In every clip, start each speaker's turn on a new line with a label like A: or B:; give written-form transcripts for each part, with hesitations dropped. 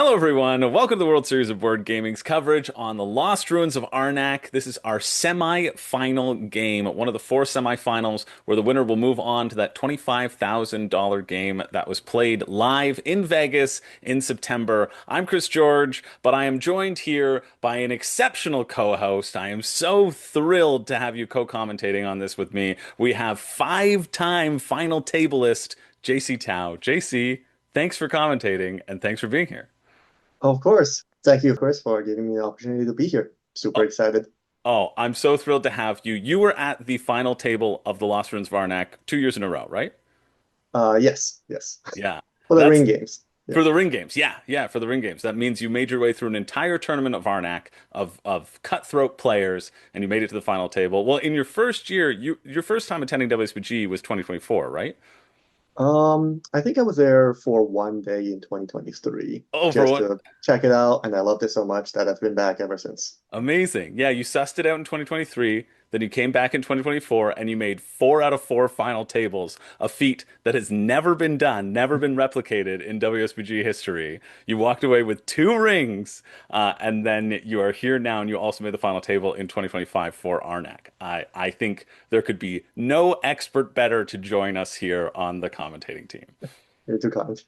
A: Hello, everyone. Welcome to the World Series of Board Gaming's coverage on the Lost Ruins of Arnak. This is our semi-final game, one of the four semi-finals, where the winner will move on to that $25,000 game that was played live in Vegas in September. I'm Chris George, but I am joined here by an exceptional co-host. I am so thrilled to have you co-commentating on this with me. We have five-time final tableist JC Tao. JC, thanks for commentating and thanks for being here.
B: Of course. Thank you, Chris, for giving me the opportunity to be here. Super excited.
A: Oh, I'm so thrilled to have you. You were at the final table of the Lost Ruins of Arnak 2 years in a row, right?
B: Yes.
A: Yeah.
B: For the
A: That's
B: ring games. Yeah.
A: for the ring games. Yeah, for the ring games. That means you made your way through an entire tournament of Arnak of cutthroat players and you made it to the final table. Well, in your first year, your first time attending WSBG was 2024, right?
B: I think I was there for one day in 2023
A: Oh, for
B: just
A: what?
B: to check it out, and I loved it so much that I've been back ever since.
A: Amazing. Yeah, you sussed it out in 2023, then you came back in 2024 and you made 4 out of 4 final tables, a feat that has never been done, never been replicated in WSBG history. You walked away with 2 rings, and then you are here now and you also made the final table in 2025 for Arnak. I think there could be no expert better to join us here on the commentating team.
B: You're too kind.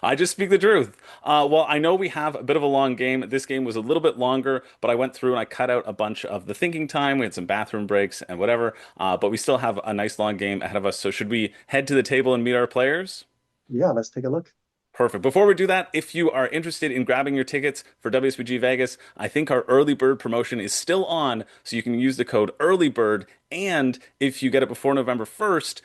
A: I just speak the truth. Well, I know we have a bit of a long game. This game was a little bit longer, but I went through and I cut out a bunch of the thinking time. We had some bathroom breaks and whatever, but we still have a nice long game ahead of us. So should we head to the table and meet our players?
B: Yeah, let's take a look.
A: Perfect. Before we do that, if you are interested in grabbing your tickets for WSBG Vegas, I think our early bird promotion is still on, so you can use the code EARLYBIRD. And if you get it before November 1st,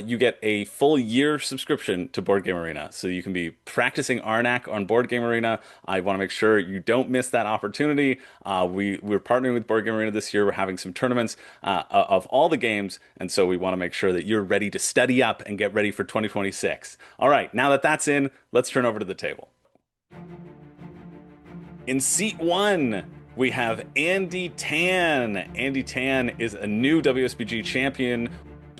A: you get a full year subscription to Board Game Arena. So you can be practicing Arnak on Board Game Arena. I want to make sure you don't miss that opportunity. We're partnering with Board Game Arena this year. We're having some tournaments of all the games, and so we want to make sure that you're ready to study up and get ready for 2026. All right, now that that's in, let's turn over to the table. In seat one, we have Andy Tan. Andy Tan is a new WSBG champion,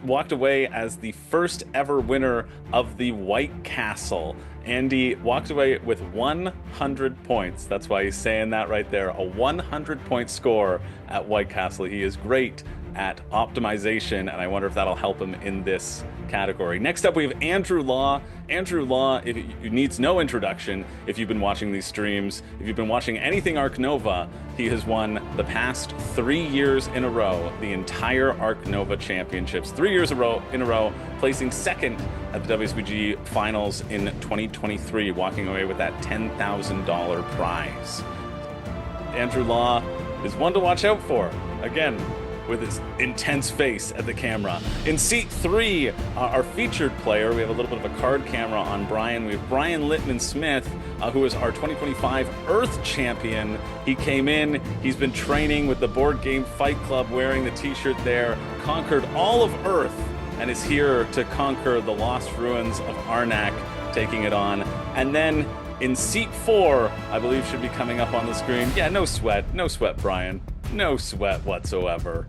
A: walked away as the first ever winner of the White Castle. Andy walked away with 100 points. That's why he's saying that right there. A 100-point score at White Castle. He is great at optimization, and I wonder if that'll help him in this category. Next up, we have Andrew Law. Andrew Law, it needs no introduction if you've been watching these streams. If you've been watching anything Arc Nova, he has won the past 3 years in a row, the entire Arc Nova championships. 3 years in a row, placing second at the WSBG finals in 2023, walking away with that $10,000 prize. Andrew Law is one to watch out for. Again, with his intense face at the camera. In seat three, our featured player, we have a little bit of a card camera on Brian. We have Brian Littman Smith, who is our 2025 Earth champion. He came in, he's been training with the Board Game Fight Club, wearing the t-shirt there, conquered all of Earth, and is here to conquer the Lost Ruins of Arnak, taking it on. And then in seat four, I believe should be coming up on the screen. Yeah, no sweat, Brian. No sweat whatsoever.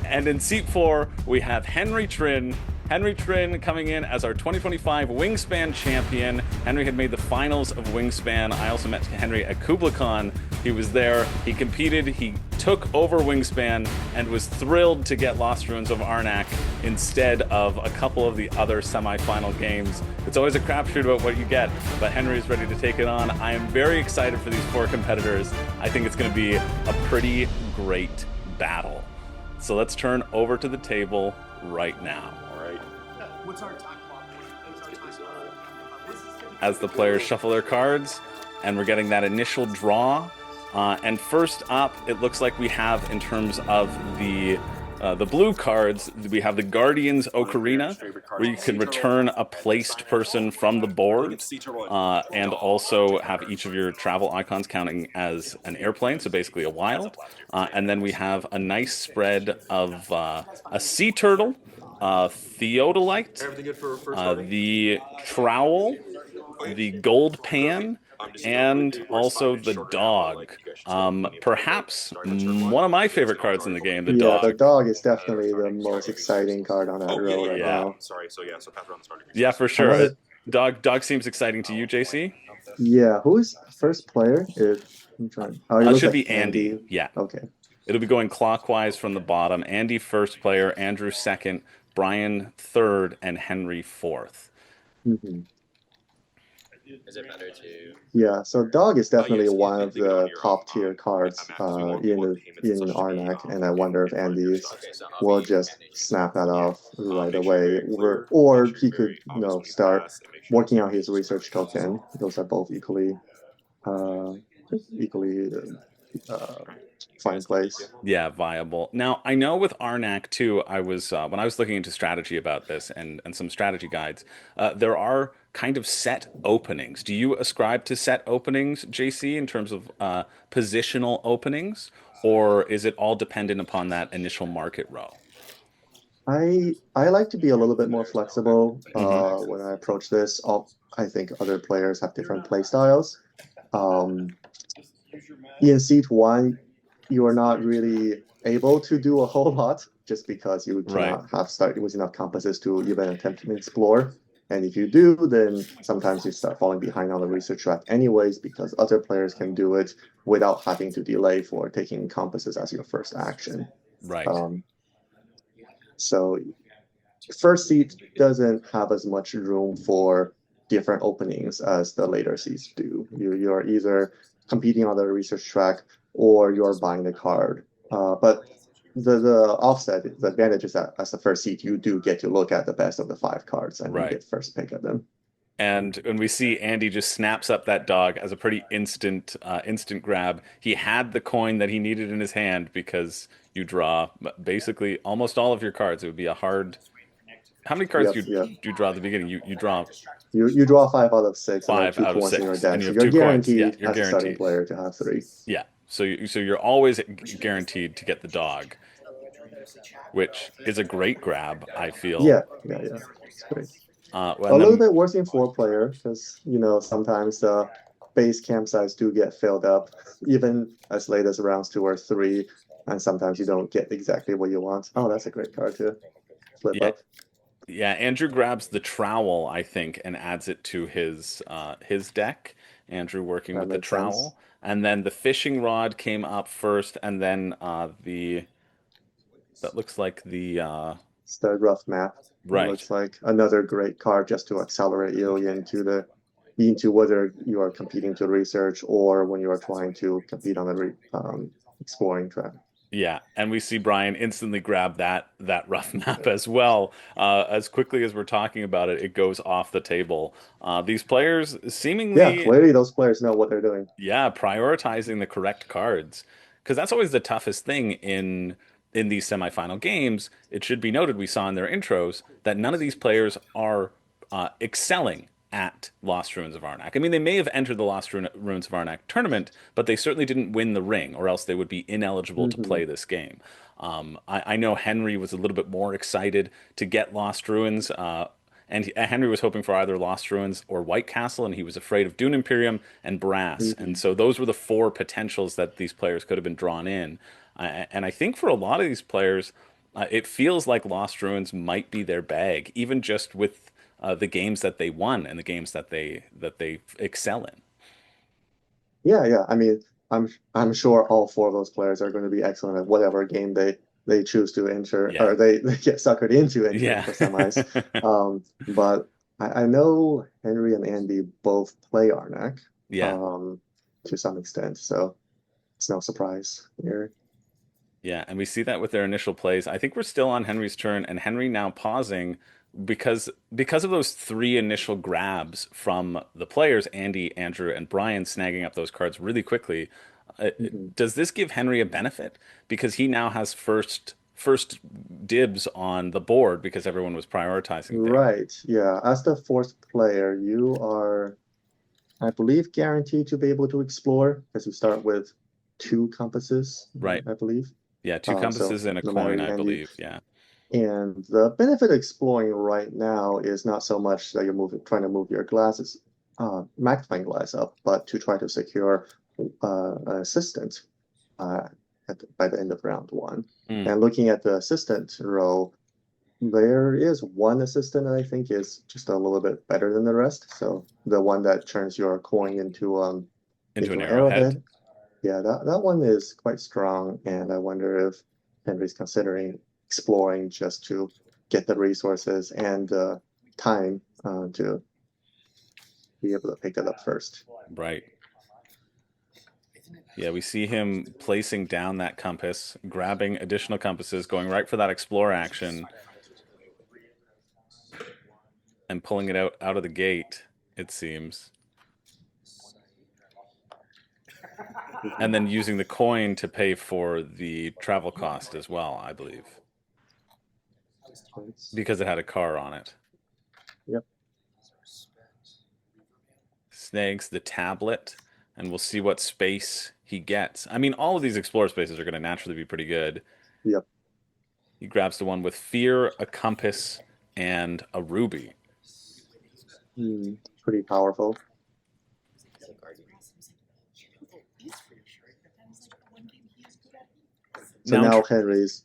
A: And in seat four, we have Henry Trin. Henry Trin coming in as our 2025 Wingspan champion. Henry had made the finals of Wingspan. I also met Henry at KublaCon. He was there, he competed, he took over Wingspan, and was thrilled to get Lost Ruins of Arnak instead of a couple of the other semi-final games. It's always a crapshoot about what you get, but Henry is ready to take it on. I am very excited for these 4 competitors. I think it's going to be a pretty great battle. So let's turn over to the table right now.
C: What's our time clock?
A: As the players shuffle their cards, and we're getting that initial draw. And first up, it looks like we have, in terms of the blue cards, we have the Guardian's Ocarina, where you can return a placed person from the board, and also have each of your travel icons counting as an airplane, so basically a wild. And then we have a nice spread of a sea turtle, Theodolite, the Trowel, the Gold Pan, and also the dog. Perhaps one of my favorite cards in the game, the dog.
B: The dog is definitely the most exciting card on that row right now.
C: Sorry, so pass around the starting.
A: Yeah, for sure. Dog seems exciting to you, JC?
B: Yeah, who is first player? I'm trying. Oh, it
A: It
B: looks
A: should
B: like
A: be Andy. Yeah.
B: Okay.
A: It'll be going clockwise from the bottom. Andy first player, Andrew second, Brian third, and Henry fourth.
B: hmm
D: Is it better to?
B: Yeah, so Dog is definitely
D: you
B: one
D: can
B: of
D: leave it on
B: the
D: your
B: top
D: own.
B: tier cards in
D: more
B: the
D: payments and
B: in
D: such to be
B: Arnak, and I
D: in
B: wonder if
D: one
B: Andy's
D: Okay, so
B: will
D: hobby
B: just
D: manage.
B: snap that
D: Yeah.
B: off right
D: Make sure you're
B: away,
D: very clear.
B: or
D: Make sure
B: he
D: you're
B: could,
D: very obvious when you
B: start
D: pass, and make sure
B: working
D: it's
B: out his
D: very
B: research token. Those are both uh, equally uh, fine plays.
A: Yeah, viable. Now, I know with Arnak too, I was when I was looking into strategy about this and some strategy guides, there are kind of set openings. Do you ascribe to set openings, JC, in terms of positional openings, or is it all dependent upon that initial market row?
B: I like to be a little bit more flexible
A: Hmm.
B: when I approach this. I think other players have different play styles. Um, in seat one, you are not really able to do a whole lot just because you
A: Right.
B: cannot have start with enough compasses to even attempt to explore. And if you do, then sometimes you start falling behind on the research track anyways, because other players can do it without having to delay for taking compasses as your first action.
A: Right.
B: Um, so first seat doesn't have as much room for different openings as the later seats do. You're either competing on the research track or you're buying the card. But the offset, the advantage is that as the first seat, you do get to look at the best of the five cards and you
A: Right.
B: get first pick of them.
A: And when we see Andy just snaps up that dog as a pretty instant grab, he had the coin that he needed in his hand because you draw basically almost all of your cards. It would be a hard. How many cards
B: Yep,
A: do you,
B: yep.
A: do you draw at the beginning? You draw
B: You draw 5 out of 6 and then
A: five
B: two
A: out of
B: coins in your
A: six, and
B: deck.
A: you
B: So
A: have
B: you're
A: two coins. Yeah,
B: guaranteed
A: you're
B: as a starting
A: guaranteed.
B: player to have 3.
A: Yeah, so you're always guaranteed to get the dog, which is a great grab. I feel.
B: Yeah. It's great. A
A: And
B: little
A: then
B: bit worse in 4 player because sometimes the base campsites do get filled up even as late as rounds 2 or 3, and sometimes you don't get exactly what you want. Oh, that's a great card to flip
A: yeah,
B: up.
A: yeah, Andrew grabs the trowel, I think, and adds it to his deck. Andrew working
B: That
A: with the
B: makes sense.
A: trowel, and then the fishing rod came up first, and then the that looks like the
B: It's the rough map. It
A: right.
B: looks like another great card just to accelerate you into whether you are competing to research or when you are trying to compete on the exploring track.
A: Yeah, and we see Brian instantly grab that rough map as well. As quickly as we're talking about it, it goes off the table. These players
B: Yeah,
A: seemingly,
B: clearly those players know what they're doing.
A: yeah, prioritizing the correct cards, because that's always the toughest thing in these semifinal games. It should be noted, we saw in their intros that none of these players are excelling at Lost Ruins of Arnak. I mean, they may have entered the Ruins of Arnak tournament, but they certainly didn't win the ring, or else they would be ineligible to
B: hmm
A: play this game. I know Henry was a little bit more excited to get Lost Ruins. And Henry was hoping for either Lost Ruins or White Castle, and he was afraid of Dune Imperium and Brass. And
B: hmm
A: so those were the four potentials that these players could have been drawn in. And I think for a lot of these players, it feels like Lost Ruins might be their bag, even just with the games that they won and the games that they excel in.
B: Yeah. I mean, I'm sure all 4 of those players are going to be excellent at whatever game they choose to enter
A: Yeah,
B: or they get suckered into entering
A: yeah,
B: for semis. But I know Henry and Andy both play Arnak
A: yeah.
B: um, to some extent, so it's no surprise here.
A: Yeah, and we see that with their initial plays. I think we're still on Henry's turn, and Henry now pausing because of those three initial grabs from the players, Andy, Andrew, and Brian snagging up those cards really quickly. Uh,
B: Mhm.
A: does this give Henry a benefit because he now has first dibs on the board because everyone was prioritizing there?
B: Right, yeah. As the 4th player, you are, I believe, guaranteed to be able to explore because you start with 2 compasses,
A: Right.
B: I believe.
A: Yeah, two
B: So
A: compasses and a
B: no matter,
A: coin, I
B: and you
A: believe. Yeah.
B: and the benefit of exploring right now is not so much that trying to move your glasses, magnifying glass up, but to try to secure an assistant by the end of round 1.
A: Mm,
B: And looking at the assistant row, There is one assistant I think is just a little bit better than the rest. So the one that turns your coin into
A: Into an
B: an
A: arrowhead.
B: Yeah, that one is quite strong, and I wonder if Henry's considering exploring just to get the resources and time to be able to pick that up first.
A: Right. Yeah, we see him placing down that compass, grabbing additional compasses, going right for that explore action, and pulling it out of the gate, it seems. And then using the coin to pay for the travel cost as well, I believe. Because it had a car on it.
B: Yep.
A: Snags the tablet, and we'll see what space he gets. I mean, all of these explorer spaces are going to naturally be pretty good.
B: Yep.
A: He grabs the one with fear, a compass, and a ruby.
B: Pretty powerful. So now Henry's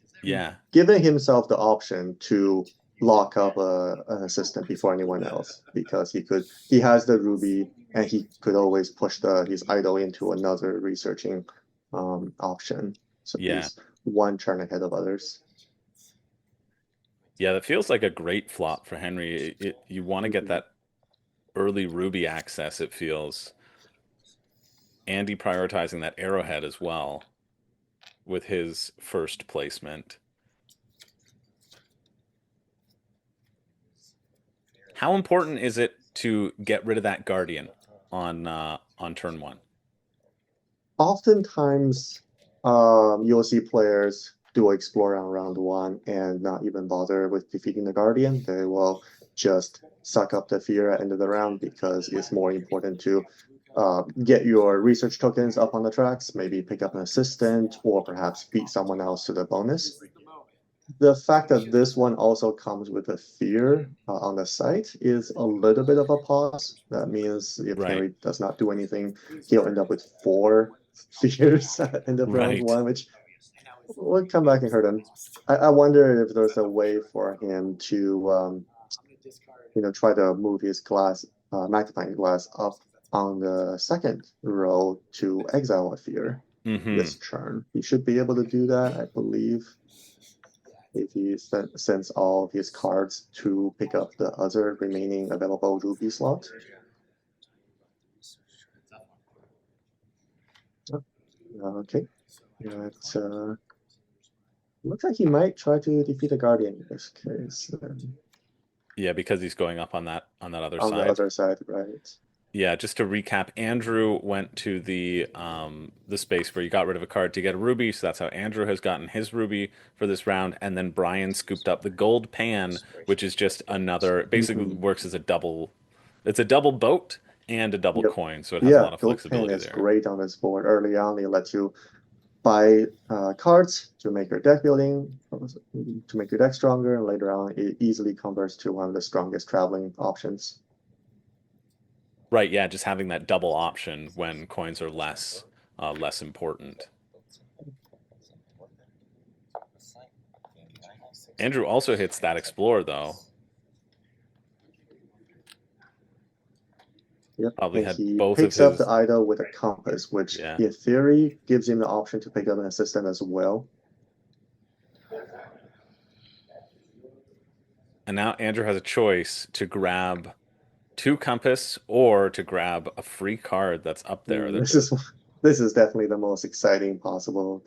B: giving himself the option to lock up an assistant before anyone else, because he has the ruby and he could always push his idol into another researching option. So he's one turn ahead of others.
A: Yeah, that feels like a great flop for Henry. You want to get that early ruby access, it feels. Andy prioritizing that arrowhead as well with his first placement. How important is it to get rid of that guardian on turn one?
B: Oftentimes, you'll see players do explore on round one and not even bother with defeating the guardian. They will just suck up the fear at end of the round because it's more important to get your research tokens up on the tracks, maybe pick up an assistant, or perhaps beat someone else to the bonus. The fact that this one also comes with a fear on the site is a little bit of a pause. That means if Henry does not do anything, he'll end up with 4 fears at the end of round one, which would come back and hurt him. I wonder if there's a way for him to try to move his magnifying glass up on the second row to exile a fear this turn. He should be able to do that, I believe, if he sends all of his cards to pick up the other remaining available ruby slot. Okay. Looks like he might try to defeat a guardian in this case.
A: Yeah, because he's going up on that other
B: side.
A: On the
B: other side, right.
A: Yeah, just to recap, Andrew went to the space where you got rid of a card to get a ruby, so that's how Andrew has gotten his ruby for this round, and then Brian scooped up the gold pan, which is just another, basically works as a double, it's a double boat and a double coin, so it has a lot of flexibility there.
B: Gold pan is great on this board. Early on, it lets you buy cards to make your deck building, to make your deck stronger, and later on, it easily converts to one of the strongest traveling options.
A: Right, yeah, just having that double option when coins are less important. Andrew also hits that Explorer, though.
B: Yep,
A: probably had
B: he
A: both
B: picks
A: of
B: up
A: his...
B: the idol with a compass, which in theory gives him the option to pick up an assistant as well.
A: And now Andrew has a choice to grab 2 compass or to grab a free card that's up there.
B: This is definitely the most exciting possible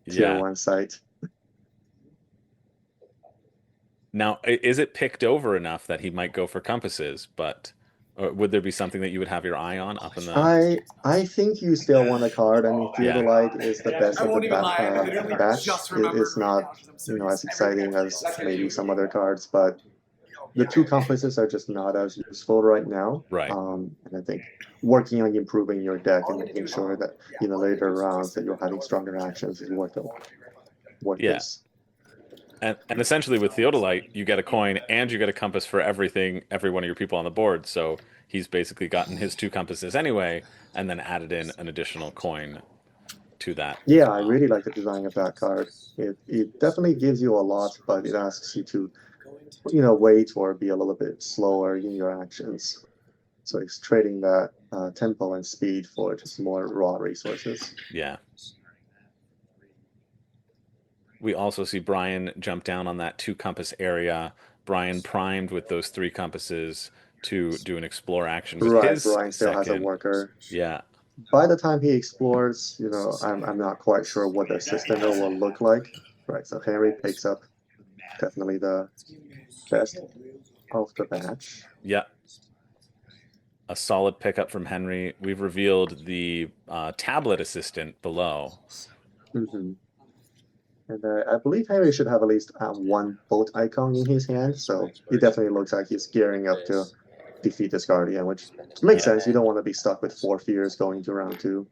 B: tier 1 site.
A: Now, is it picked over enough that he might go for compasses, but or would there be something that you would have your eye on up in the...
B: I think you still want a card. I mean, Theodolite is the best of the batch. It is not as exciting as maybe some other cards, but the 2 compasses are just not as useful right now.
A: Right.
B: And I think working on improving your deck and making sure that later rounds that you're having stronger actions is worth this.
A: And essentially with Theodolite, you get a coin and you get a compass for every one of your people on the board. So he's basically gotten his 2 compasses anyway, and then added in an additional coin to that.
B: Yeah, I really like the design of that card. It definitely gives you a lot, but it asks you to, wait or be a little bit slower in your actions. So it's trading that tempo and speed for just more raw resources.
A: Yeah. We also see Brian jump down on that 2 compass area. Brian primed with those 3 compasses to do an explore action with
B: Right,
A: his
B: Brian still has a
A: second.
B: worker.
A: Yeah.
B: By the time he explores, I'm not quite sure what the assistant will look like. Right, so Henry picks up definitely the best of the batch.
A: Yeah. A solid pickup from Henry. We've revealed the tablet assistant below.
B: Mm-hmm. And I believe Henry should have at least one boat icon in his hand, so it definitely looks like he's gearing up to defeat this Guardian, which makes sense. You don't want to be stuck with 4 fears going to round 2.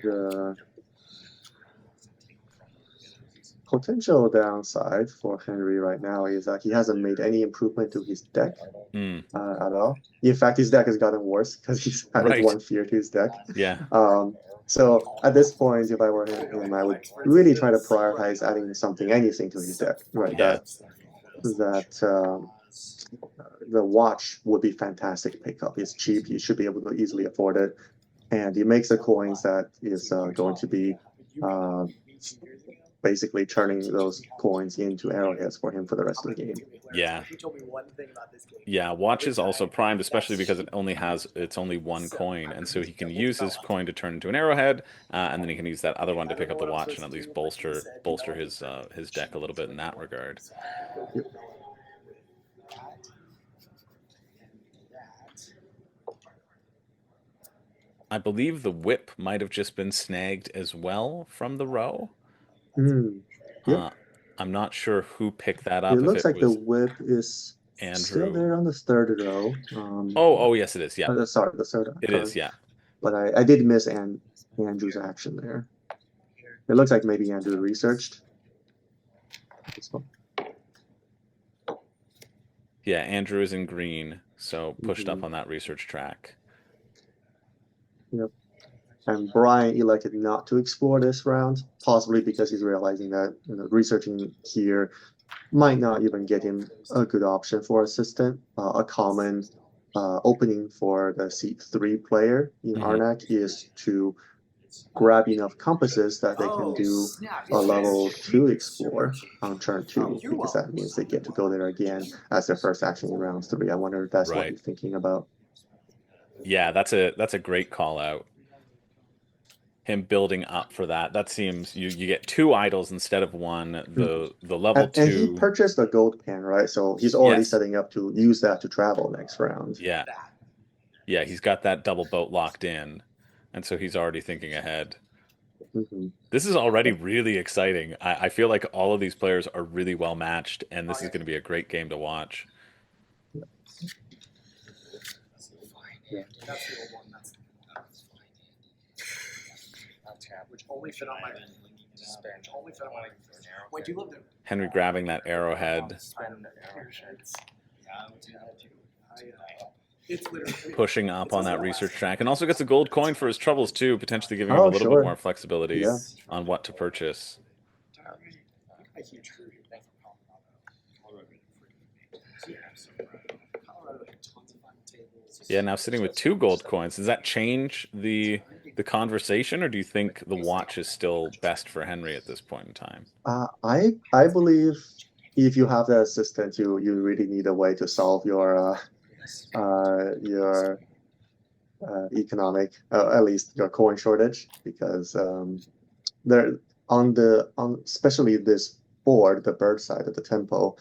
B: The potential downside for Henry right now is that he hasn't made any improvement to his deck at all. In fact, his deck has gotten worse because he's added 1 fear to his deck.
A: Yeah.
B: So at this point, if I were him, I would really try to prioritize adding anything to his deck. Right.
A: Yeah.
B: That the watch would be fantastic pickup. It's cheap. You should be able to easily afford it, and he makes the coins that is going to be basically turning those coins into arrowheads for him for the rest of the game.
A: Yeah. Yeah, watch is also primed, especially because it's only 1 coin, and so he can use his coin to turn into an arrowhead, and then he can use that other one to pick up the watch and at least bolster his deck a little bit in that regard.
B: Yep.
A: I believe the whip might have just been snagged as well from the row.
B: Yep.
A: I'm not sure who picked that up.
B: It looks like the whip is
A: Andrew.
B: Still there on the 3rd row.
A: Oh, yes, it is. Yeah.
B: Sorry, the 3rd.
A: It is, yeah.
B: But I did miss Andrew's action there. It looks like maybe Andrew researched. This one.
A: Yeah, Andrew is in green, so pushed up on that research track.
B: Yep. And Brian elected not to explore this round, possibly because he's realizing that researching here might not even get him a good option for assistant. A common opening for the seat 3 player in Arnak is to grab enough compasses that they can do a level 2 explore on turn 2, because that means they get to go there again as their first action in round 3. I wonder if that's what you're thinking about.
A: Yeah, that's a great call out. Him building up for that. That seems you get 2 idols instead of 1. The level 2.
B: And he purchased a gold pen, right? So he's already setting up to use that to travel next round.
A: Yeah. Yeah, he's got that double boat locked in. And so he's already thinking ahead. This is already really exciting. I feel like all of these players are really well matched, and this is going to be a great game to watch.
C: Yeah. That's the old one. Which only fit on my Wait, you lived in
A: Henry grabbing that arrowhead. Pushing up on that research track, and also gets a gold coin for his troubles too, potentially giving him a little bit more flexibility on what to purchase. Yeah, now sitting with 2 gold coins. Does that change the conversation, or do you think the watch is still best for Henry at this point in time?
B: I believe if you have that assistant, you really need a way to solve your economic, at least your coin shortage, because there especially this board, the bird side of the tempo,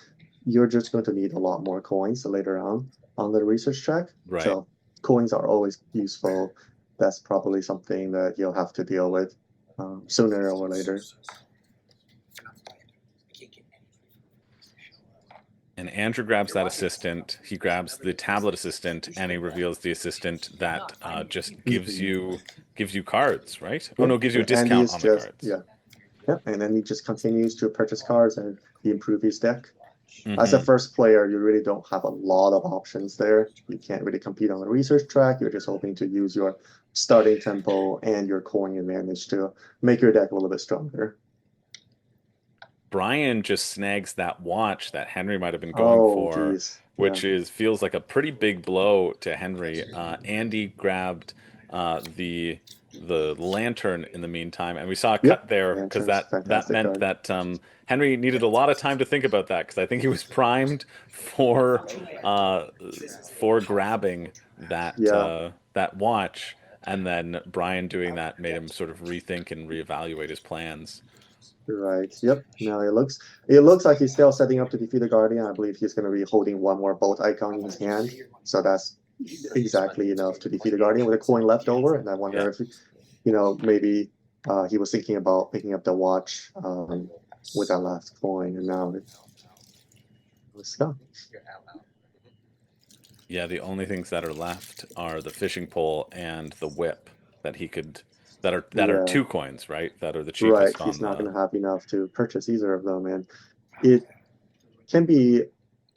B: you're just going to need a lot more coins later on the research track.
A: Right.
B: So coins are always useful. That's probably something that you'll have to deal with sooner or later.
A: And Andrew grabs that assistant. He grabs the tablet assistant, and he reveals the assistant that just gives you cards, right? Oh no, gives you a discount on the cards.
B: Yeah, and then he just continues to purchase cards and he improves his deck. As a first player, you really don't have a lot of options there. You can't really compete on the research track. You're just hoping to use your starting tempo and your coin advantage to make your deck a little bit stronger.
A: Brian just snags that watch that Henry might have been going
B: Oh,
A: for,
B: geez.
A: which
B: Yeah.
A: feels like a pretty big blow to Henry. Andy grabbed the lantern in the meantime, and we saw a
B: Yep.
A: cut there because
B: Lantern's
A: that
B: fantastic
A: meant
B: card.
A: that Henry needed a lot of time to think about that because I think he was primed uh, for grabbing
B: Yeah.
A: that watch, and then Brian doing that made him sort of rethink and reevaluate his plans.
B: Right. Yep. Now it looks like he's still setting up to defeat the Guardian. I believe he's going to be holding one more bolt icon in his hand. So that's exactly enough to defeat the Guardian with a coin left over. And I wonder if, maybe he was thinking about picking up the watch with that last coin. And now it's gone.
A: Yeah, the only things that are left are the fishing pole and the whip that he could that are
B: Yeah.
A: 2 coins, right? That are the
B: Right.
A: cheapest
B: He's
A: on
B: not going
A: the
B: to have enough to purchase either of them. And it can be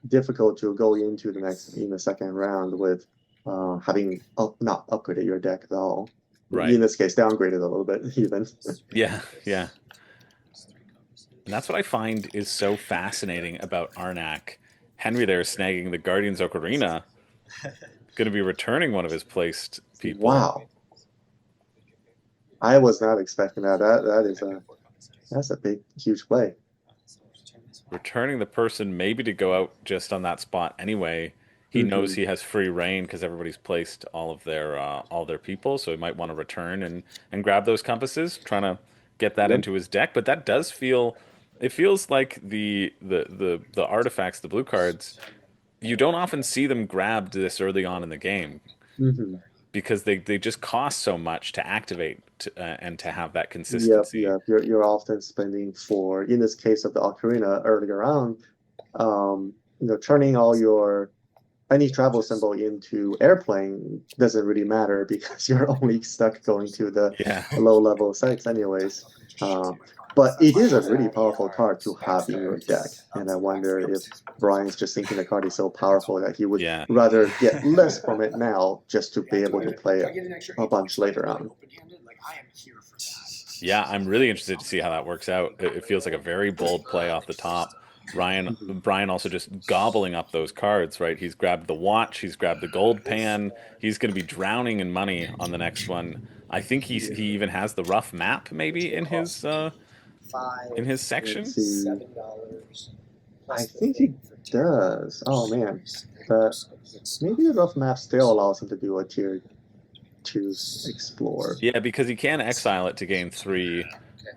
B: difficult to go into the second round with having not upgraded your deck at all.
A: right.
B: In this case, downgraded a little bit even.
A: Yeah, yeah. And that's what I find is so fascinating about Arnak. Henry there snagging the Guardian's Ocarina, going to be returning one of his placed people.
B: Wow. I was not expecting that. That's a big, huge play.
A: Returning the person maybe to go out just on that spot anyway. He knows he has free reign because everybody's placed all their people, so he might want to return and grab those compasses, trying to get that
B: Yep.
A: into his deck. But that does it feels like the artifacts, the blue cards, you don't often see them grabbed this early on in the game
B: hmm
A: because they just cost so much to activate and to have that
B: Yep,
A: consistency.
B: yep. You're often spending for, in this case of the Ocarina earlier on, turning any travel symbol into airplane doesn't really matter because you're only stuck going to the
A: Yeah.
B: low level sites anyways. But it is a really powerful card to have in your deck. And I wonder if Brian's just thinking the card is so powerful that he would
A: Yeah.
B: rather get less from it now just to be able to play it a bunch later on.
A: Yeah, I'm really interested to see how that works out. It feels like a very bold play off the top. Brian also just gobbling up those cards, right? He's grabbed the watch, he's grabbed the gold pan. He's going to be drowning in money on the next one. I think he even has the rough map maybe in his section.
B: Let's see. I think he does. Oh man, but maybe the rough map still allows him to do a tier 2 explore.
A: Yeah, because he can exile it to gain 3.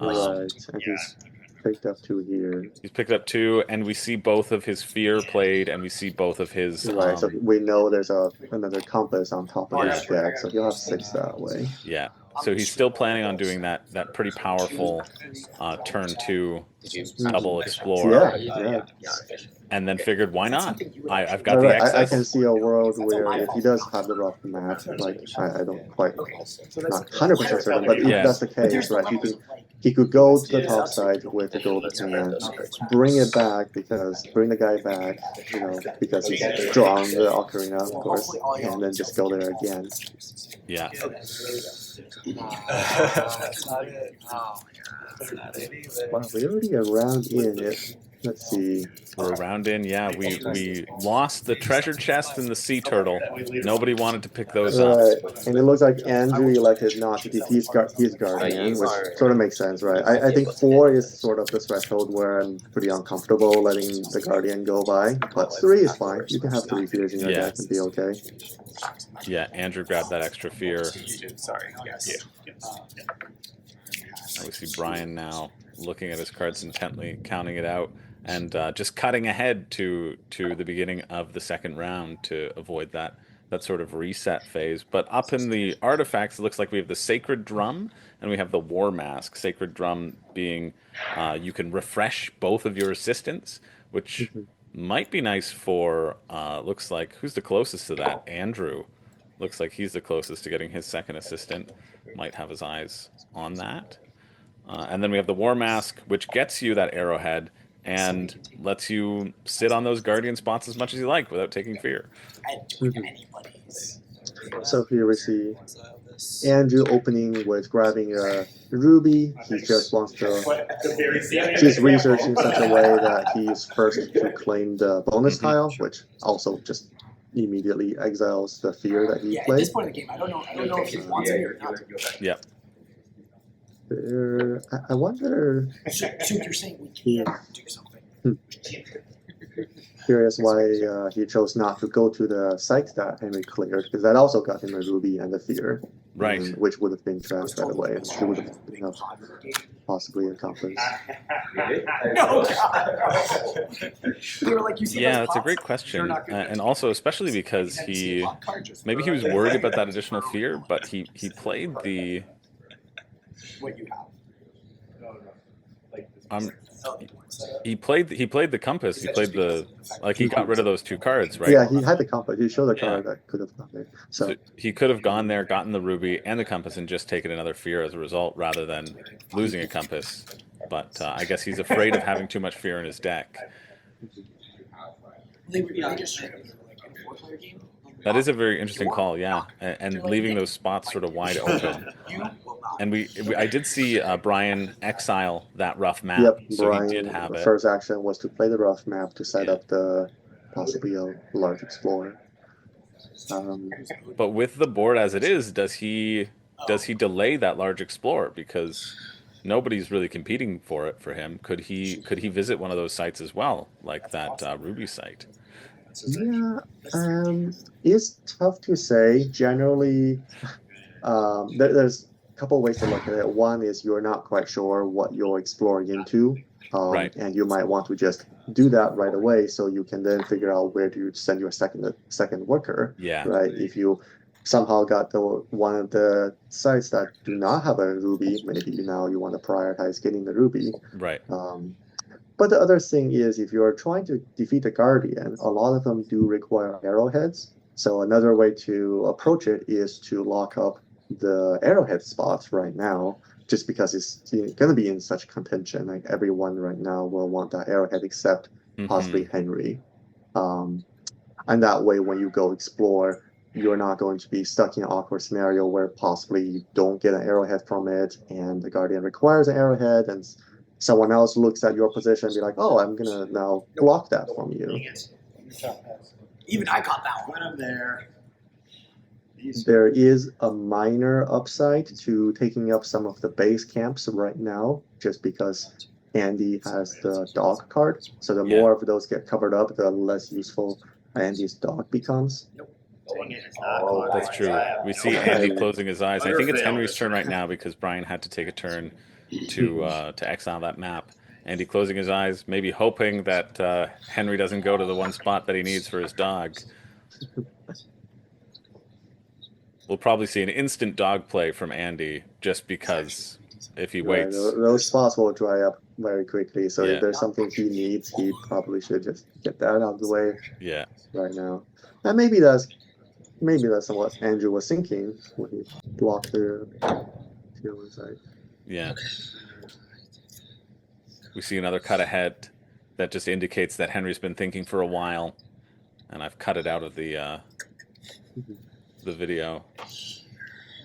B: Right, and he's picked up 2 here.
A: He's picked up 2, and we see both of his fear played, and we see both of his.
B: Right, so we know there's another compass on top of his deck, so he'll have 6 that way.
A: Yeah, so he's still planning on doing that pretty powerful turn 2 double explore.
B: Yeah.
A: And then figured, why not? I've got
B: Right,
A: the
B: right. I
A: excess.
B: can see a world where if he does have the rough map, like I don't quite, not 100% certain, but if
A: Yeah.
B: that's the case, right, he could go to the top side with the gold pan, bring the guy back, because he's drawn the Ocarina, of course, and then just go there again.
A: Yeah.
B: Wow, we're already around in it. Let's see.
A: We're around in, yeah. We lost the treasure chest and the sea turtle. Nobody wanted to pick those up.
B: Right, and it looks like Andrew elected not to defeat his Guardian, which sort of makes sense, right? I think 4 is sort of the threshold where I'm pretty uncomfortable letting the Guardian go by, but 3 is fine. You can have 3 fears in your deck and be okay.
A: Yeah, Andrew grabbed that extra fear.
D: Sorry. Yes.
A: We see Brian now looking at his cards intently, counting it out, and just cutting ahead to the beginning of the second round to avoid that sort of reset phase. But up in the artifacts, it looks like we have the Sacred Drum and we have the War Mask. Sacred Drum being you can refresh both of your assistants, which might be nice for, looks like, who's the closest to that? Andrew. Looks like he's the closest to getting his second assistant. Might have his eyes on that. And then we have the War Mask, which gets you that arrowhead, and lets you sit on those guardian spots as much as you like without taking fear.
B: So here we see Andrew opening with grabbing a ruby. He just wants to. He's researching such a way that he's first to claim the bonus tile, which also just immediately exiles the fear that he
C: At
B: played.
C: this point in the game, I don't know if he wants it or not.
A: Yeah.
B: I wonder.
C: So you're saying we can't do something?
B: Curious why he chose not to go to the site that Henry cleared, because that also got him a ruby and a fear,
A: Right.
B: which would have been trash right away. He would have possibly accomplished.
C: No. They were like, you see
A: Yeah,
C: those
A: that's a
C: pops?
A: great
C: They're
A: question,
C: not good.
A: and also especially because he maybe he was worried about that additional fear, but he played the
C: What you have.
A: he played the compass. He played the he got rid of those two cards, right?
B: Yeah, he had the compass. He showed a
A: Yeah.
B: card that could have gone there. So
A: So he could have gone there, gotten the ruby and the compass, and just taken another fear as a result, rather than losing a compass. But I guess he's afraid of having too much fear in his deck.
C: They were just like in a 4-player game.
A: That is a very interesting call, yeah, and leaving those spots sort of wide open.
C: You will not.
A: And I did see Brian exile that rough map,
B: yep,
A: so
B: Brian.
A: he did have
B: The
A: it.
B: first action was to play the rough map to set
A: Yeah.
B: up the possibly a large explorer.
A: But with the board as it is, does he delay that large explorer, because nobody's really competing for it for him? Could he visit one of those sites as well, like that Ruby site?
B: Yeah, it's tough to say. Generally, there's a couple ways to look at it. One is you're not quite sure what you're exploring into,
A: Right.
B: and you might want to just do that right away, so you can then figure out where to send your second worker.
A: Yeah.
B: Right. If you somehow got one of the sites that do not have a ruby, maybe now you want to prioritize getting the ruby.
A: Right.
B: But the other thing is, if you're trying to defeat the Guardian, a lot of them do require arrowheads. So another way to approach it is to lock up the arrowhead spots right now, just because it's going to be in such contention. Like everyone right now will want that arrowhead except possibly Henry. And that way, when you go explore, you're not going to be stuck in an awkward scenario where possibly you don't get an arrowhead from it, and the Guardian requires an arrowhead, and someone else looks at your position and be like, oh, I'm going to now block that from you.
C: Even I got that one. I'm there.
B: There is a minor upside to taking up some of the base camps right now, just because Andy has the dog card. So the more of those get covered up, the less useful Andy's dog becomes.
A: That's true. We see Andy closing his eyes. I think it's Henry's turn right now, because Brian had to take a turn to exile that map. Andy closing his eyes, maybe hoping that Henry doesn't go to the one spot that he needs for his dog. We'll probably see an instant dog play from Andy, just because if he waits.
B: Right, those spots will dry up very quickly. So if there's something he needs, he probably should just get that out of the way right now. And maybe that's what Andrew was thinking when he blocked the field side.
A: Yeah. We see another cut ahead that just indicates that Henry's been thinking for a while, and I've cut it out of the video.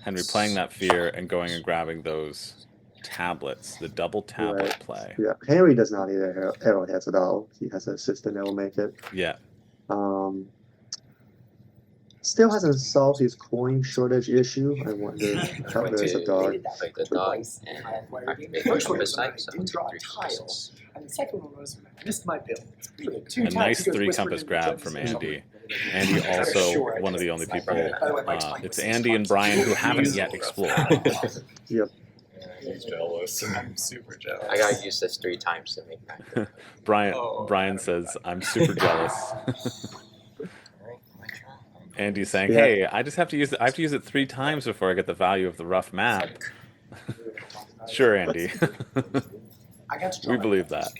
A: Henry playing that fear and going and grabbing those tablets, the double tablet play.
B: Yeah, Henry does not need arrowheads at all. He has an assistant that will make it.
A: Yeah.
B: Still hasn't solved his coin shortage issue. I wonder how there's a dog.
D: Like the dogs and activate
C: The first
D: the
C: one was
D: site,
C: I
D: so
C: didn't draw a
D: 3
C: tile,
D: compass.
C: and the second one was missed my bill.
A: A nice 3 compass grab from Andy. Andy also one of the only people. It's Andy and Brian who haven't yet explored.
B: Yep.
E: He's jealous. I'm super jealous.
D: I gotta use this 3 times to make that.
A: Brian says, "I'm super jealous." Andy's saying, "Hey, I have to use it 3 times before I get the value of the rough map." Sure, Andy. We believe that.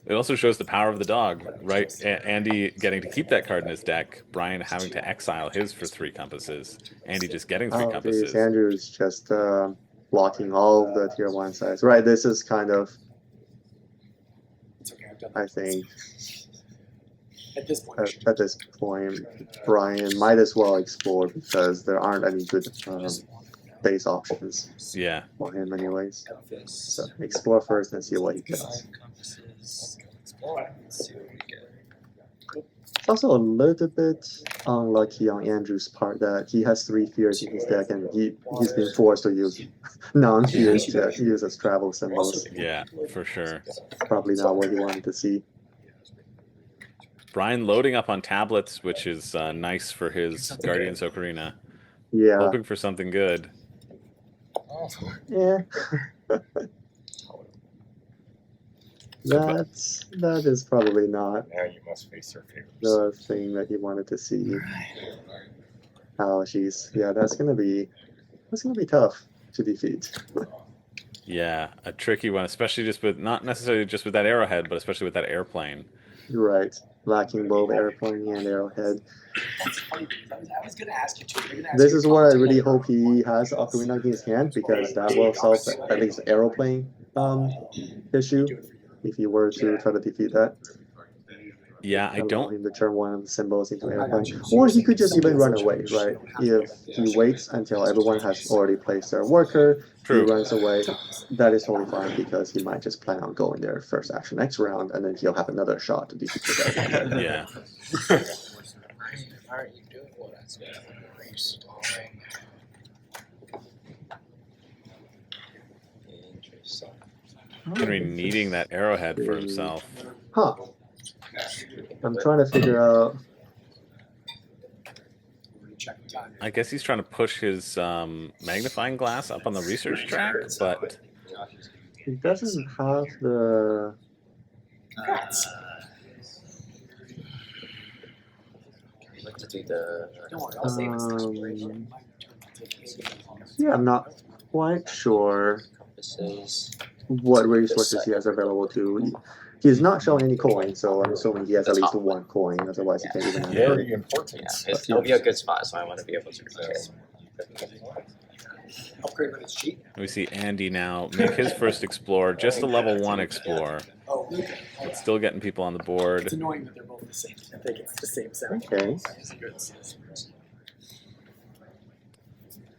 A: It also shows the power of the dog, right? Andy getting to keep that card in his deck, Brian having to exile his for 3 compasses, Andy just getting 3 compasses.
B: Andrew's just blocking all of the tier 1 sides. Right, this is kind of,
C: It's okay, I've done
B: I
C: that.
B: think,
C: At this point,
B: at this point, Brian might as well explore because there aren't any good base options
A: Yeah.
B: for him anyways. So explore first and see what he gets. It's also a little bit unlucky on Andrew's part that he has 3 fears in his deck and he's been forced to use non-fears to use as travel symbols.
A: Yeah, for sure.
B: Probably not what he wanted to see.
A: Brian loading up on tablets, which is nice for his Guardian's Ocarina.
B: Yeah.
A: Hoping for something good.
B: Yeah. That is probably not
E: Now you must face your fears.
B: the thing that he wanted to see. Oh, jeez. Yeah, that's gonna be tough to defeat.
A: Yeah, a tricky one, especially just with not necessarily just with that arrowhead, but especially with that airplane.
B: Right. Lacking both airplane and arrowhead.
C: That's funny because I was going to ask you too.
B: This is where I really hope he has Ocarina in his hand because that will solve at least the aeroplane issue if you were to try to defeat that.
A: Yeah, I
B: Allow
A: don't.
B: him to turn one of the symbols into airplane. Or he could just even run away, right? If he waits until everyone has already placed their worker,
A: True.
B: he runs away, that is totally fine because he might just plan on going there first action next round and then he'll have another shot to defeat the guy.
A: Yeah.
D: Why aren't you doing what I said? Interesting.
A: Henry needing that arrowhead for himself.
B: Huh. I'm trying to figure out.
A: I guess he's trying to push his magnifying glass up on the research track, but
B: He doesn't have the.
D: I'd like to do the.
B: Yeah, I'm not quite sure
D: Compasses.
B: what resources he has available to. He's not showing any coins, so I'm assuming he has at least 1 coin. Otherwise, he can't even have it.
E: Very important.
D: Yeah, it'll be a good spot, so I want to be able to repair it.
C: Upgrade when it's cheap.
A: we see Andy now make his first explore, just a level 1 explorer.
C: Oh,
A: But still getting people on the
C: it's
A: board.
C: annoying that they're both the same. I think it's the same sound.
B: Okay.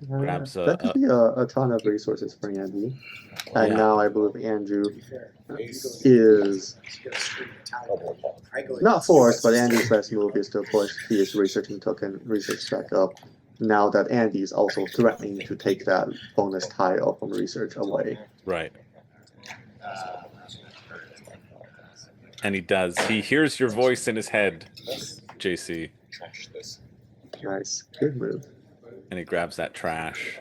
A: Grabs
B: that could be a ton of resources for Andy. And
A: Yeah.
B: now I believe Andrew is not forced, but Andy's best move is to push his researching token research back up. Now that Andy is also threatening to take that bonus tile from research away.
A: Right. And he does. He hears your voice in his head, JC.
E: Trash this.
B: Nice. Good move.
A: And he grabs that trash.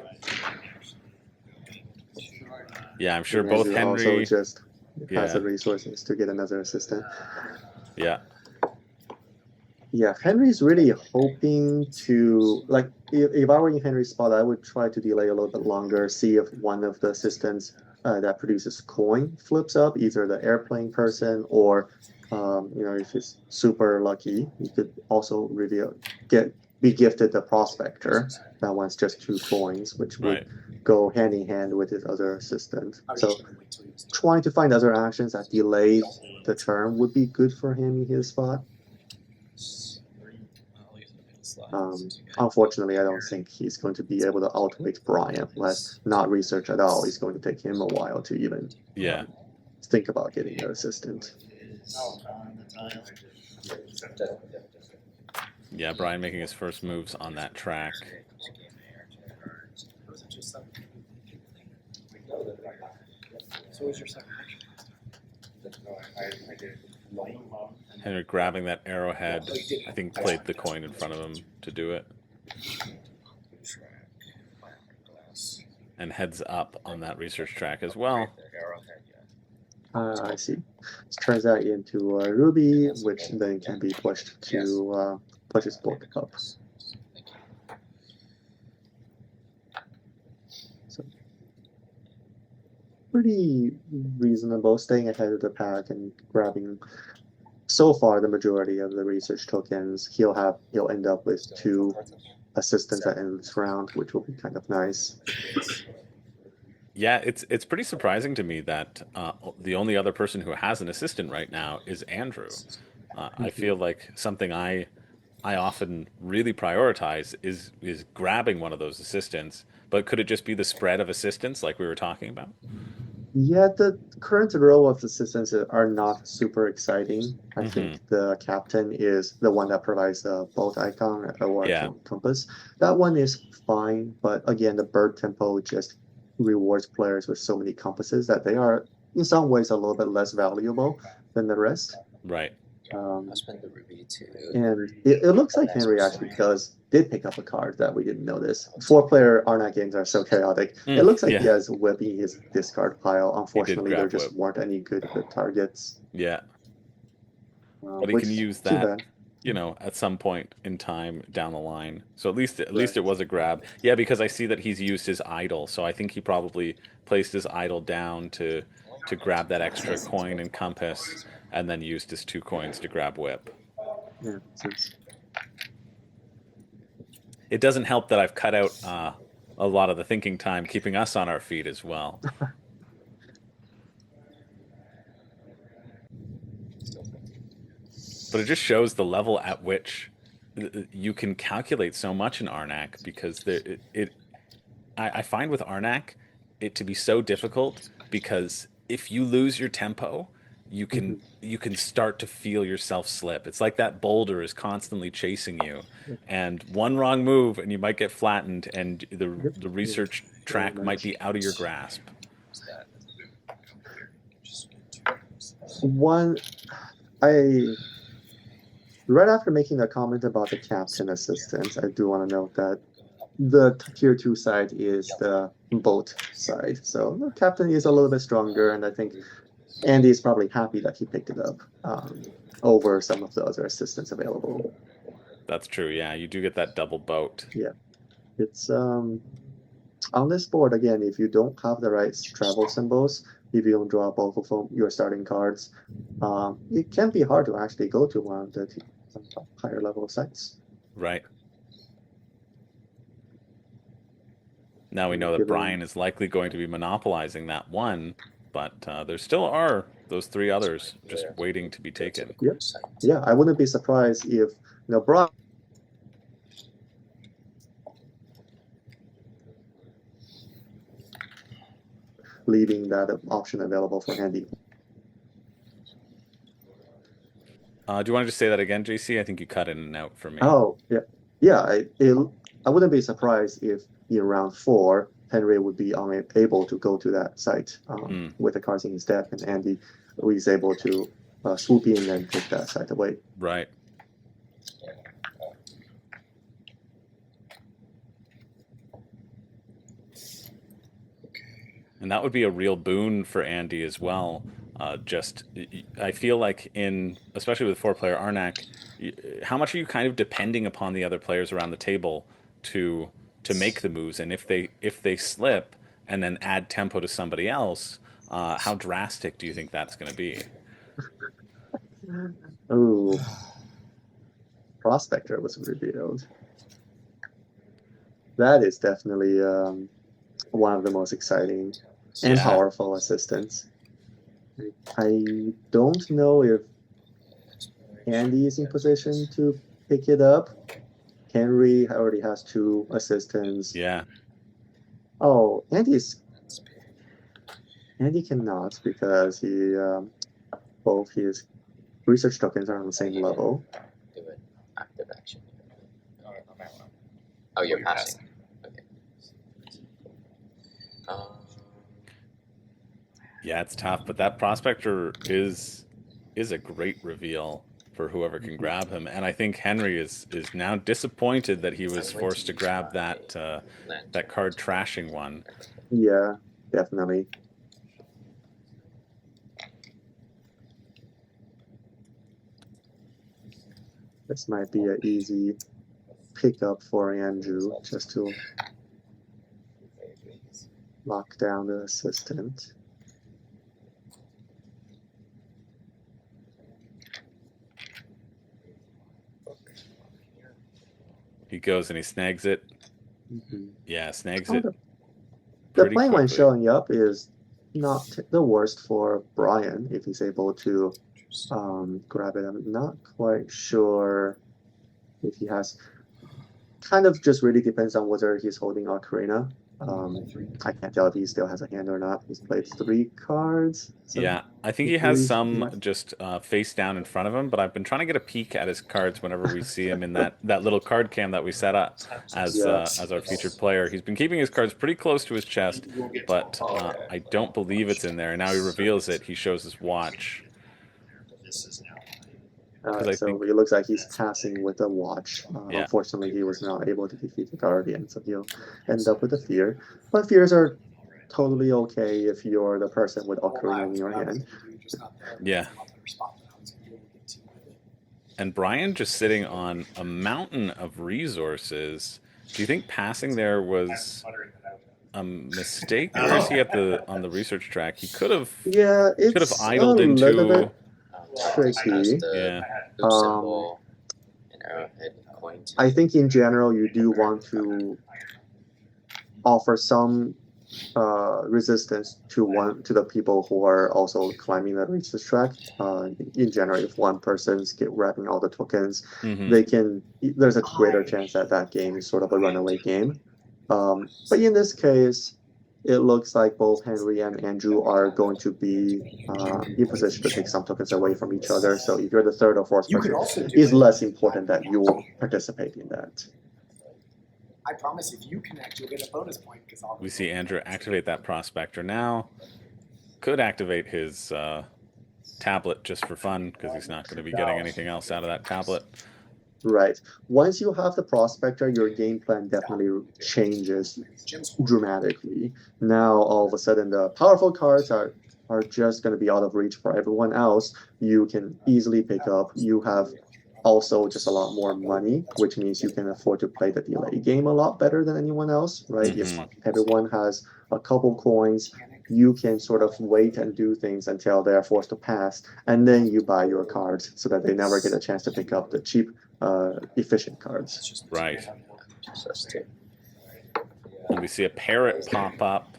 A: Yeah, I'm sure
B: And
A: both
B: Andrew
A: Henry.
B: also just has the
A: Yeah.
B: resources to get another assistant.
A: Yeah.
B: Yeah, Henry's really hoping to, like, if I were in Henry's spot, I would try to delay a little bit longer, see if one of the assistants that produces coin flips up, either the airplane person or, if it's super lucky, you could also be gifted the prospector that wants just 2 coins, which would
A: Right.
B: go hand in hand with his other assistant. So trying to find other actions that delay the turn would be good for him in his spot. Unfortunately, I don't think he's going to be able to outwit Brian. Let's not research at all. It's going to take him a while to even
A: Yeah.
B: think about getting an assistant.
A: Yeah, Brian making his first moves on that track.
C: So what's your second action?
E: I did.
A: Henry grabbing that arrowhead. I think played the coin in front of him to do it. And heads up on that research track as well.
B: I see. It turns out into Ruby, which then can be pushed to push his board up. So pretty reasonable, staying ahead of the pack and grabbing so far the majority of the research tokens. He'll end up with 2 assistants at the end of this round, which will be kind of nice.
A: Yeah, it's pretty surprising to me that the only other person who has an assistant right now is Andrew. I
B: Mhm.
A: feel like something I often really prioritize is grabbing one of those assistants. But could it just be the spread of assistants like we were talking about?
B: Yeah, the current row of assistants are not super exciting. I
A: Hmm.
B: think the captain is the one that provides the bolt icon or
A: Yeah,
B: compass. That one is fine, but again, the bird tempo just rewards players with so many compasses that they are, in some ways, a little bit less valuable than the rest.
A: right.
B: Um,
D: I'll spend the ruby to
B: and it looks like Henry actually did pick up a card that we didn't notice. Four-player Arnak games are so chaotic. It
A: Mm,
B: looks like he
A: yeah,
B: has Whip in his discard pile.
A: he did
B: Unfortunately, there
A: grab
B: just
A: whip.
B: weren't any good targets,
A: Yeah, but he can
B: which
A: use
B: too
A: that,
B: bad.
A: at some point in time down the line. So at least
B: Right.
A: it was a grab. Yeah, because I see that he's used his idol, so I think he probably placed his idol down to grab that extra coin and compass, and then used his 2 coins to grab whip.
B: Yeah, makes sense.
A: It doesn't help that I've cut out a lot of the thinking time, keeping us on our feet as well. But it just shows the level at which you can calculate so much in Arnak because I find with Arnak it to be so difficult because if you lose your tempo, you can
B: Mhm.
A: you can start to feel yourself slip. It's like that boulder is constantly chasing you, and one wrong move and you might get flattened, and the
B: Yep.
A: the
B: Yeah,
A: research
B: very
A: track might
B: much.
A: be out of your grasp.
B: One, I right after making the comment about the captain assistant, I do want to note that the tier two side is the boat side. So the captain is a little bit stronger, and I think Andy is probably happy that he picked it up over some of the other assistants available.
A: That's true. Yeah, you do get that double boat.
B: Yeah, it's on this board again. If you don't have the right travel symbols, if you don't draw both of them, your starting cards, it can be hard to actually go to one of the higher level sites.
A: Right. Now we know that
B: Given
A: Brian is likely going to be monopolizing that one, but there still are those three others just waiting to be
D: go to the
A: taken.
B: yeah,
D: core site.
B: yeah, I wouldn't be surprised if Brian leaving that option available for Andy.
A: Do you want to just say that again, JC? I think you cut in and out for me.
B: Oh, yeah. Yeah, I wouldn't be surprised if in round four, Henry would be unable to go to that site
A: Mm,
B: with the cards in his deck, and Andy is able to swoop in and take that site away.
A: right. And that would be a real boon for Andy as well. I feel like especially with four-player Arnak, how much are you kind of depending upon the other players around the table to to make the moves? And if they slip and then add tempo to somebody else, how drastic do you think that's going to be?
B: Oh, Prospector was revealed. That is definitely one of the most exciting and
A: Yeah,
B: powerful assistants. I don't know if Andy is in position to pick it up. Henry already has two assistants.
A: yeah,
B: Oh, Andy cannot because he both his research tokens are on the same level.
D: Do an active action.
E: No, I'm out.
D: Oh, you're passing. Okay. Um,
A: yeah. It's tough, but that prospector is a great reveal for whoever can grab him. And I think Henry is now disappointed that he was forced to grab that card trashing one.
B: Yeah, definitely. This might be an easy pickup for Andrew just to lock down the assistant.
A: He goes and he snags it.
B: Mhm.
A: Yeah, snags
B: Oh,
A: it.
B: the The
A: pretty
B: plain one
A: quickly.
B: showing up is not the worst for Brian if he's able to grab it. I'm not quite sure if he has. Kind of just really depends on whether he's holding Ocarina. I can't tell if he still has a hand or not. He's played 3 cards. So
A: Yeah, I think he has some just face down in front of him, but I've been trying to get a peek at his cards whenever we see him in that little card cam that we set up as our featured player. He's been keeping his cards pretty close to his chest, but I don't believe it's in there. And now he reveals it. He shows his watch. I
B: so
A: think
B: it looks like he's passing with a watch.
A: Yeah.
B: Unfortunately, he was not able to defeat the Guardian, so he'll end up with a fear. But fears are totally okay if you're the person with Ocarina in your hand.
A: Yeah. And Brian just sitting on a mountain of resources. Do you think passing there was a mistake? Or is he at on the research track? He could have
B: Yeah,
A: should have
B: it's
A: idled
B: a little
A: into
B: bit tricky.
A: Yeah.
D: Boot symbol, an arrowhead, coin.
B: I think in general you do want to offer some resistance to the people who are also climbing the research track. In general, if one person's grabbing all the tokens, there's a greater chance that that game is sort of a runaway game. But in this case, it looks like both Henry and Andrew are going to be in position to take some tokens away from each other. So if you're the third or fourth person, it's less important that you participate in that.
C: I promise if you connect, you'll get a bonus point.
A: We see Andrew activate that prospector now. Could activate his tablet just for fun because he's not going to be getting anything else out of that tablet.
B: Right. Once you have the prospector, your game plan definitely changes dramatically. Now, all of a sudden, the powerful cards are just going to be out of reach for everyone else. You can easily pick up. You have also just a lot more money, which means you can afford to play the delay game a lot better than anyone else, right? If everyone has a couple coins, you can sort of wait and do things until they're forced to pass, and then you buy your cards so that they never get a chance to pick up the cheap, efficient cards.
A: Right. And we see a parrot pop up.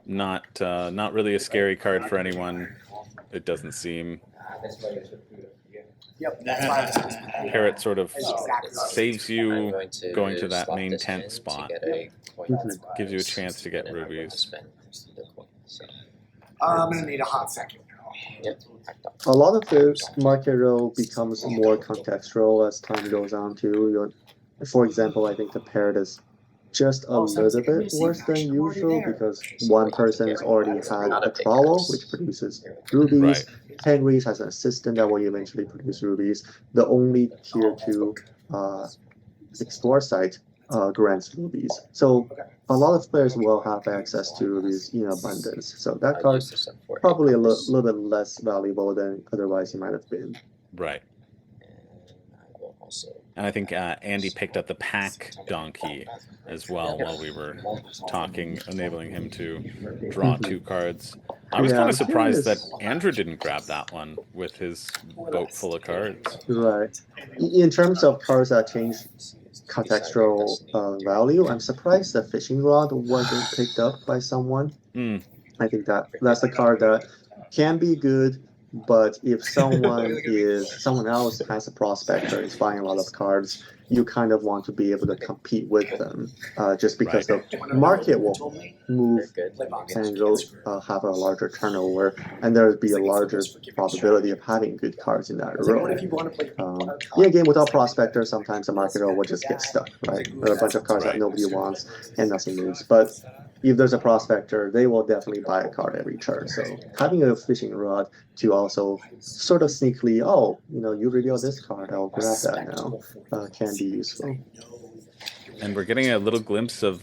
A: Not really a scary card for anyone. It doesn't seem.
C: Yep, that's why
A: Parrot sort of saves you going to that main tent spot. Gives you a chance to get rubies.
C: I'm gonna need a hot second.
B: A lot of the market row becomes more contextual as time goes on too. For example, I think the parrot is just a little bit worse than usual because one person has already had a trowel, which produces rubies.
A: Right.
B: Henry's has an assistant that will eventually produce rubies. The only tier 2 explore site grants rubies. So a lot of players will have access to rubies in abundance. So that card is probably a little bit less valuable than otherwise it might have been.
A: Right. And I think Andy picked up the pack donkey as well while we were talking, enabling him to draw 2 cards. I was kind of surprised that Andrew didn't grab that one with his boat full of cards.
B: Right. In terms of cards that change contextual value, I'm surprised the fishing rod wasn't picked up by someone. I think that's a card that can be good, but if someone else has a prospector is buying a lot of cards, you kind of want to be able to compete with them, just because the market will move and will have a larger turnover, and there will be a larger probability of having good cards in that row. In a game without prospector, sometimes the market row will just get stuck, right? There are a bunch of cards that nobody wants and nothing moves, but if there's a prospector, they will definitely buy a card every turn. So having a fishing rod to also sort of sneakily, you reveal this card, I'll grab that now, can be useful.
A: And we're getting a little glimpse of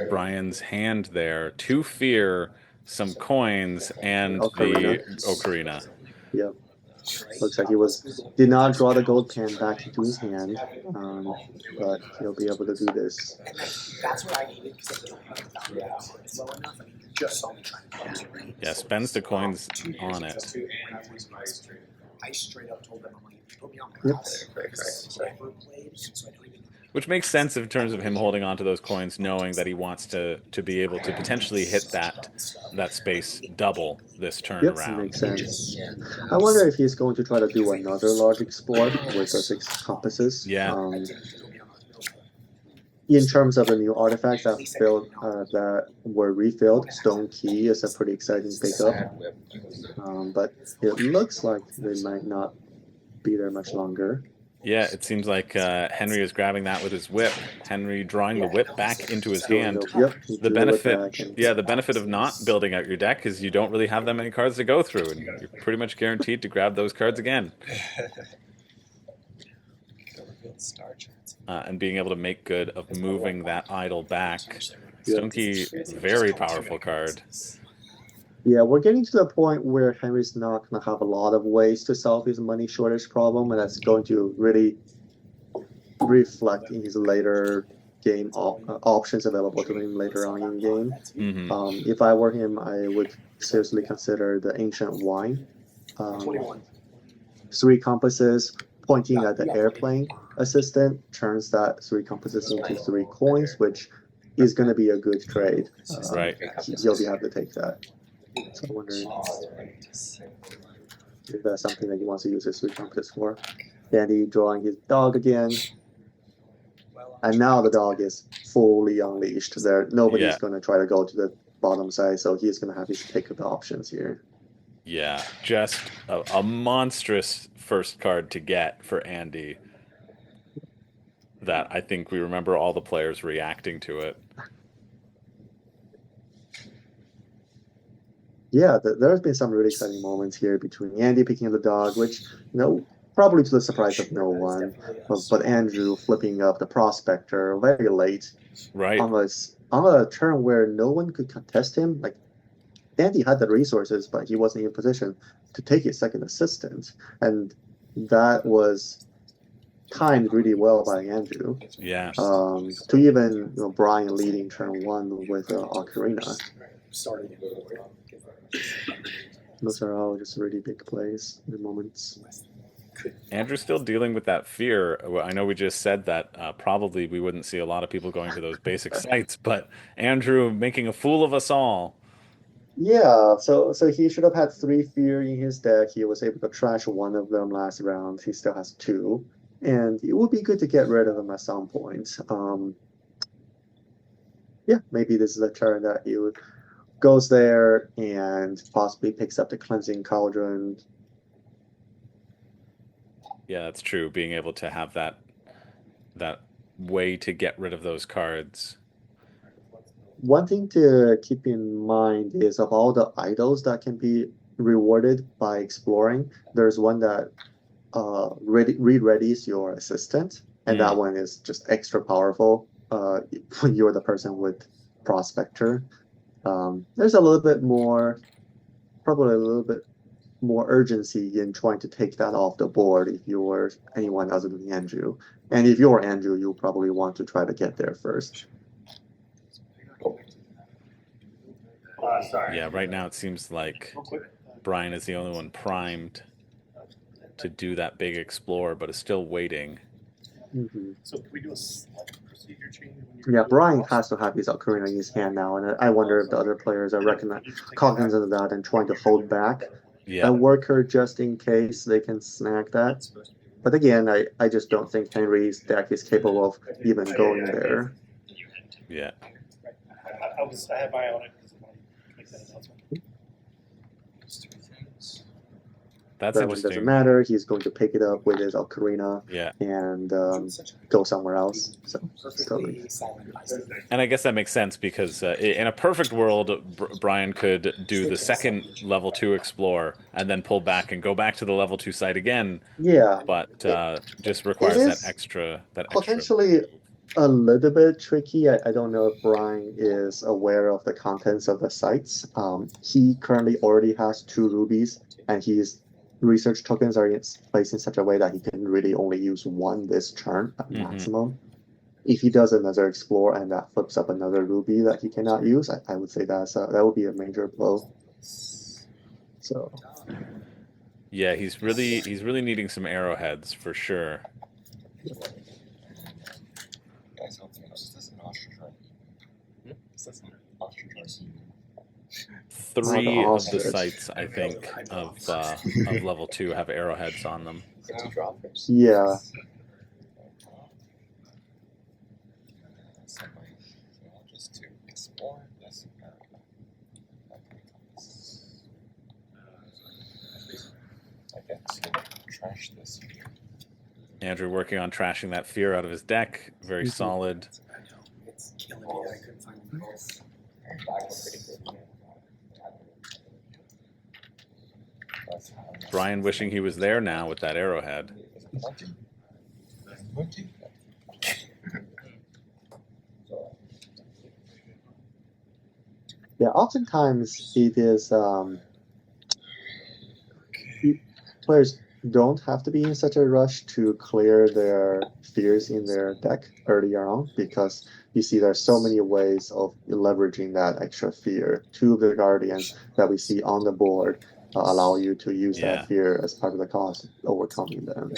A: Brian's hand there. 2 fear, some coins, and the ocarina.
B: Yep. Looks like he did not draw the gold pan back into his hand, but he'll be able to do this.
C: That's what I needed because I don't have it's low enough. I mean, just saw me trying to get it.
A: Yeah, spends the coins on it.
C: I straight up told them, I'm like, put me on my
B: Yep.
C: house. So I never played, so I don't even
A: Which makes sense in terms of him holding on to those coins, knowing that he wants to be able to potentially hit that space double this turn
B: Yep,
A: around.
B: makes sense.
D: Yeah.
B: I wonder if he's going to try to do another large explore with the 6 compasses.
A: Yeah.
B: In terms of the new artifacts that were refilled, Stone Key is a pretty exciting pickup. But it looks like they might not be there much longer.
A: Yeah, it seems like Henry is grabbing that with his whip. Henry drawing the whip back into his hand.
B: Yep, he
A: The
B: drew it back
A: benefit,
B: and-
A: yeah, the benefit of not building out your deck is you don't really have that many cards to go through, and you're pretty much guaranteed to grab those cards again. And being able to make good of moving that idol back. Stone Key, very powerful card.
B: Yeah, we're getting to the point where Henry's not going to have a lot of ways to solve his money shortage problem, and that's going to really reflect in his later game options available to him later on in game.
A: Mm-hmm.
B: If I were him, I would seriously consider the Ancient Wine. 3 compasses pointing at the airplane assistant turns that 3 compasses into 3 coins, which is going to be a good trade.
A: Right.
B: He'll be happy to take that. So I wonder if that's something that he wants to use his 3 compasses for. Dandy drawing his dog again. And now the dog is fully unleashed. Nobody's going to try to go to the bottom side, so he's going to have his pick of the options here.
A: Yeah, just a monstrous first card to get for Andy. That I think we remember all the players reacting to it.
B: Yeah, there's been some really exciting moments here between Andy picking up the dog, which, probably to the surprise of no one, but Andrew flipping up the Prospector very late.
A: Right.
B: On a turn where no one could contest him. Like, Andy had the resources, but he wasn't in position to take his second assistant. And that was timed really well by Andrew.
A: Yeah.
B: To even Brian leading turn 1 with Ocarina. Those are all just really big plays in moments.
A: Andrew's still dealing with that fear. I know we just said that probably we wouldn't see a lot of people going to those basic sites, but Andrew making a fool of us all.
B: Yeah, so he should have had 3 fear in his deck. He was able to trash 1 of them last round. He still has 2. And it would be good to get rid of them at some point. Yeah, maybe this is a turn that he goes there and possibly picks up the Cleansing Cauldron.
A: Yeah, that's true. Being able to have that way to get rid of those cards.
B: One thing to keep in mind is of all the idols that can be rewarded by exploring, there's one that re-readies your assistant, and that one is just extra powerful when you're the person with Prospector. There's a little bit more, probably a little bit more urgency in trying to take that off the board if you're anyone other than Andrew. And if you're Andrew, you'll probably want to try to get there first.
A: Yeah, right now it seems like Brian is the only one primed to do that big explore, but is still waiting.
B: Mm-hmm.
C: So can we do a procedure change?
B: Yeah, Brian has to have his Ocarina in his hand now, and I wonder if the other players are cognizant of that and trying to hold back a worker just in case they can snag that. But again, I just don't think Henry's deck is capable of even going there.
A: Yeah.
C: I had my own.
A: That's
B: that one
A: interesting.
B: doesn't matter. He's going to pick it up with his Ocarina and go somewhere else. So totally.
A: And I guess that makes sense because in a perfect world, Brian could do the second level 2 explore and then pull back and go back to the level 2 site again.
B: Yeah,
A: but just requires that extra.
B: Potentially a little bit tricky. I don't know if Brian is aware of the contents of the sites. He currently already has 2 rubies, and his research tokens are placed in such a way that he can really only use 1 this turn at maximum. If he does another explore and that flips up another ruby that he cannot use, I would say that would be a major blow. So
A: yeah, he's really needing some arrowheads for sure. Three
B: Oh,
A: of the
B: ostrich.
A: sites, I think, of level 2 have arrowheads on them.
D: Get to draw first.
B: Yeah.
E: Just to explore this. I get to trash this.
A: Andrew working on trashing that fear out of his deck. Very
B: Mhm.
A: solid.
C: I know. It's killing me that I couldn't find the goals.
A: Brian wishing he was there now with that arrowhead.
B: Yeah, oftentimes it is players don't have to be in such a rush to clear their fears in their deck earlier on because you see there's so many ways of leveraging that extra fear. Two of the guardians that we see on the board allow you to use
A: Yeah.
B: that fear as part of the cost of overcoming them.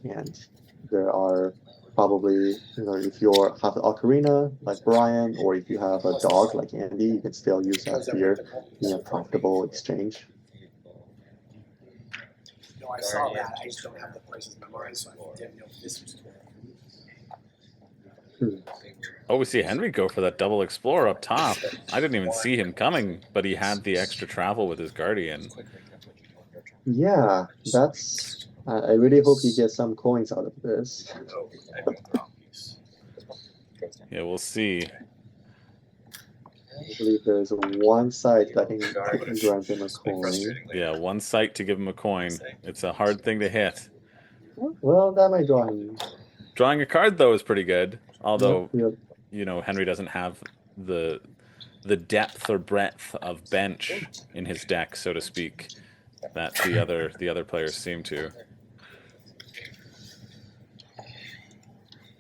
B: And there are probably, if you have an ocarina like Brian, or if you have a dog like Andy, you can still use that fear in a profitable exchange.
C: No, I saw that. I just don't have the prices memorized, so I didn't know if this was
A: Oh, we see Henry go for that double explorer up top. I didn't even see him coming, but he had the extra travel with his guardian.
B: Yeah, that's. I really hope he gets some coins out of this.
A: Yeah, we'll see.
B: I believe there's one site that can grant him a coin.
A: Yeah, one site to give him a coin. It's a hard thing to hit.
B: Well, that might draw him.
A: Drawing a card, though, is pretty good. Although,
B: Yeah.
A: Henry doesn't have the depth or breadth of bench in his deck, so to speak, that the other players seem to.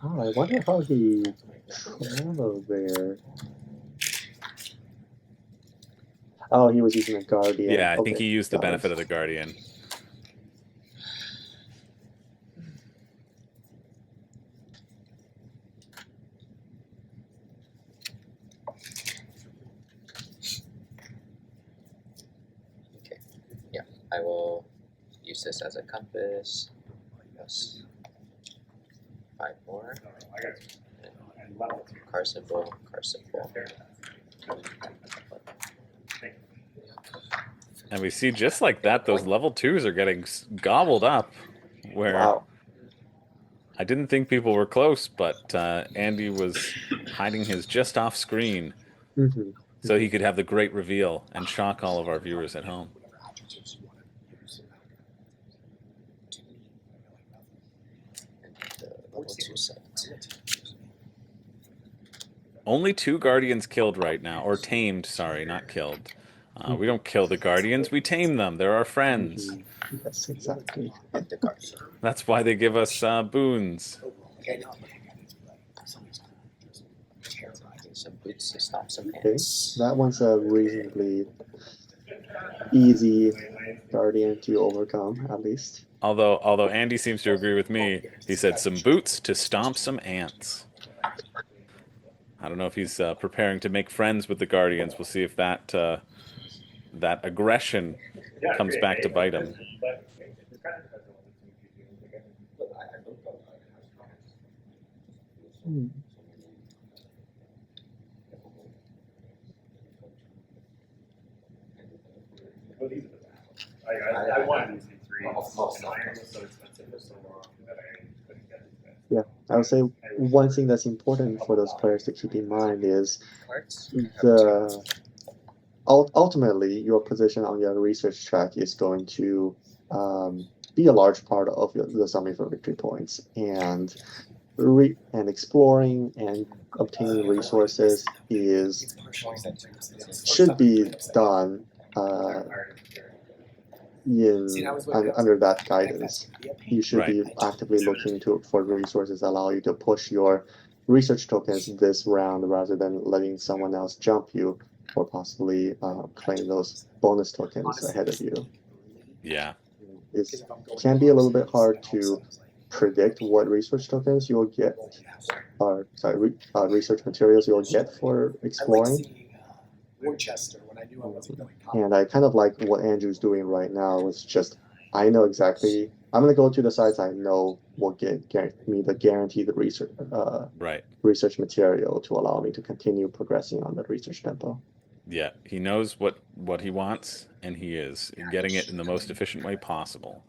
B: Oh, I wonder how he traveled there. Oh, he was using a guardian.
A: Yeah, I think
B: Okay,
A: he used the
B: got
A: benefit
B: it.
A: of the guardian.
D: Okay. Yeah, I will use this as a compass. Yes. 5 more. Car symbol, car symbol.
A: And we see just like that, those level 2s are getting gobbled up. Where
B: Wow.
A: I didn't think people were close, but Andy was hiding his just off screen
B: Mm-hmm.
A: so he could have the great reveal and shock all of our viewers at home.
D: And the level 2 set.
A: Only 2 guardians killed right now, or tamed, sorry, not killed. We don't kill the guardians, we tame them. They're our friends.
B: Mm-hmm. Yes, exactly.
D: The guardian.
A: That's why they give us boons.
C: Okay, no.
D: Some boots to stop some
B: Okay,
D: hands.
B: that one's a reasonably easy guardian to overcome, at least.
A: Although Andy seems to agree with me, he said some boots to stomp some ants. I don't know if he's preparing to make friends with the guardians. We'll see if that that aggression comes back to bite him.
B: Hmm.
E: I wanted to see 3. Iron was so expensive for so long that I couldn't get it.
B: Yeah, I would say one thing that's important for those players to keep in mind is
D: Parts.
B: ultimately your position on your research track is going to be a large part of the summary for victory points, and exploring and obtaining resources should be done under that guidance. You should be actively looking for resources that allow you to push your research tokens this round rather than letting someone else jump you or possibly claim those bonus tokens ahead of you.
A: Yeah.
B: It can be a little bit hard to predict what research tokens you'll get, or research materials you'll get for
C: I like
B: exploring.
C: seeing Worcester when I knew I wasn't going top.
B: And I kind of like what Andrew's doing right now is just, I know exactly, I'm going to go to the sites I know will get me the guaranteed
A: Right.
B: research material to allow me to continue progressing on the research tempo.
A: Yeah, he knows what he wants, and he is getting it in the most efficient way possible.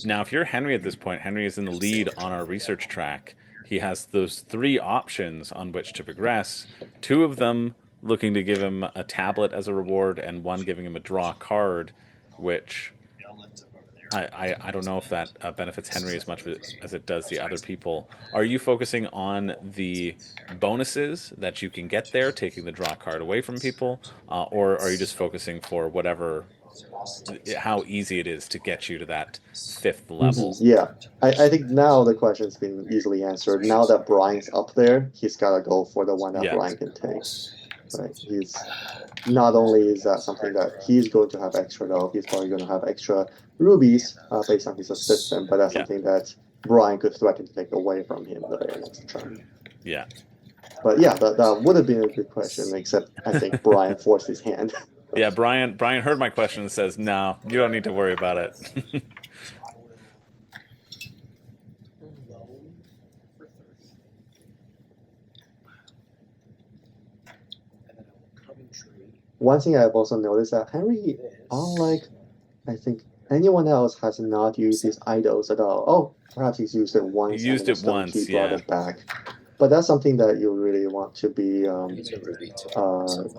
A: Now, if you're Henry at this point, Henry is in the lead on our research track. He has those 3 options on which to progress, 2 of them looking to give him a tablet as a reward, and 1 giving him a draw card, which I don't know if that benefits Henry as much as it does the other people. Are you focusing on the bonuses that you can get there, taking the draw card away from people, or are you just focusing for how easy it is to get you to that 5th level?
B: Yeah, I think now the question's been easily answered. Now that Brian's up there, he's got to go for the one that Brian can take. Right? He's not only is that something that he's going to have extra though, he's probably going to have extra rubies based on his assistant, but that's something that Brian could threaten to take away from him the very next turn.
A: Yeah.
B: But yeah, that would have been a good question, except I think Brian forced his hand.
A: Yeah, Brian heard my question and says, "No, you don't need to worry about it."
B: One thing I've also noticed that Henry, unlike I think anyone else, has not used his idols at all. Oh, perhaps he's used it once.
A: He used it once,
B: he brought it back. But that's something that you really want to be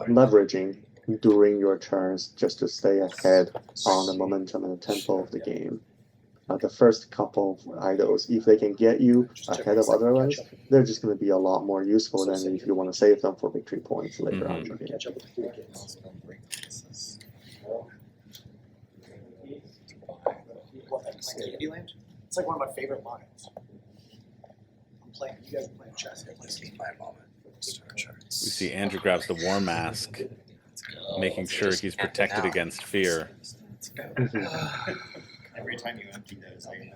B: leveraging during your turns, just to stay ahead on the momentum and the tempo of the game. The first couple of idols, if they can get you ahead of other ones, they're just going to be a lot more useful than if you want to save them for victory points later on in the game.
C: Candyland? It's like one of my favorite lines. You guys are playing chess.
A: We see Andrew grabs the War Mask, making sure he's protected against fear.
E: Every time you empty those, I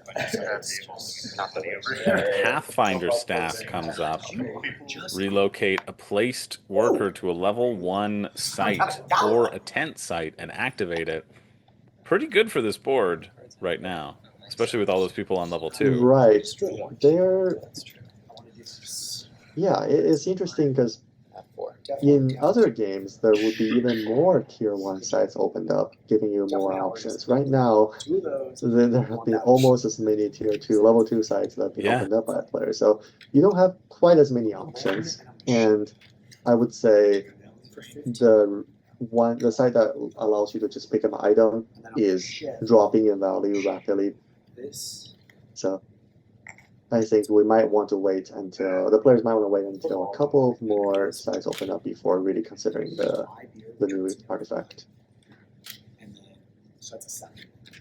E: not the
A: Pathfinder staff comes up. Relocate a placed worker to a level 1 site or a tent site and activate it. Pretty good for this board right now, especially with all those people on level 2.
B: Right. Yeah, it's interesting because in other games, there would be even more tier 1 sites opened up, giving you more options. Right now, there have been almost as many tier 2, level 2 sites that have been opened up by players. So you don't have quite as many options. And I would say the site that allows you to just pick up an item is dropping in value rapidly. So I think we might want to wait until the players might want to wait until a couple of more sites open up before really considering the new artifact.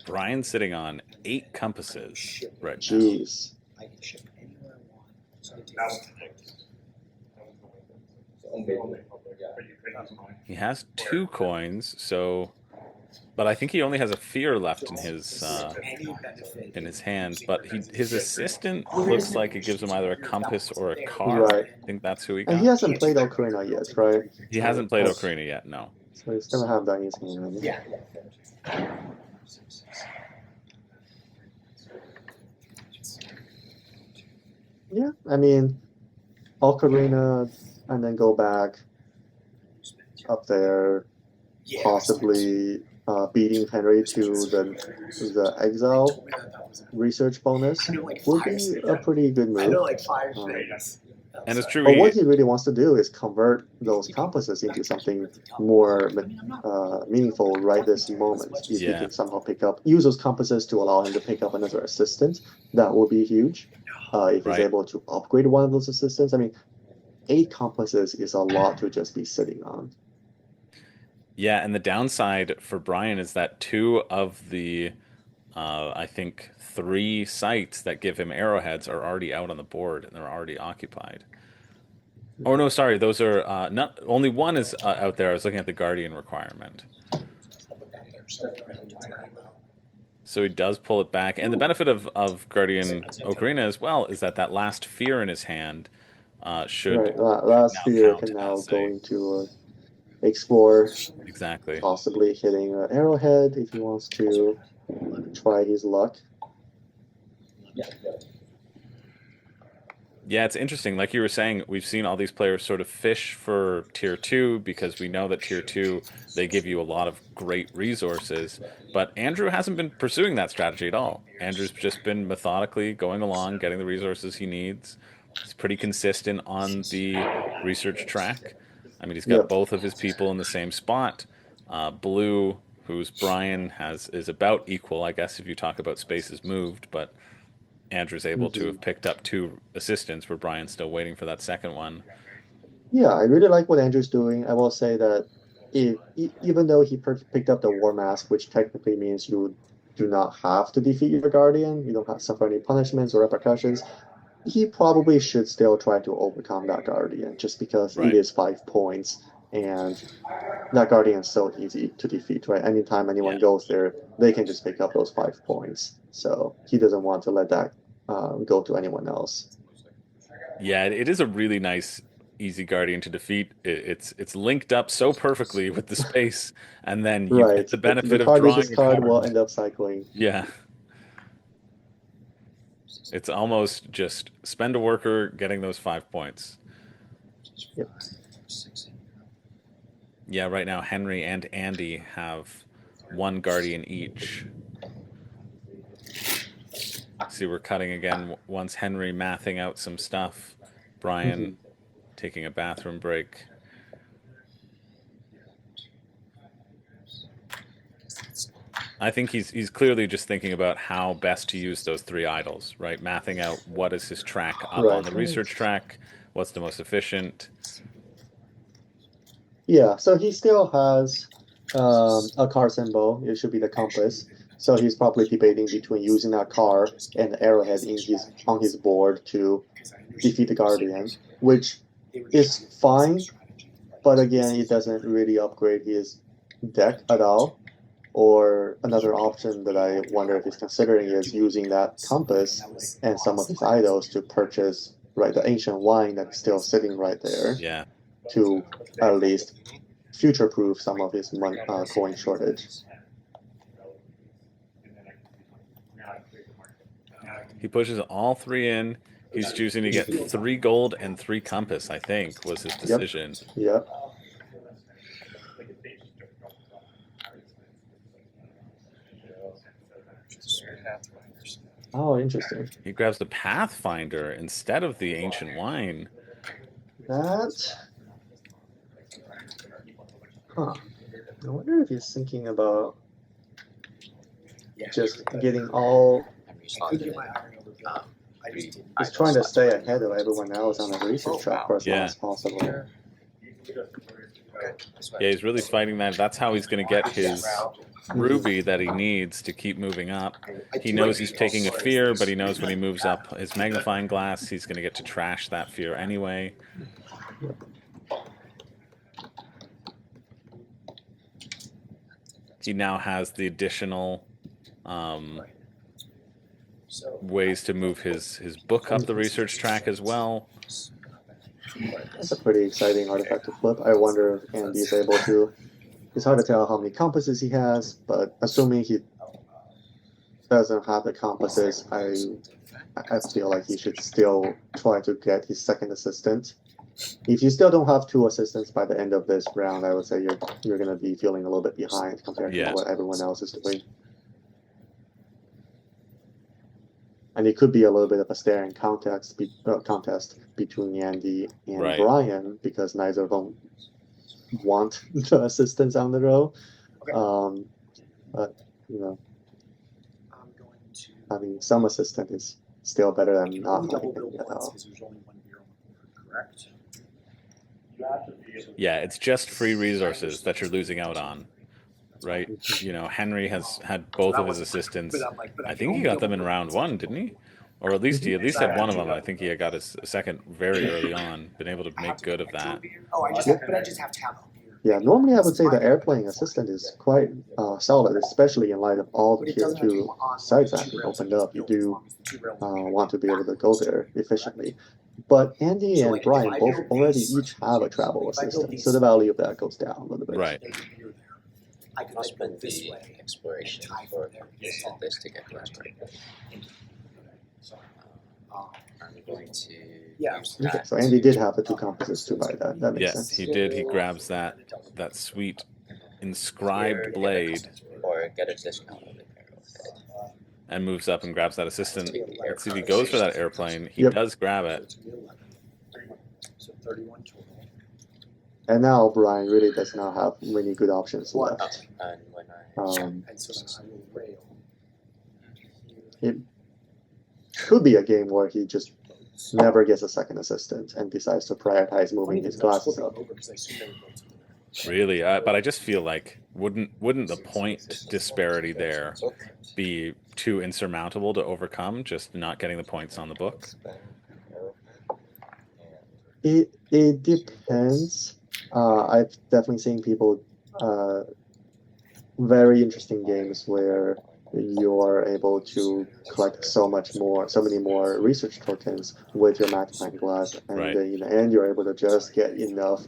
A: Brian's sitting on 8 compasses right now.
B: Jeez.
A: He has 2 coins, but I think he only has a fear left in his hand. But his assistant looks like it gives him either a compass or a card.
B: Right.
A: I think that's who he got.
B: And he hasn't played Ocarina yet, right?
A: He hasn't played Ocarina yet, no.
B: So he's gonna have that in his hand. Yeah, I mean, Ocarina, and then go back up there, possibly beating Henry to the exile research bonus would be a pretty good move.
A: And it's true.
B: But what he really wants to do is convert those compasses into something more meaningful right this moment. If he can somehow use those compasses to allow him to pick up another assistant, that would be huge. If he's able to upgrade one of those assistants, I mean, 8 compasses is a lot to just be sitting on.
A: Yeah, and the downside for Brian is that 2 of the, I think, 3 sites that give him arrowheads are already out on the board and they're already occupied. Oh no, sorry, those are not only 1 is out there. I was looking at the Guardian requirement. So he does pull it back. And the benefit of Guardian Ocarina as well is that that last fear in his hand should
B: Right. Last
A: now
B: sphere
A: count
B: can now
A: as
B: go
A: a...
B: into explore,
A: Exactly.
B: possibly hitting an arrowhead if he wants to try his luck.
A: Yeah, it's interesting. Like you were saying, we've seen all these players sort of fish for tier two because we know that tier two, they give you a lot of great resources. But Andrew hasn't been pursuing that strategy at all. Andrew's just been methodically going along, getting the resources he needs. He's pretty consistent on the research track. I mean, he's got
B: Yep.
A: both of his people in the same spot. Blue, who's Brian, is about equal, I guess, if you talk about spaces moved, but Andrew's able to
B: Mhm.
A: have picked up 2 assistants where Brian's still waiting for that second one.
B: Yeah, I really like what Andrew's doing. I will say that even though he picked up the War Mask, which technically means you do not have to defeat your Guardian, you don't have to suffer any punishments or repercussions, he probably should still try to overcome that Guardian just because it
A: Right.
B: is 5 points and that Guardian is so easy to defeat, right? Anytime anyone
A: Yeah.
B: goes there, they can just pick up those 5 points. So he doesn't want to let that go to anyone else.
A: Yeah, it is a really nice, easy Guardian to defeat. It's linked up so perfectly with the space, and then you
B: Right.
A: get the
B: The
A: benefit of
B: card you
A: drawing a
B: discard will
A: card.
B: end up cycling.
A: Yeah. It's almost just spend a worker getting those 5 points.
B: Yep.
A: Yeah, right now Henry and Andy have 1 Guardian each. See, we're cutting again once Henry mathing out some stuff. Brian taking a bathroom break. I think he's clearly just thinking about how best to use those 3 idols, right? Mathing out what is his track up on the research track, what's the most efficient.
B: Yeah, so he still has a car symbol. It should be the compass. So he's probably debating between using that car and the arrowhead on his board to defeat the Guardian, which is fine, but again, it doesn't really upgrade his deck at all. Or another option that I wonder if he's considering is using that compass and some of his idols to purchase the ancient wine that's still sitting right there
A: Yeah.
B: to at least future-proof some of his coin shortage.
A: He pushes all 3 in. He's choosing to get 3 gold and 3 compass, I think, was his decision.
B: Yep. Oh, interesting.
A: He grabs the Pathfinder instead of the ancient wine.
B: That. Huh. I wonder if he's thinking about just getting all. He's trying to stay ahead of everyone else on the research track for as long as possible.
A: Yeah, he's really fighting that. That's how he's going to get his ruby that he needs to keep moving up. He knows he's taking a fear, but he knows when he moves up his magnifying glass, he's going to get to trash that fear anyway. He now has the additional ways to move his book up the research track as well.
B: That's a pretty exciting artifact to flip. I wonder if Andy's able to. It's hard to tell how many compasses he has, but assuming he doesn't have the compasses, I feel like he should still try to get his second assistant. If you still don't have 2 assistants by the end of this round, I would say you're going to be feeling a little bit behind compared to what everyone else is doing. And it could be a little bit of a staring contest between Andy and Brian because neither of them want the assistants on the row. But having some assistant is still better than not having any at all.
A: Yeah, it's just free resources that you're losing out on, right? Henry has had both of his assistants. I think he got them in round 1, didn't he? Or at least he had one of them. I think he had got his second very early on. Been able to make good of that.
C: I just have to have a beer.
B: Yeah, normally I would say the airplane assistant is quite solid, especially in light of all the tier 2 sites that have been opened up. You do want to be able to go there efficiently. But Andy and Brian both already each have a travel assistant, so the value of that goes down a little bit.
A: Right.
D: I'll spend the exploration for this to get to exploration. I'm going to use
B: Okay,
D: that.
B: so Andy did have the 2 compasses to buy that. That makes
A: Yes,
B: sense.
A: he did. He grabs that sweet inscribed blade
D: Or get a discount on the arrowhead.
A: and moves up and grabs that assistant. Let's see if he goes for that airplane. He
B: Yep.
A: does grab it.
C: So 31 total.
B: And now Brian really does not have many good options left.
D: And when I
C: And so I will rail.
B: It could be a game where he just never gets a second assistant and decides to prioritize moving his glasses up.
A: Really, but I just feel like wouldn't the point disparity there be too insurmountable to overcome? Just not getting the points on the book.
B: It depends. I've definitely seen people very interesting games where you're able to collect so many more research tokens with your magnifying glass, and
A: Right.
B: in the end you're able to just get enough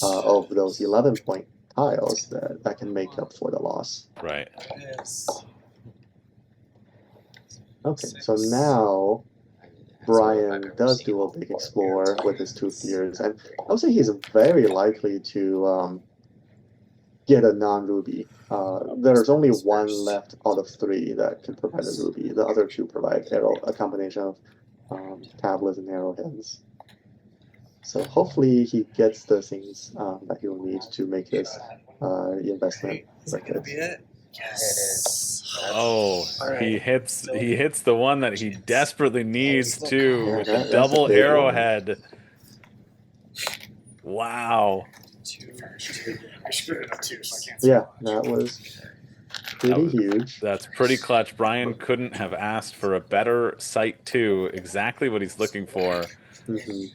B: of those 11-point tiles that can make up for the loss.
A: Right.
B: Okay, so now Brian does do a big explore with his 2 fears, and I would say he's very likely to get a non-ruby. There's only 1 left out of 3 that can provide a ruby. The other 2 provide a combination of tablets and arrowheads. So hopefully he gets the things that he will need to make his investment worth it.
C: Yes.
A: Oh, he hits the one that he desperately needs to
B: Yeah,
A: with the
B: that's a
A: double
B: big one.
A: arrowhead. Wow.
C: I screwed it up too, so I can't.
B: Yeah, that was pretty
A: was-
B: huge.
A: That's pretty clutch. Brian couldn't have asked for a better sight too. Exactly what he's looking for.
B: Mhm.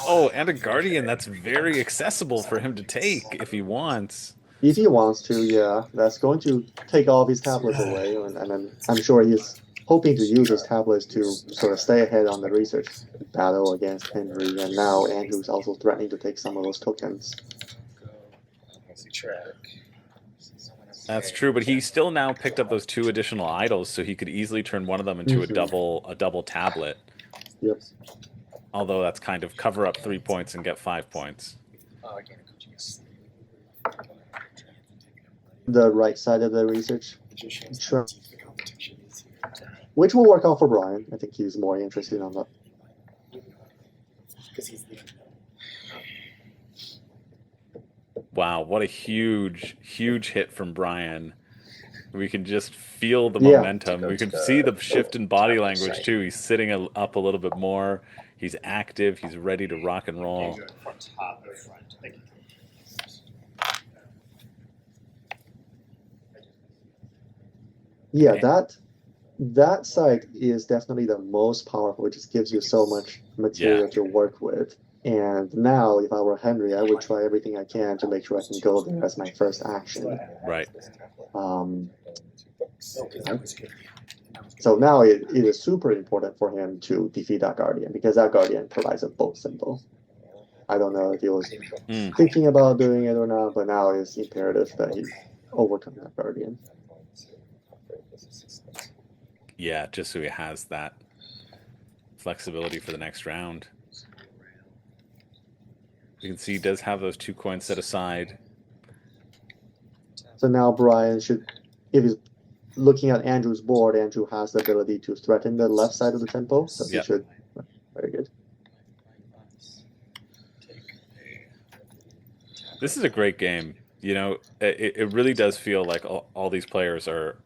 A: Oh, and a guardian that's very accessible for him to take if he wants.
B: If he wants to, yeah, that's going to take all of his tablets away, and then I'm sure he's hoping to use his tablets to sort of stay ahead on the research battle against Henry, and now Andrew's also threatening to take some of those tokens.
A: That's true, but he still now picked up those 2 additional idols, so he could easily turn one of them into a double tablet.
B: Yep.
A: Although that's kind of cover up 3 points and get 5 points.
B: The right side of the research, sure. Which will work out for Brian. I think he's more interested on that.
A: Wow, what a huge hit from Brian. We can just feel the
B: Yeah.
A: momentum. We can see the shift in body language too. He's sitting up a little bit more. He's active. He's ready to rock and roll.
B: Yeah,
A: Okay.
B: that site is definitely the most powerful. It just gives you so much material to work with. And now, if I were Henry, I would try everything I can to make sure I can go there as my first action.
A: Right.
B: So now it is super important for him to defeat that Guardian, because that Guardian provides a bolt symbol. I don't know if he was thinking about doing it or not, but now it's imperative that he overcome that Guardian.
A: Yeah, just so he has that flexibility for the next round. You can see he does have those 2 coins set aside.
B: So now Brian should, if he's looking at Andrew's board, Andrew has the ability to threaten the left side of the tempo, so he should. Very good.
A: This is a great game. You know, it really does feel like all these players are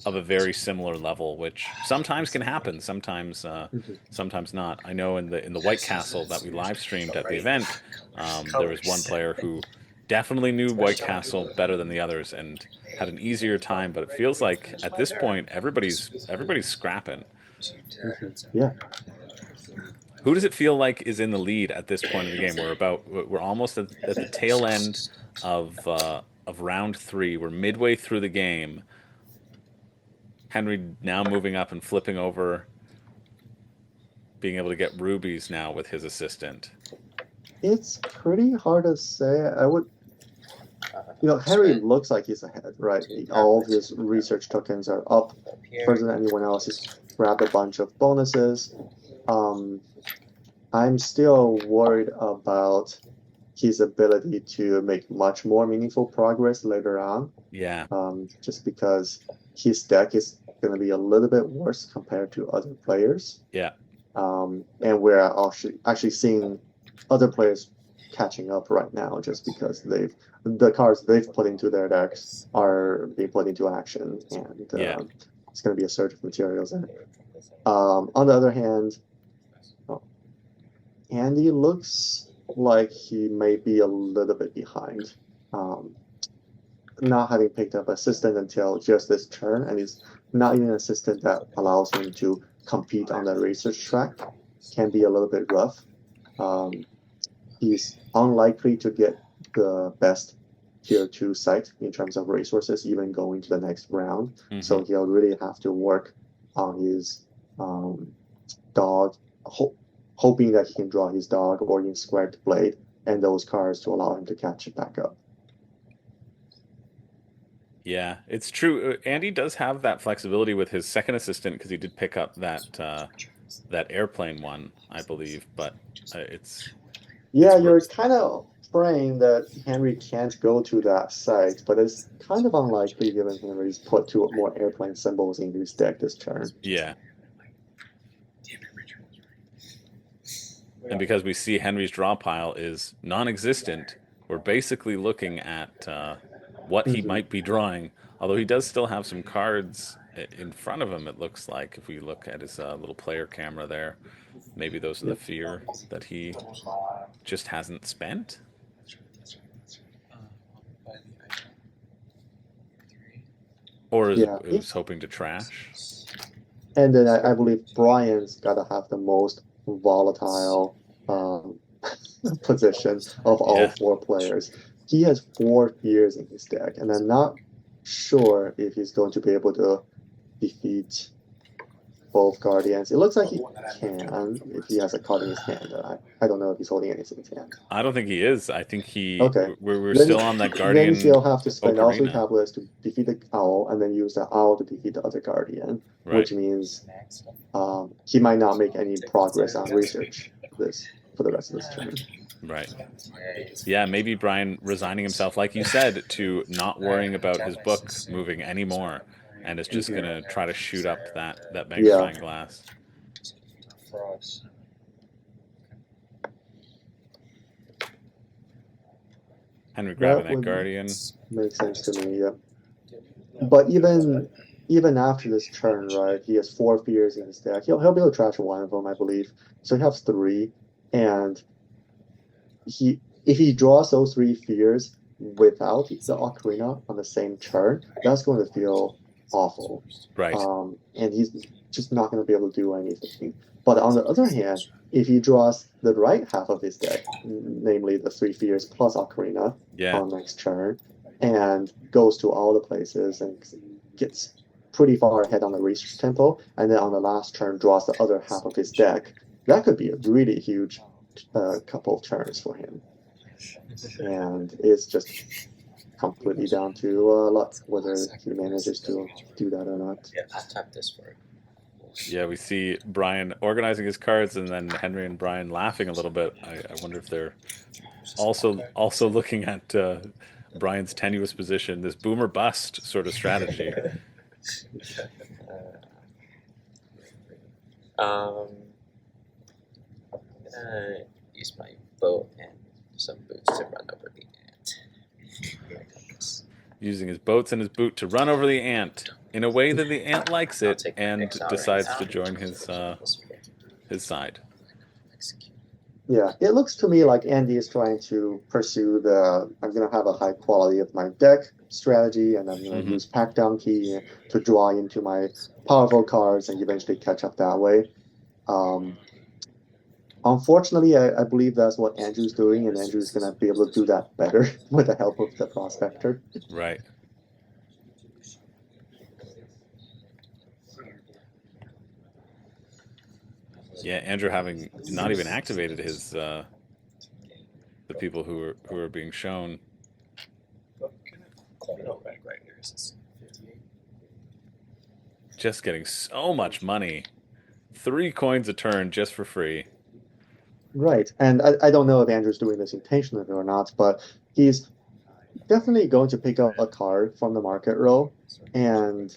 A: of a very similar level, which sometimes can happen, sometimes not. I know in the White Castle that we live streamed at the event, there was one player who definitely knew White Castle better than the others and had an easier time. But it feels like at this point everybody's scrapping.
B: Yeah.
A: Who does it feel like is in the lead at this point of the game? We're almost at the tail end of round 3. We're midway through the game. Henry now moving up and flipping over, being able to get rubies now with his assistant.
B: It's pretty hard to say. I would, Henry looks like he's ahead, right? All of his research tokens are up further than anyone else. He's grabbed a bunch of bonuses. I'm still worried about his ability to make much more meaningful progress later on.
A: Yeah.
B: Just because his deck is going to be a little bit worse compared to other players.
A: Yeah.
B: And we're actually seeing other players catching up right now just because the cards they've put into their decks are being put into action, and it's going to be a surge of materials there. On the other hand, Andy looks like he may be a little bit behind, not having picked up assistant until just this turn, and he's not even an assistant that allows him to compete on the research track. Can be a little bit rough. He's unlikely to get the best tier 2 site in terms of resources, even going to the next round.
A: Mm-hmm.
B: So he'll really have to work on his dog, hoping that he can draw his dog or in squared blade and those cards to allow him to catch it back up.
A: Yeah, it's true. Andy does have that flexibility with his second assistant because he did pick up that airplane one, I believe. But it's
B: you're kind of praying that Henry can't go to that site, but it's kind of unlikely given Henry's put 2 more airplane symbols in his deck this turn.
A: Yeah. And because we see Henry's draw pile is non-existent, we're basically looking at what he might be drawing. Although he does still have some cards in front of him, it looks like, if we look at his little player camera there. Maybe those are the fear that he just hasn't spent. Or is it was hoping to trash.
B: And then I believe Brian's got to have the most volatile position of all 4 players. He has 4 fears in his deck, and I'm not sure if he's going to be able to defeat both guardians. It looks like he can if he has a card in his hand. I don't know if he's holding anything in his hand.
A: I don't think he is. I think he.
B: Okay.
A: We're still on that guardian.
B: Then he'll have to spend all 3
A: Ocarina.
B: tablets to defeat the owl, and then use the owl to defeat the other guardian, which means he might not make any progress on research for the rest of this turn.
A: Right. Yeah, maybe Brian resigning himself, like you said, to not worrying about his book moving anymore, and is just going to try to shoot up that magnifying glass. Henry grabbing that guardian.
B: Makes sense to me, yeah. But even after this turn, right, he has 4 fears in his deck. He'll be able to trash 1 of them, I believe. So he has 3, and if he draws those 3 fears without the Ocarina on the same turn, that's going to feel awful.
A: Right.
B: And he's just not going to be able to do anything. But on the other hand, if he draws the right half of his deck, namely the 3 fears plus Ocarina on next turn, and goes to all the places and gets pretty far ahead on the research tempo, and then on the last turn draws the other half of his deck, that could be a really huge couple of turns for him. And it's just completely down to luck whether he manages to do that or not.
D: Yeah, I'll tap this for it.
A: Yeah, we see Brian organizing his cards, and then Henry and Brian laughing a little bit. I wonder if they're also looking at Brian's tenuous position, this boomer bust sort of strategy.
D: Use my bow and some boots to run over the ant.
A: Using his boats and his boot to run over the ant in a way that the ant likes it and decides to join his side.
B: Yeah, it looks to me like Andy is trying to pursue I'm going to have a high quality of my deck strategy, and I'm going to use Pack Down Key to draw into my powerful cards and eventually catch up that way. Unfortunately, I believe that's what Andrew's doing, and Andrew's gonna be able to do that better with the help of the prospector.
A: Right. Yeah, Andrew having not even activated his the people who are being shown.
C: Right here is 58.
A: Just getting so much money. 3 coins a turn just for free.
B: Right, and I don't know if Andrew's doing this intentionally or not, but he's definitely going to pick up a card from the market row, and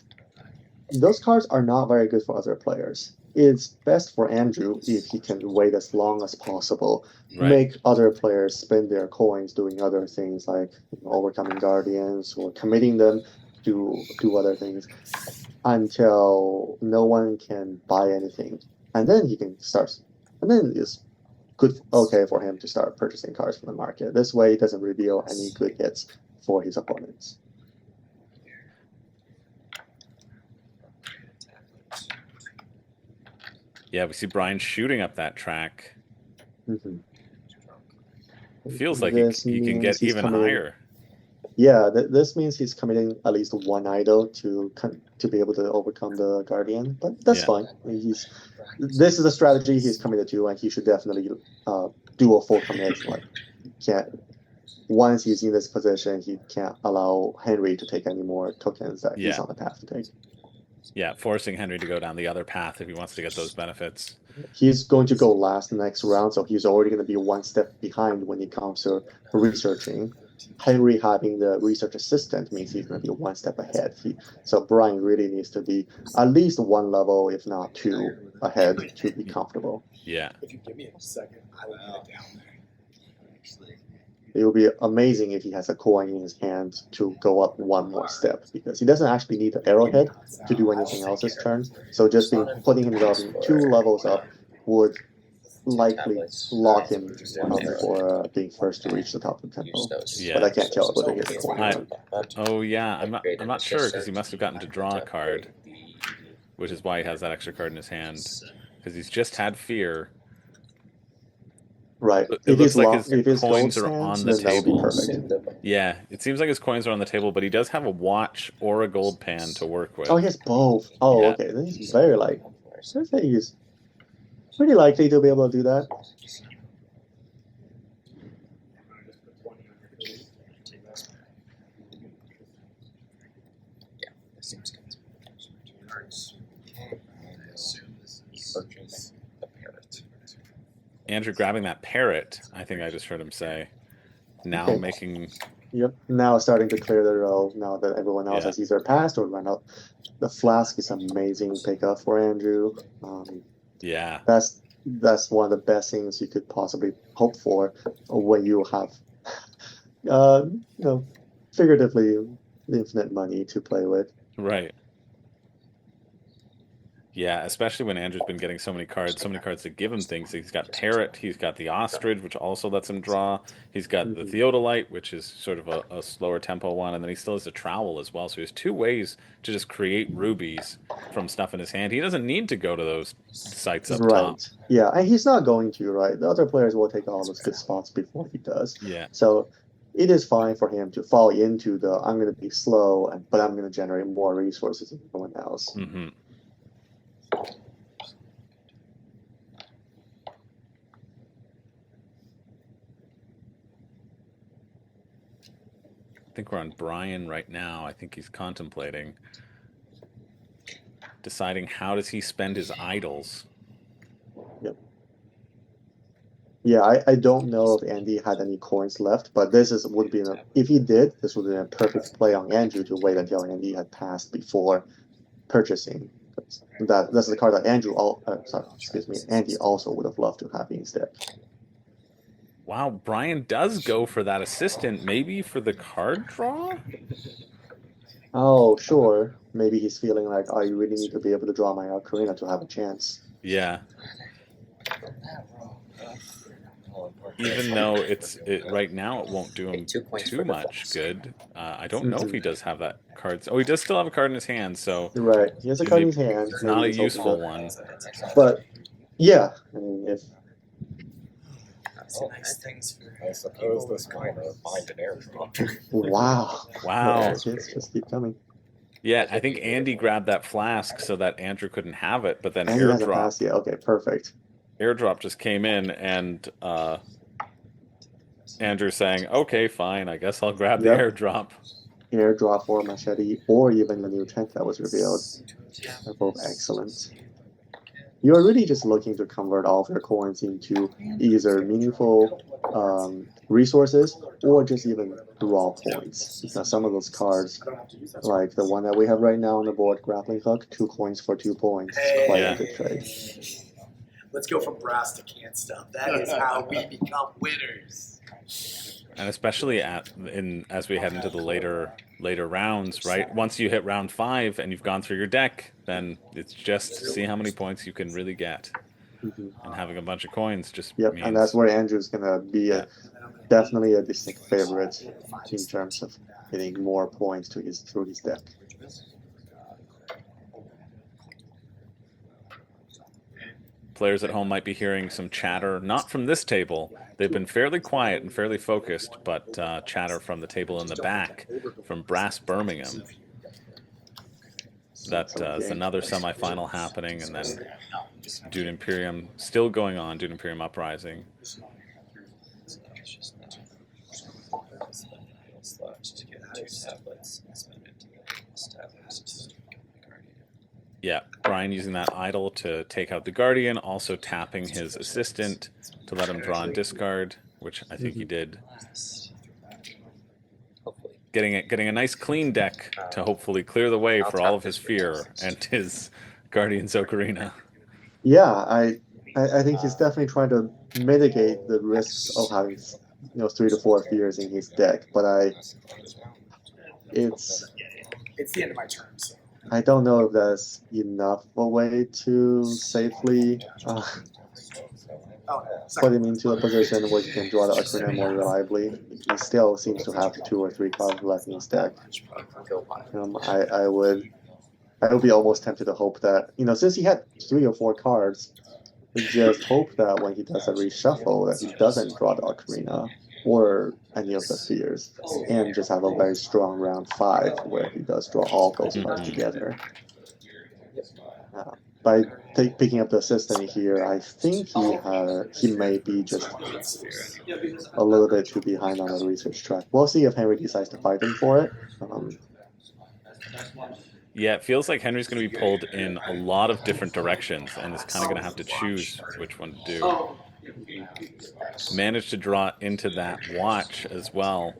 B: those cards are not very good for other players. It's best for Andrew if he can wait as long as possible,
A: Right.
B: make other players spend their coins doing other things like overcoming guardians or committing them to do other things until no one can buy anything, and then he can start. And then it's okay for him to start purchasing cards from the market. This way, it doesn't reveal any good hits for his opponents.
A: Yeah, we see Brian shooting up that track.
B: Mm-hmm.
A: Feels like
B: This
A: he can
B: means
A: get
B: he's
A: even
B: committing-
A: higher.
B: Yeah, this means he's committing at least one idol to be able to overcome the guardian, but that's
A: Yeah.
B: fine. This is a strategy he's committed to, and he should definitely do a full commit. Like, once he's in this position, he can't allow Henry to take any more tokens that he's
A: Yeah.
B: on the path to take.
A: Yeah, forcing Henry to go down the other path if he wants to get those benefits.
B: He's going to go last next round, so he's already going to be one step behind when it comes to researching. Henry having the research assistant means he's going to be one step ahead. So Brian really needs to be at least one level, if not 2, ahead to be comfortable.
A: Yeah.
C: If you give me a second, I will get it down there.
B: It would be amazing if he has a coin in his hand to go up one more step, because he doesn't actually need the arrowhead to do anything else this turn. So just putting himself in 2 levels up would likely lock him for being first to reach the top of the tempo.
A: Yeah.
B: But I can't tell whether he has a coin or not.
A: Oh yeah, I'm not sure because he must have gotten to draw a card, which is why he has that extra card in his hand, because he's just had fear.
B: Right.
A: It looks like
B: if
A: his
B: his
A: coins
B: gold
A: are on
B: stands,
A: the
B: then that would be
A: table.
B: perfect.
A: Yeah, it seems like his coins are on the table, but he does have a watch or a gold pan to work with.
B: Oh, he has both. Oh,
A: Yeah.
B: okay. Then he's very likely. I think he's pretty likely to be able to do that.
D: Yeah, that seems good. Purchase the parrot.
A: Andrew grabbing that parrot, I think I just heard him say. Now
B: Okay.
A: making
B: Yep. Now starting to clear the row. Now that everyone else
A: Yeah.
B: has either passed or run out. The flask is amazing pickup for Andrew.
A: yeah.
B: That's one of the best things you could possibly hope for when you have, figuratively infinite money to play with.
A: Right. Yeah, especially when Andrew's been getting so many cards that give him things. He's got Parrot, he's got the Ostrich, which also lets him draw. He's got the Theodolite, which is sort of a slower tempo one, and then he still has the Trowel as well. So he has 2 ways to just create rubies from stuff in his hand. He doesn't need to go to those sites up top.
B: Right. Yeah, and he's not going to, right? The other players will take all those good spots before he does.
A: Yeah.
B: So it is fine for him to fall into the I'm going to be slow, but I'm going to generate more resources than everyone else.
A: Mm-hmm. I think we're on Brian right now. I think he's contemplating deciding how does he spend his idols.
B: Yep. Yeah, I don't know if Andy had any coins left, but would be if he did, this would be a perfect play on Andrew to wait until Andy had passed before purchasing. That's the card that Andy also would have loved to have instead.
A: Wow, Brian does go for that assistant, maybe for the card draw?
B: Oh, sure. Maybe he's feeling like, I really need to be able to draw my Ocarina to have a chance.
A: Yeah. Even though right now it won't do him too much good. I don't know if he does have that card. Oh, he does still have a card in his hand, so
B: Right. He has a card in his hand.
A: it's not a useful one.
B: But yeah, I mean, if
C: see nice things for
E: I suppose this might find an airdrop.
B: Wow.
A: Wow.
B: The hits just keep coming.
A: Yeah, I think Andy grabbed that flask so that Andrew couldn't have it, but then
B: And he hasn't passed yet. Okay, perfect.
A: airdrop just came in, and Andrew saying, "Okay, fine, I guess I'll grab the
B: Yep.
A: airdrop."
B: Airdrop or machete, or even the new tank that was revealed. They're both excellent. You're really just looking to convert all of your coins into either meaningful resources or just even raw points. Because some of those cards, like the one that we have right now on the board, Grappling Hook, 2 coins for 2 points. It's quite
A: Yeah.
B: a good trade.
C: Let's go from brass to can't stuff. That is how we become winners.
A: And especially as we head into the later rounds, right? Once you hit round 5 and you've gone through your deck, then it's just see how many points you can really get.
B: Mm-hmm.
A: And having a bunch of coins just
B: Yep,
A: means...
B: and that's where Andrew's gonna be definitely a distinct favorite in terms of getting more points through his deck.
A: Players at home might be hearing some chatter, not from this table. They've been fairly quiet and fairly focused, but chatter from the table in the back, from Brass Birmingham. That is another semifinal happening, and then Dune Imperium still going on, Dune Imperium Uprising. Yeah, Brian using that idol to take out the Guardian, also tapping his assistant to let him draw and discard, which I think he did. Getting a nice clean deck to hopefully clear the way for all of his fear and his Guardian's Ocarina.
B: Yeah, I think he's definitely trying to mitigate the risks of having 3 to 4 fears in his deck, but it's
C: the end of my turn, so.
B: I don't know if that's enough a way to safely put him into a position where he can draw the Ocarina more reliably. He still seems to have 2 or 3 cards left in his deck. I would be almost tempted to hope that, since he had 3 or 4 cards, we just hope that when he does a reshuffle that he doesn't draw the Ocarina or any of the fears, and just have a very strong round 5 where he does draw all those cards together. By picking up the assistant here, I think he may be just a little bit too behind on the research track. We'll see if Henry decides to fight him for it.
A: Yeah, it feels like Henry's going to be pulled in a lot of different directions, and is kind of going to have to choose which one to do. Managed to draw into that watch as well.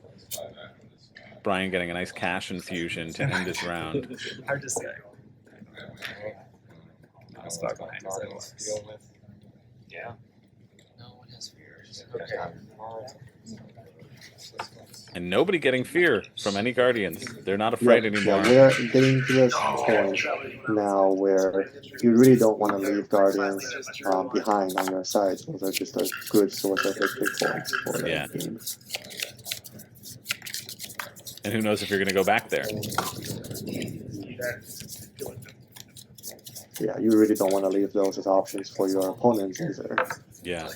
A: Brian getting a nice cash infusion to end his round.
C: Hard to say.
D: Yeah. No one has fears.
A: And nobody getting fear from any Guardians. They're not afraid anymore.
B: Yeah, we're getting to this point now where you really don't want to leave Guardians behind on your side. Those are just a good source of victory points for the team.
A: And who knows if you're going to go back there.
B: Yeah, you really don't want to leave those as options for your opponents either.
A: Yeah.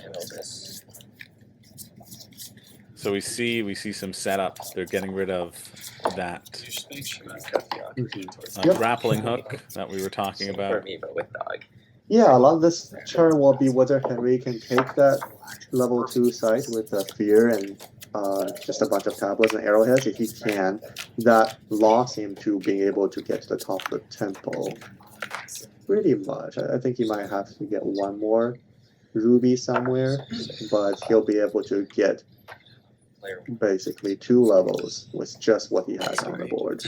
A: So we see some setup. They're getting rid of that grappling hook that we were talking about.
B: Yeah, a lot of this turn will be whether Henry can take that level 2 site with the fear and just a bunch of tablets and arrowheads. If he can, that locks him to being able to get to the top of the temple. Pretty much. I think he might have to get 1 more ruby somewhere, but he'll be able to get basically 2 levels with just what he has on the board.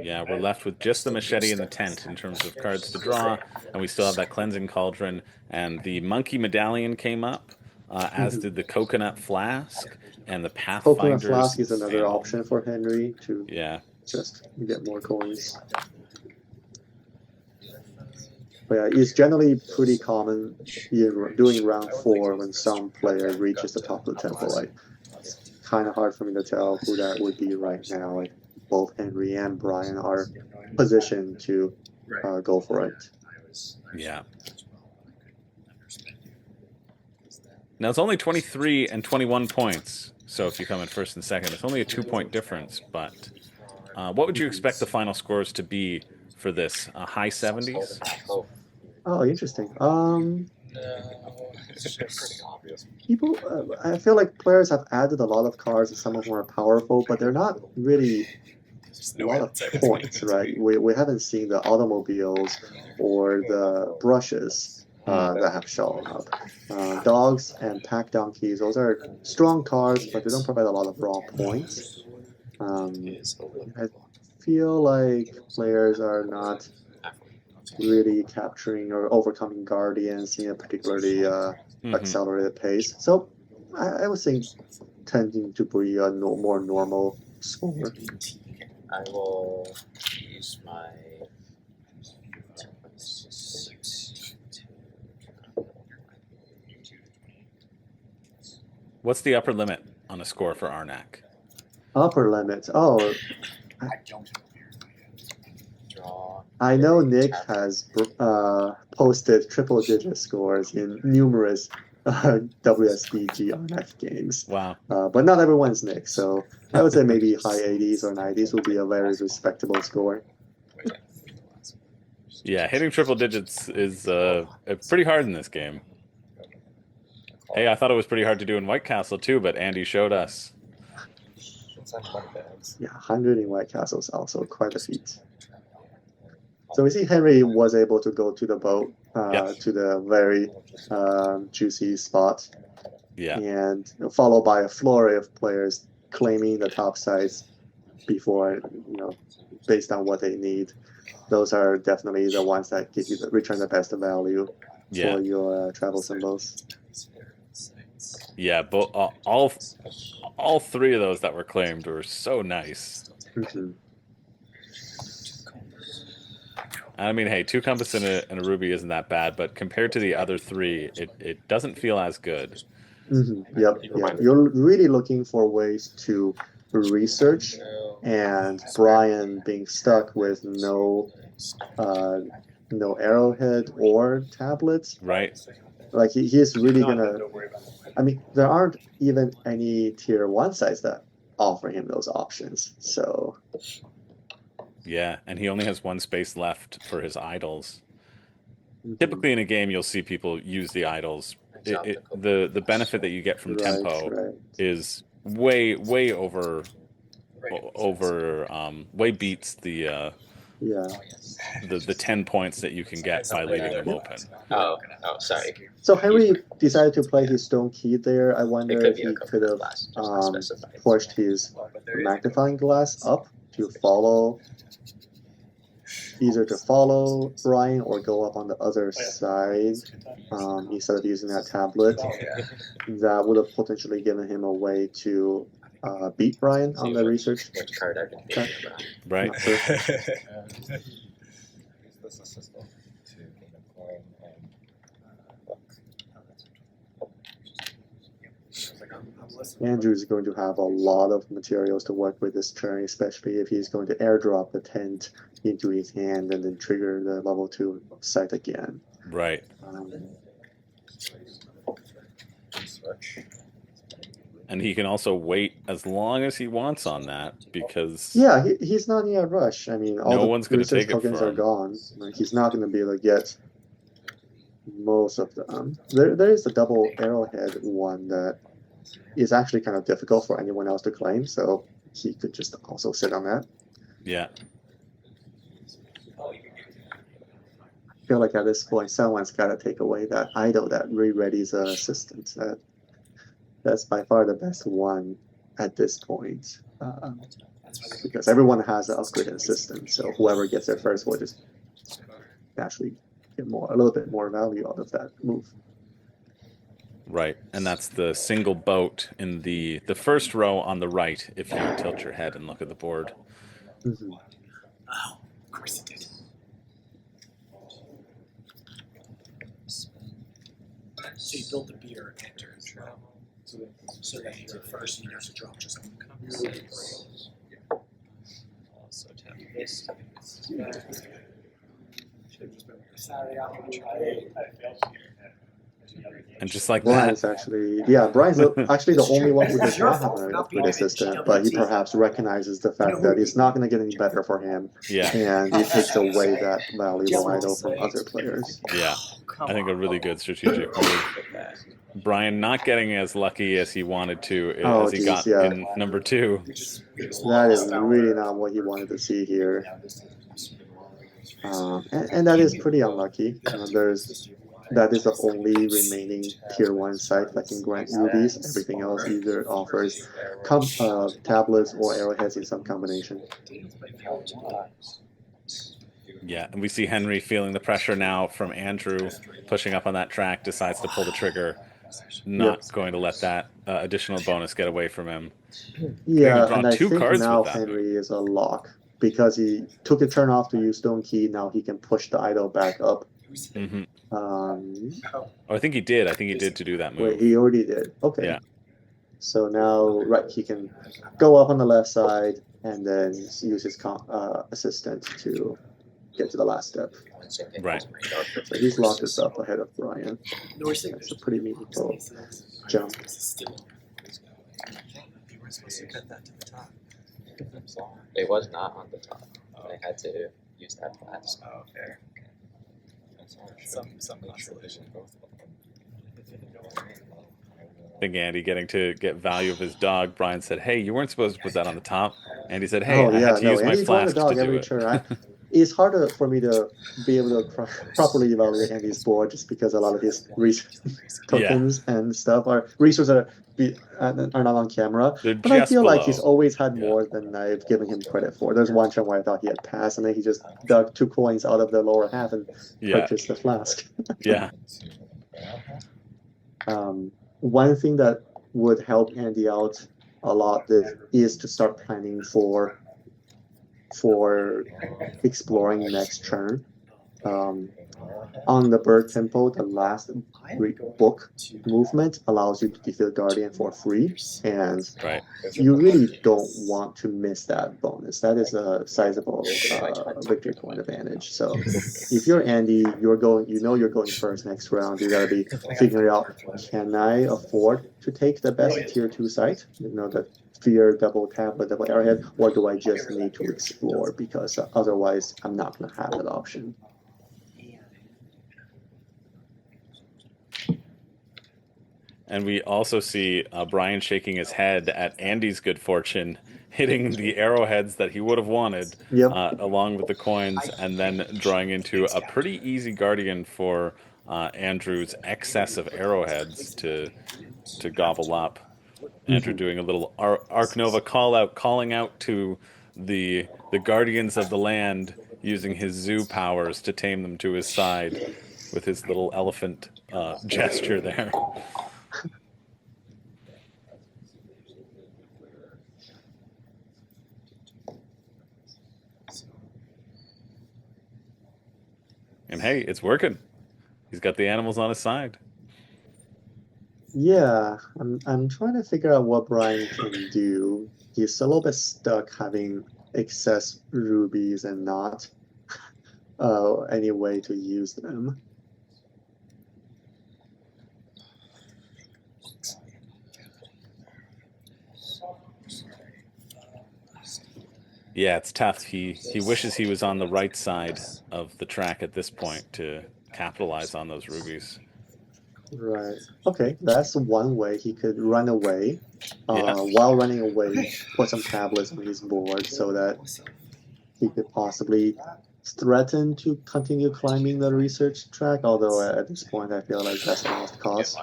A: Yeah, we're left with just the machete and the tent in terms of cards to draw, and we still have that cleansing cauldron, and the monkey medallion came up, as did the coconut flask and the pathfinder's
B: Coconut flask is another option for Henry to just get more coins. But yeah, it's generally pretty common doing round 4 when some player reaches the top of the temple. Like, it's kind of hard for me to tell who that would be right now. Like, both Henry and Brian are positioned to go for it.
A: Yeah. Now it's only 23 and 21 points. So if you come in first and second, it's only a 2-point difference. But what would you expect the final scores to be for this? High 70s?
D: Oh,
B: Oh, interesting.
D: no, it's just
B: People, I feel like players have added a lot of cards, and some of them are powerful, but they're not really a lot of points, right? We haven't seen the automobiles or the brushes that have shown up. Dogs and pack donkeys, those are strong cards, but they don't provide a lot of raw points. I feel like players are not really capturing or overcoming guardians in a particularly accelerated pace. So I would think tending to be a more normal score.
D: I will use my
A: What's the upper limit on a score for Arnak?
B: Upper limit. Oh,
C: I don't.
D: draw.
B: I know Nick has posted triple-digit scores in numerous WSBG Arnak games.
A: Wow.
B: But not everyone's Nick, so I would say maybe high 80s or 90s would be a very respectable score.
A: Yeah, hitting triple digits is pretty hard in this game. Hey, I thought it was pretty hard to do in White Castle too, but Andy showed us.
B: Yeah, 100 in White Castle is also quite a feat. So we see Henry was able to go to the boat,
A: Yes.
B: to the very juicy spot,
A: Yeah.
B: and followed by a flurry of players claiming the top sides before, based on what they need. Those are definitely the ones that give you return the best value
A: Yeah.
B: for your travel symbols.
A: Yeah, but all three of those that were claimed were so nice.
B: Mhm.
A: I mean, hey, 2 compass and a ruby isn't that bad, but compared to the other 3, it doesn't feel as good.
B: Yep. You're really looking for ways to research, and Brian being stuck with no arrowhead or tablets,
A: Right?
B: like he's really gonna. I mean, there aren't even any tier 1 sites that offer him those options. So
A: Yeah, and he only has 1 space left for his idols. Typically in a game, you'll see people use the idols. The benefit that you get from tempo
B: right.
A: is way way beats the
B: Yeah.
A: the 10 points that you can get by leaving them open.
D: Oh, sorry.
B: So Henry decided to play his stone key there. I wonder if he could have pushed his magnifying glass up to follow, either to follow Brian or go up on the other side, instead of using that tablet. That would have potentially given him a way to beat Brian on the research.
D: Which card I can beat him on.
A: Right?
B: Not sure. Andrew's going to have a lot of materials to work with this turn, especially if he's going to airdrop the tent into his hand and then trigger the level 2 site again.
A: Right. And he can also wait as long as he wants on that, because
B: Yeah, he's not in a rush. I mean, all
A: No
B: the
A: one's gonna
B: research
A: take it
B: tokens
A: from
B: are
A: him.
B: gone. Like, he's not going to be able to get most of them. There is a double arrowhead one that is actually kind of difficult for anyone else to claim, so he could just also sit on that.
A: yeah.
B: I feel like at this point, someone's got to take away that idol that re-readies an assistant. That's by far the best one at this point, because everyone has an upgraded assistant, so whoever gets there first will just naturally get a little bit more value out of that move.
A: Right, and that's the single boat in the first row on the right, if you tilt your head and look at the board.
B: Mm-hmm.
C: Oh, of course he did. So you build the beer and turn so that your first you have to drop just one comes.
D: Also tap this.
C: Saturday after we tried it.
A: And just like
B: Brian's
A: that,
B: actually, Brian's actually the only one who does not have an upgrade assistant, but he perhaps recognizes the fact that it's not going to get any better for him,
A: yeah,
B: and he takes away that valuable idol from other players.
A: yeah. I think a really good strategic move. Brian not getting as lucky as he wanted to
B: Oh,
A: as he
B: geez,
A: got
B: yeah.
A: in number 2.
B: That is really not what he wanted to see here. And that is pretty unlucky. That is the only remaining tier 1 site that can grant rubies. Everything else either offers tablets or arrowheads in some combination.
A: Yeah, and we see Henry feeling the pressure now from Andrew pushing up on that track, decides to pull the trigger, not going to let that additional bonus get away from him.
B: Yeah,
A: draw
B: and I
A: 2
B: think
A: cards
B: now
A: with that
B: Henry is a lock because he took a turn off to use Stone Key. Now he can push the idol back up.
A: Mm-hmm. I think he did. I think he did to do that move.
B: Wait, he already did. Okay.
A: Yeah.
B: So now, he can go up on the left side and then use his assistant to get to the last step.
A: Right.
B: So he's locked us up ahead of Brian. That's a pretty meaningful jump.
D: It was not on the top. I had to use that class.
E: Oh, fair. Some constellation.
A: I think Andy getting to get value of his dog. Brian said, "Hey, you weren't supposed to put that on the top." Andy said, "Hey, I had to use my
B: Andy's going
A: flask
B: the dog
A: to do
B: every
A: it."
B: turn. It's harder for me to be able to properly evaluate Andy's board just because a lot of his tokens and stuff are resources are not on camera. But I feel like he's always had more than I've given him credit for. There's one turn where I thought he had passed, and then he just dug 2 coins out of the lower half and purchased the flask.
A: Yeah.
B: One thing that would help Andy out a lot is to start planning for exploring next turn. On the bird tempo, the last book movement allows you to defeat Guardian for free, and you really don't want to miss that bonus. That is a sizable victory point advantage. So if you're Andy, you're going first next round. You gotta be figuring out, can I afford to take the best tier 2 site? The fear, double tablet, double arrowhead, or do I just need to explore because otherwise I'm not gonna have that option.
A: And we also see Brian shaking his head at Andy's good fortune, hitting the arrowheads that he would have wanted, along with the coins, and then drawing into a pretty easy Guardian for Andrew's excess of arrowheads to gobble up. Andrew doing a little Arc Nova calling out to the Guardians of the Land, using his zoo powers to tame them to his side with his little elephant gesture there. And hey, it's working. He's got the animals on his side.
B: Yeah, I'm trying to figure out what Brian can do. He's a little bit stuck having excess rubies and not any way to use them.
A: Yeah, it's tough. He wishes he was on the right side of the track at this point to capitalize on those rubies.
B: Right. Okay, that's one way he could run away. While running away, put some tablets on his board so that he could possibly threaten to continue climbing the research track, although at this point I feel like that's a lost cause.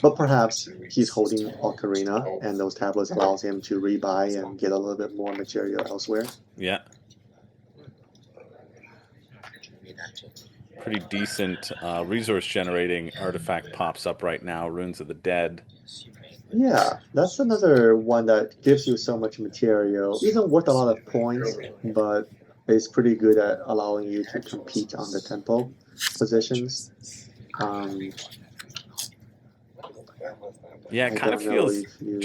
B: But perhaps he's holding Ocarina, and those tablets allows him to rebuy and get a little bit more material elsewhere.
A: Yeah. Pretty decent resource generating artifact pops up right now, Runes of the Dead.
B: Yeah, that's another one that gives you so much material. Isn't worth a lot of points, but is pretty good at allowing you to compete on the tempo positions.
A: Yeah, it
B: I
A: kind of
B: don't know
A: feels
B: if you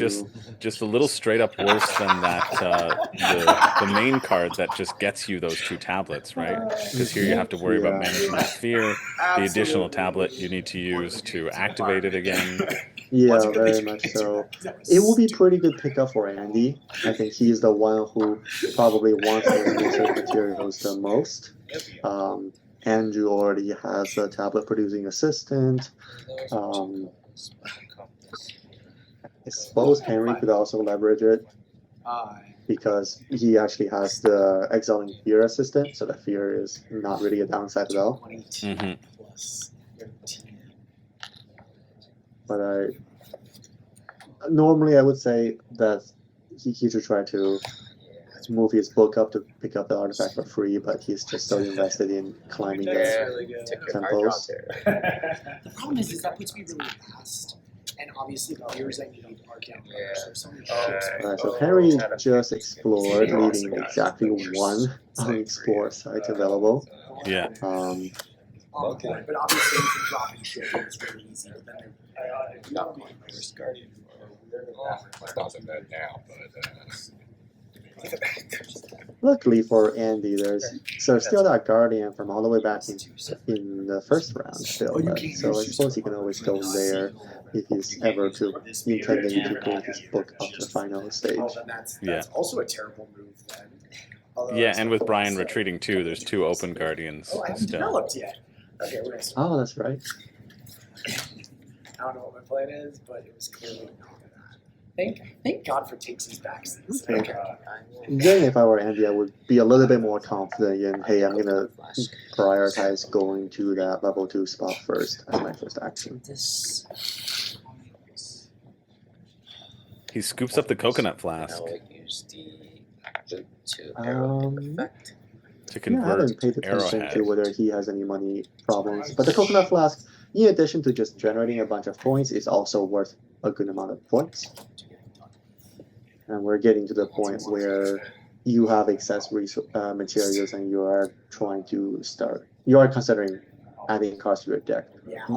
A: just a little straight up worse than that the main card that just gets you those 2 tablets, right? Because here you have to worry about
B: yeah.
A: managing that fear, the additional tablet you need to use to activate it again.
B: Yeah, very much so. It will be pretty good pickup for Andy. I think he's the one who probably wants those research materials the most. Andrew already has a tablet producing assistant. Um, I suppose Henry could also leverage it because he actually has the exiling fear assistant, so the fear is not really a downside at all.
A: Mhm.
B: But normally I would say that he should try to move his book up to pick up the artifact for free, but he's just so invested in climbing the
D: Took your card draw
B: temples.
D: there.
C: The problem is that puts me really fast. And obviously the years I need are down there. So if somebody
B: Alright, so Henry just explored, leaving exactly one unexplored site available.
A: Yeah.
C: but obviously you can drop and ship it. It's really easy. But then
D: Not my first guardian.
E: It's not that bad now, but
B: Luckily for Andy, there's still that guardian from all the way back in the first round still left. So I suppose he can always go there if he's ever to intending to bring his book up to the final stage.
C: that's also a terrible move then.
A: Yeah, and with Brian retreating too, there's 2 open guardians
C: Oh, I haven't
A: still.
C: developed yet. Okay, we're gonna start.
B: Oh, that's right.
C: I don't know what my plan is, but it was clearly not that. Thank God for takes his backsies.
B: Okay. Then if I were Andy, I would be a little bit more confident in, hey, I'm gonna prioritize going to that level 2 spot first as my first action.
A: He scoops up the coconut flask
D: Now I use the to arrow effect.
A: to
B: Yeah, I
A: convert
B: haven't paid attention
A: Arrowhead.
B: to whether he has any money problems, but the coconut flask, in addition to just generating a bunch of points, is also worth a good amount of points. And we're getting to the point where you have excess materials and you are considering adding cards to your deck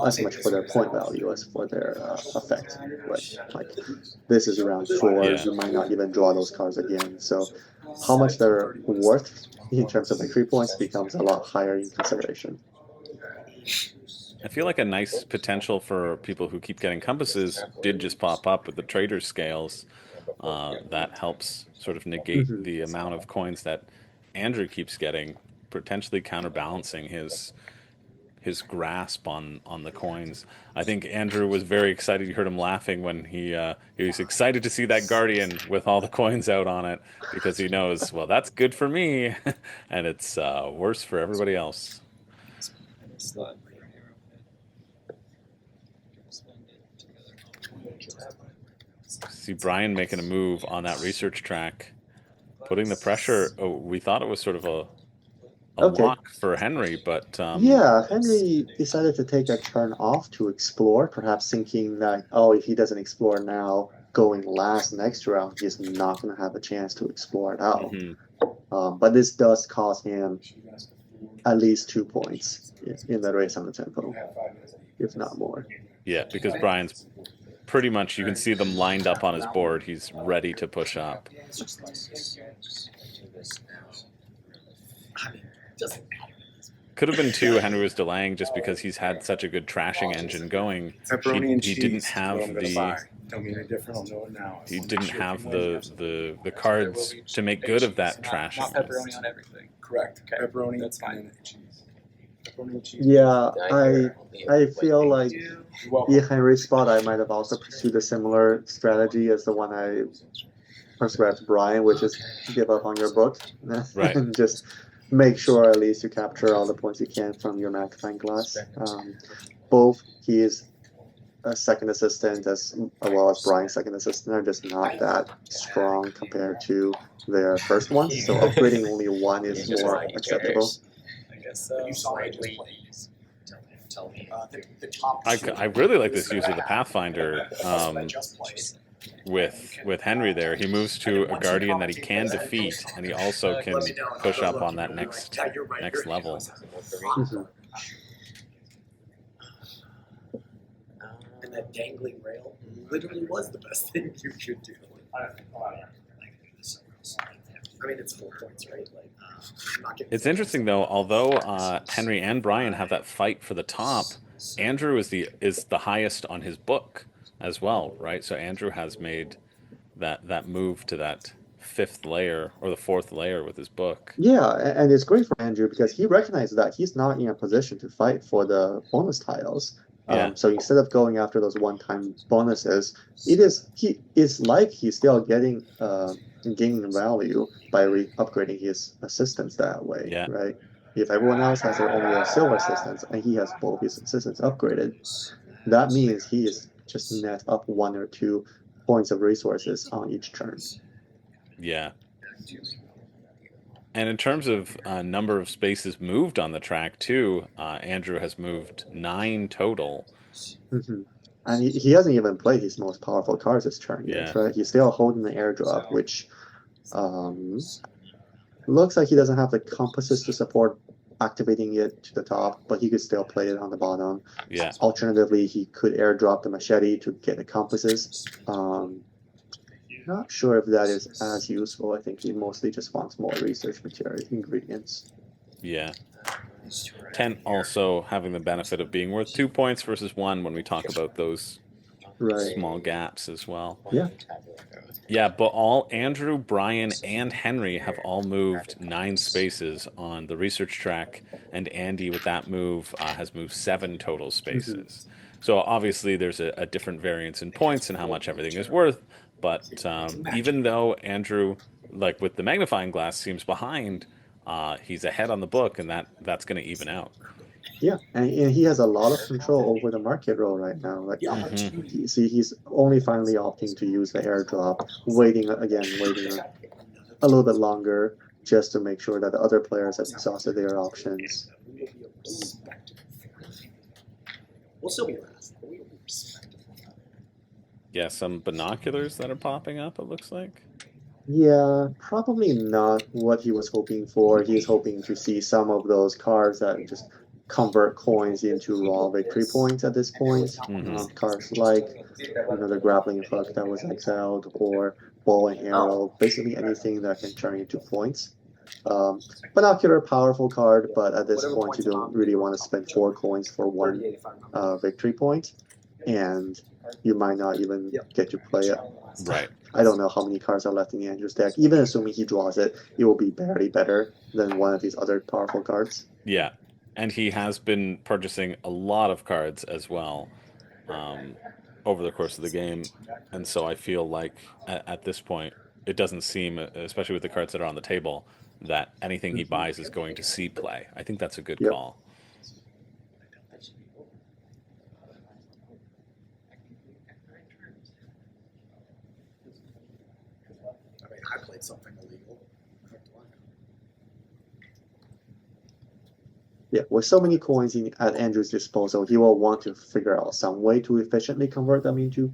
B: as much for their point value as for their effect. Right? Like this is round 4,
A: Yeah.
B: you might not even draw those cards again. So how much they're worth in terms of victory points becomes a lot higher in consideration.
A: I feel like a nice potential for people who keep getting compasses did just pop up with the trader scales. That helps sort of negate
B: Mhm.
A: the amount of coins that Andrew keeps getting, potentially counterbalancing his grasp on the coins. I think Andrew was very excited. You heard him laughing when he was excited to see that guardian with all the coins out on it because he knows, well, that's good for me, and it's worse for everybody else. See Brian making a move on that research track, putting the pressure. Oh, we thought it was sort of a
B: Okay.
A: lock for Henry, but
B: Yeah, Henry decided to take a turn off to explore, perhaps thinking that, oh, if he doesn't explore now, going last next round, he's not going to have a chance to explore at all.
A: mhm.
B: But this does cost him at least 2 points in the race on the tempo, if not more.
A: Yeah, because Brian's pretty much, you can see them lined up on his board. He's ready to push up. Could have been 2. Henry was delaying just because he's had such a good trashing engine going.
E: pepperoni and
A: He
E: cheese.
A: didn't
E: is
A: have
E: what I'm gonna
A: the-
E: buy. Tell me any different, I'll know it now.
A: He didn't have the cards to make good of that trashing.
F: Not pepperoni on everything.
E: Correct.
F: Okay,
E: Pepperoni
F: that's fine.
E: and cheese. Pepperoni and cheese.
B: Yeah, I feel like
E: You're welcome.
B: in Henry's spot, I might have also pursued a similar strategy as the one I prescribed to Brian, which is give up on your book
A: Right.
B: and just make sure at least you capture all the points you can from your magnifying glass. Both he is a second assistant as well as Brian's second assistant are just not that strong compared to their first one, so upgrading only one is more acceptable.
F: I guess so.
C: You saw it just play. The top
A: I really like this use of the Pathfinder
C: just plays.
A: with Henry there. He moves to a guardian that he can defeat, and he also can push up on that next level.
B: Mhm.
C: And that dangling rail literally was the best thing you could do. I mean, it's 4 points, right? Like, I'm not getting
A: It's interesting though, although Henry and Brian have that fight for the top, Andrew is the highest on his book as well, right? So Andrew has made that move to that fifth layer or the fourth layer with his book.
B: Yeah, and it's great for Andrew because he recognizes that he's not in a position to fight for the bonus tiles.
A: Yeah.
B: So instead of going after those one-time bonuses, it's like he's still getting gaining value by upgrading his assistants that way,
A: Yeah.
B: right? If everyone else has their only silver assistants and he has both his assistants upgraded, that means he is just net up 1 or 2 points of resources on each turn.
A: Yeah. And in terms of number of spaces moved on the track too, Andrew has moved 9 total.
B: Mm-hmm. And he hasn't even played his most powerful cards this turn yet,
A: Yeah.
B: right? He's still holding the airdrop, which looks like he doesn't have the compasses to support activating it to the top, but he could still play it on the bottom.
A: Yeah.
B: Alternatively, he could airdrop the machete to get the compasses. Not sure if that is as useful. I think he mostly just wants more research material ingredients.
A: Yeah. 10 also having the benefit of being worth 2 points versus 1 when we talk about those
B: Right.
A: small gaps as well.
B: Yeah.
A: Yeah, but all Andrew, Brian, and Henry have all moved 9 spaces on the research track, and Andy with that move has moved 7 total spaces. So obviously there's a different variance in points and how much everything is worth, but even though Andrew, like with the magnifying glass, seems behind, he's ahead on the book, and that's going to even out.
B: Yeah, and he has a lot of control over the market roll right now. Like,
A: Mhm.
B: he's only finally opting to use the airdrop, waiting a little bit longer just to make sure that the other players have exhausted their options.
C: We'll still be last. But we will be respectable.
A: Yeah, some binoculars that are popping up, it looks like.
B: Yeah, probably not what he was hoping for. He's hoping to see some of those cards that just convert coins into raw victory points at this point. Cards like the grappling hook that was exiled, or bow and arrow, basically anything that can turn into points. Binocular, powerful card, but at this point you don't really want to spend 4 coins for 1 victory point, and you might not even get to play it.
A: Right.
B: I don't know how many cards are left in Andrew's deck. Even assuming he draws it, it will be barely better than one of these other powerful cards.
A: Yeah, and he has been purchasing a lot of cards as well over the course of the game, and so I feel like at this point it doesn't seem, especially with the cards that are on the table, that anything he buys is going to see play. I think that's a good call.
C: I mean, I played something illegal.
B: Yeah, with so many coins at Andrew's disposal, he will want to figure out some way to efficiently convert them into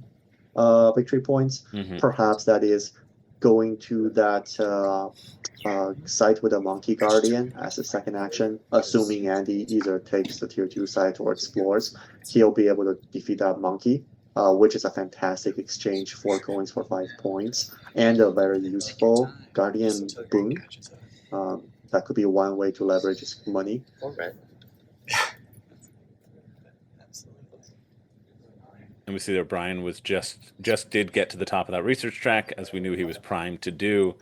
B: victory points. Perhaps that is going to that site with a Monkey Guardian as a second action, assuming Andy either takes the tier 2 site or explores. He'll be able to defeat that monkey, which is a fantastic exchange, 4 coins for 5 points, and a very useful Guardian boon. That could be one way to leverage his money.
D: Okay.
A: And we see that Brian was just did get to the top of that research track, as we knew he was primed to do.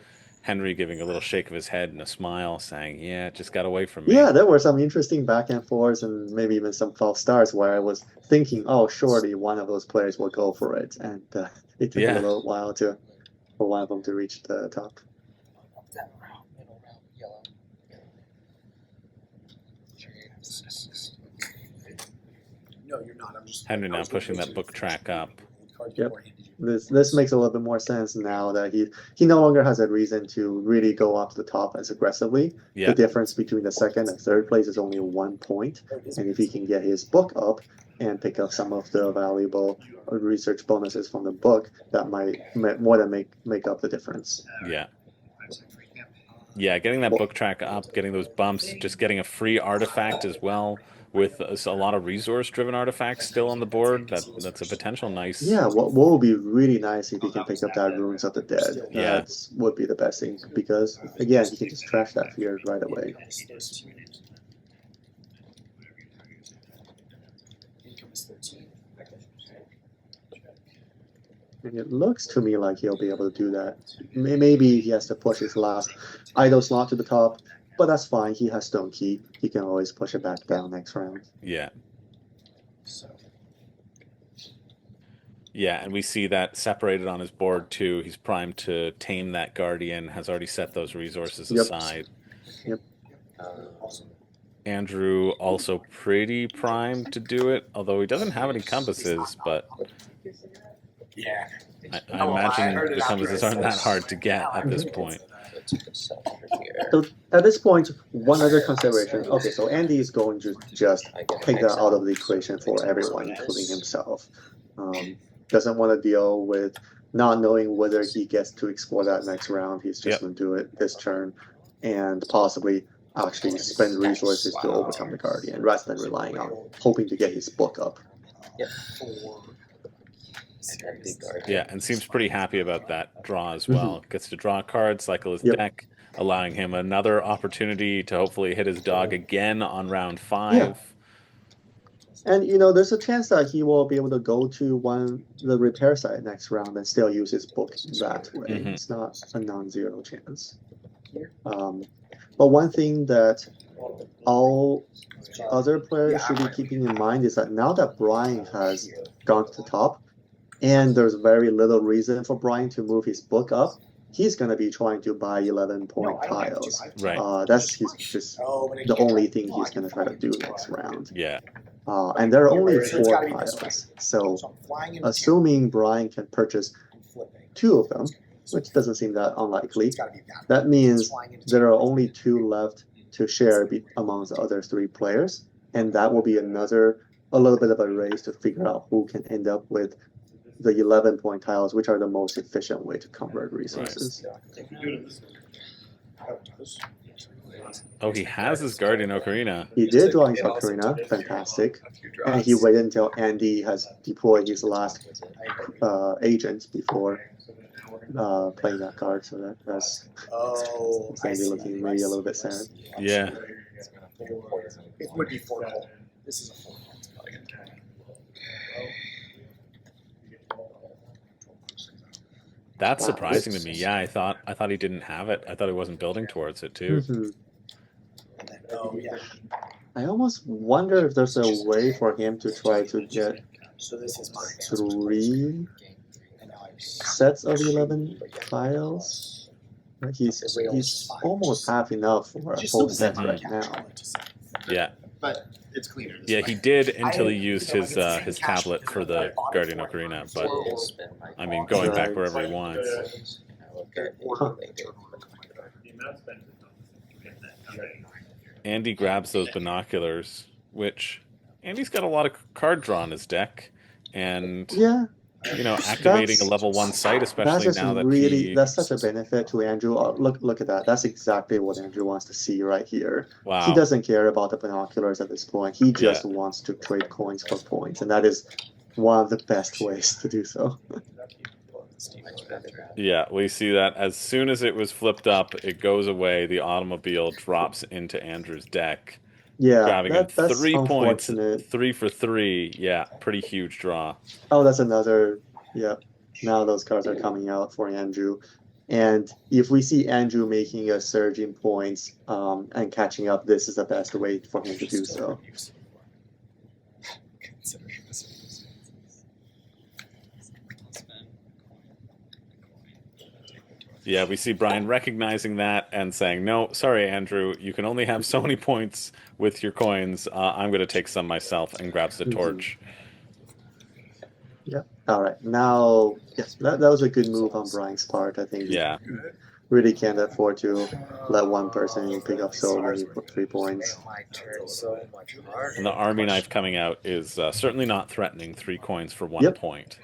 A: Henry giving a little shake of his head and a smile, saying, "Yeah, it just got away from me."
B: Yeah, there were some interesting back and forths, and maybe even some false starts where I was thinking, "Oh, surely one of those players will go for it," and it took a little while for one of them to reach the top.
C: No, you're not. I'm just.
A: Henry now pushing that book track up.
B: Yep. This makes a little bit more sense now that he no longer has a reason to really go up to the top as aggressively.
A: Yeah.
B: The difference between the second and third place is only 1 point, and if he can get his book up and pick up some of the valuable research bonuses from the book, that might more than make up the difference.
A: Yeah. Yeah, getting that book track up, getting those bumps, just getting a free artifact as well with a lot of resource-driven artifacts still on the board, that's a potential nice.
B: Yeah, what would be really nice if he can pick up that Runes of the Dead.
A: Yeah.
B: That would be the best thing, because again, he can just trash that fear right away.
C: Income is 13.
B: And it looks to me like he'll be able to do that. Maybe he has to push his last idle slot to the top, but that's fine. He has Stone Keep. He can always push it back down next round.
A: Yeah.
C: So
A: Yeah, and we see that separated on his board too. He's primed to tame that Guardian, has already set those resources
B: Yep.
A: aside.
B: Yep.
A: Andrew also pretty primed to do it, although he doesn't have any compasses, but
C: yeah.
A: I imagine the compasses aren't that hard to get at this point.
B: So at this point, one other consideration. Okay, so Andy is going to just take that out of the equation for everyone, including himself. Doesn't want to deal with not knowing whether he gets to explore that next round. He's just going to do it this turn and possibly actually spend resources to overcome the Guardian rather than relying on hoping to get his book up.
D: Yep.
A: Yeah, and seems pretty happy about that draw as well. Gets to draw a card, cycle his deck, allowing him another opportunity to hopefully hit his dog again on round 5.
B: Yeah. And there's a chance that he will be able to go to the repair site next round and still use his book that way. It's not a non-zero chance. But one thing that all other players should be keeping in mind is that now that Brian has gone to the top, and there's very little reason for Brian to move his book up, he's going to be trying to buy 11-point tiles.
A: Right.
B: That's just the only thing he's going to try to do next round.
A: Yeah.
B: And there are only 4 tiles. So assuming Brian can purchase 2 of them, which doesn't seem that unlikely, that means there are only 2 left to share amongst the other 3 players. And that will be a little bit of a race to figure out who can end up with the 11-point tiles, which are the most efficient way to convert resources.
A: Oh, he has his Guardian Ocarina.
B: He did draw his Ocarina, fantastic. And he waited until Andy has deployed his last agent before playing that card, so that's Andy looking maybe a little bit sad.
A: Yeah.
C: It would be 4 gold. This is a 4 gold.
A: That's surprising to me. Yeah, I thought he didn't have it. I thought he wasn't building towards it too.
C: Oh yeah.
B: I almost wonder if there's a way for him to try to get
C: So this is mine.
B: 3 sets of 11 tiles. He's almost half enough for a full set right now.
A: Yeah.
E: But it's cleaner.
A: Yeah, he did until he used his tablet for the Guardian Ocarina, but I mean, going back wherever he wants. Andy grabs those binoculars, which Andy's got a lot of card draw in his deck, and
B: Yeah,
A: activating a level 1 site,
B: that's
A: especially
B: just
A: now that
B: that's such a benefit to Andrew. Look at that. That's exactly what Andrew wants to see right here.
A: Wow.
B: He doesn't care about the binoculars at this point. He just wants to trade coins for points, and that is one of the best ways to do so.
A: Yeah, we see that as soon as it was flipped up, it goes away. The automobile drops into Andrew's deck,
B: Yeah,
A: grabbing him
B: that's
A: 3 points,
B: unfortunate.
A: 3 for 3. Yeah, pretty huge draw.
B: Oh, that's another. Yep. Now those cards are coming out for Andrew. And if we see Andrew making a surge in points and catching up, this is the best way for him to do so.
A: Yeah, we see Brian recognizing that and saying, "No, sorry, Andrew, you can only have so many points with your coins. I'm going to take some myself," and grabs the torch.
B: Yeah. All right. Now, yes, that was a good move on Brian's part. I think.
A: Yeah.
B: Really can't afford to let one person pick up so many 3 points.
A: And the army knife coming out is certainly not threatening 3 coins for 1 point.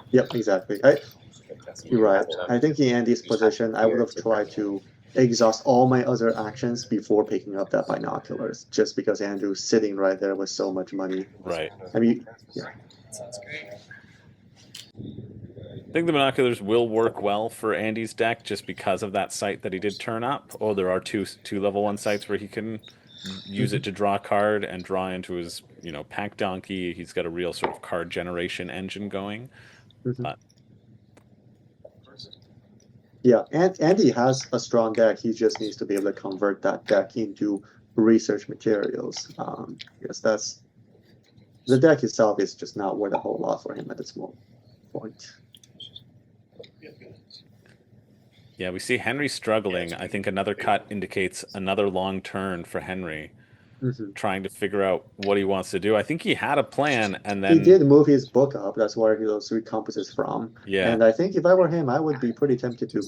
B: Yep, exactly. You're right. I think in Andy's position, I would have tried to exhaust all my other actions before picking up that binoculars, just because Andrew's sitting right there with so much money.
A: Right.
B: I mean, yeah.
F: Sounds great.
A: I think the binoculars will work well for Andy's deck just because of that site that he did turn up. Oh, there are two level 1 sites where he can use it to draw a card and draw into his, pack donkey. He's got a real sort of card generation engine going.
B: Mhm.
A: But
B: Yeah, and Andy has a strong deck. He just needs to be able to convert that deck into research materials. Because the deck itself is just not worth a whole lot for him at this point.
A: yeah, we see Henry struggling. I think another cut indicates another long turn for Henry, trying to figure out what he wants to do. I think he had a plan, and then
B: He did move his book up. That's where those 3 compasses from.
A: Yeah.
B: And I think if I were him, I would be pretty tempted to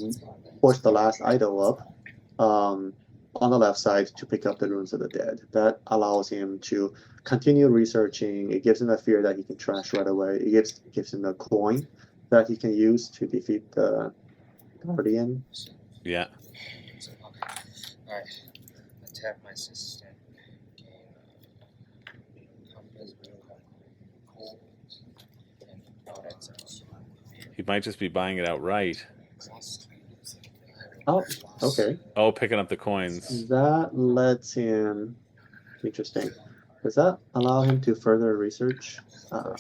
B: push the last idol up on the left side to pick up the Runes of the Dead. That allows him to continue researching. It gives him a fear that he can trash right away. It gives him a coin that he can use to defeat the Guardian.
A: Yeah.
D: Alright. Attack my assistant. Gain compass, cold, and exiles.
A: He might just be buying it outright.
B: Oh, okay.
A: Oh, picking up the coins.
B: That lets him. Interesting. Does that allow him to further research?
D: At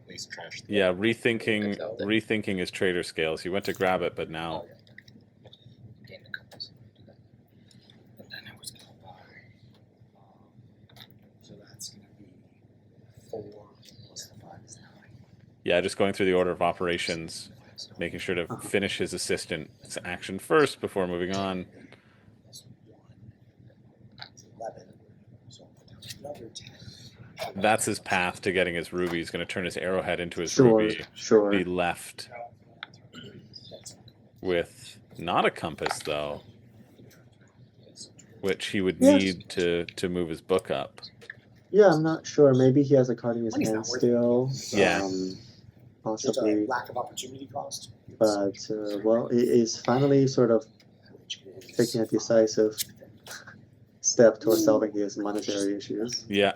D: least trash the
A: Yeah, rethinking his trader scales. He went to grab it, but now
D: gain the compass.
C: And then I was gonna buy. So that's gonna be 4 plus the 5 is 9.
A: yeah, just going through the order of operations, making sure to finish his assistant's action first before moving on.
C: Plus 1 is 11. So I'll put down another 10.
A: That's his path to getting his ruby. He's going to turn his arrowhead into his
B: Sure,
A: ruby.
B: sure.
A: Be left with not a compass though, which he would
B: Yes.
A: need to move his book up.
B: Yeah, I'm not sure. Maybe he has a card in his
C: Money's
B: hand
C: not worth
B: still.
A: Yeah.
C: There's
B: Possibly.
C: a lack of opportunity cost.
B: But, well, he is finally sort of taking a decisive step towards solving his monetary issues.
A: Yeah.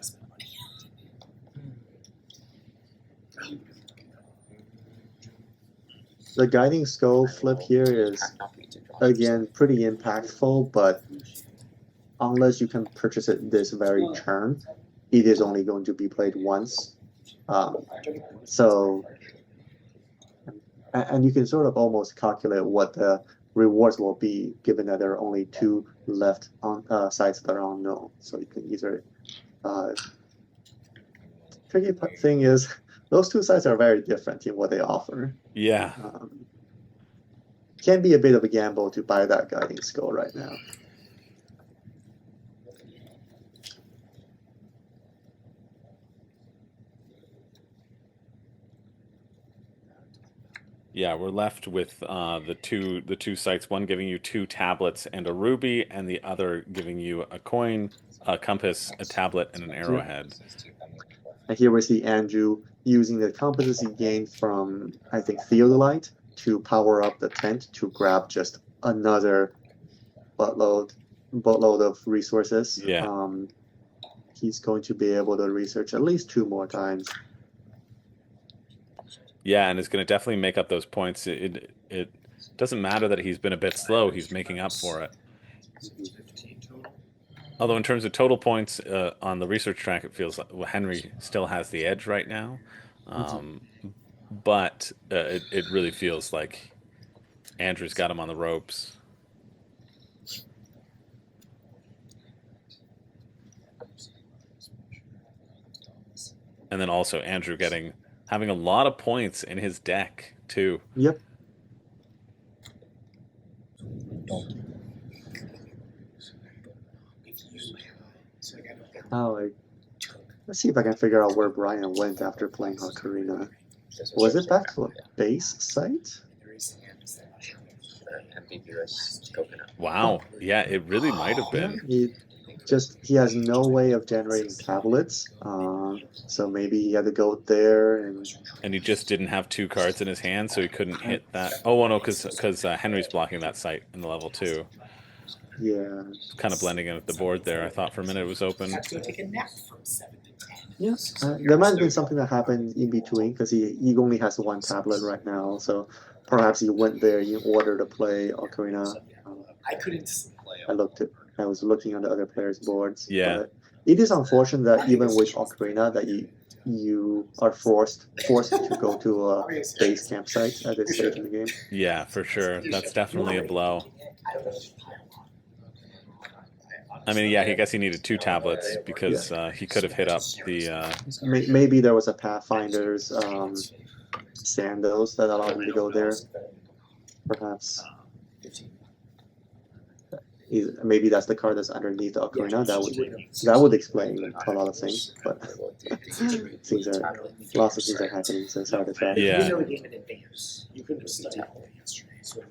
B: The guiding skull flip here is, again, pretty impactful, but unless you can purchase it this very turn, it is only going to be played once. So, and you can sort of almost calculate what the rewards will be, given that there are only 2 left on sites that are unknown. So you can either. Tricky thing is, those 2 sites are very different in what they offer.
A: Yeah.
B: Can be a bit of a gamble to buy that guiding skull right now.
A: Yeah, we're left with the two sites, one giving you 2 tablets and a ruby, and the other giving you a coin, a compass, a tablet, and an arrowhead.
B: And here we see Andrew using the compasses he gained from, I think, Theodolite to power up the tent to grab just another boatload of resources.
A: Yeah.
B: He's going to be able to research at least 2 more times.
A: Yeah, and is going to definitely make up those points. It doesn't matter that he's been a bit slow. He's making up for it.
C: 15 total.
A: Although in terms of total points on the research track, it feels like Henry still has the edge right now. But it really feels like Andrew's got him on the ropes. And then also Andrew having a lot of points in his deck too.
B: Yep. Let's see if I can figure out where Brian went after playing Ocarina. Was it back to a base site?
D: Ambiguous coconut.
A: Wow. Yeah, it really might have been.
B: He has no way of generating tablets, so maybe he had to go there
A: and he just didn't have 2 cards in his hand, so he couldn't hit that. Oh no, because Henry's blocking that site in the level 2.
B: Yeah.
A: Kind of blending in with the board there. I thought for a minute it was open.
C: Have to go take a nap from 7 to 10.
B: Yes. There might have been something that happened in between because he only has one tablet right now. So perhaps he went there in order to play Ocarina.
C: I couldn't sleep.
B: I was looking on the other players' boards.
A: Yeah.
B: But it is unfortunate that even with Ocarina that you are forced to go to a base campsite at this stage in the game.
A: Yeah, for sure. That's definitely a blow. I mean, yeah, I guess he needed 2 tablets because he could have hit up the.
B: Maybe there was a Pathfinder's sandals that allowed him to go there. Perhaps. Maybe that's the card that's underneath the Ocarina. That would explain a lot of things. But lots of things are happening, so it's hard to track.
A: Yeah.
C: You know the game in advance. You couldn't have studied yesterday. So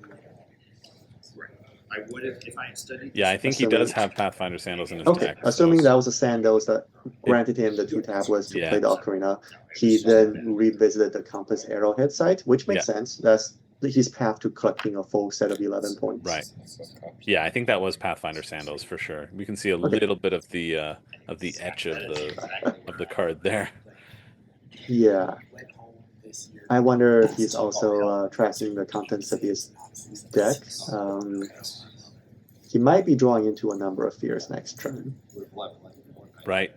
E: I would have if I had studied.
A: Yeah, I think he does have Pathfinder sandals in his
B: Okay,
A: deck.
B: assuming that was a sandals that granted him the 2 tablets to play the Ocarina, he then revisited the Compass Arrowhead site, which makes sense. That's his path to collecting a full set of 11 points.
A: Right. Yeah, I think that was Pathfinder sandals for sure. We can see a little bit of the etch of the card there.
B: Yeah. I wonder if he's also tracking the contents of his deck. He might be drawing into a number of fears next turn.
A: Right.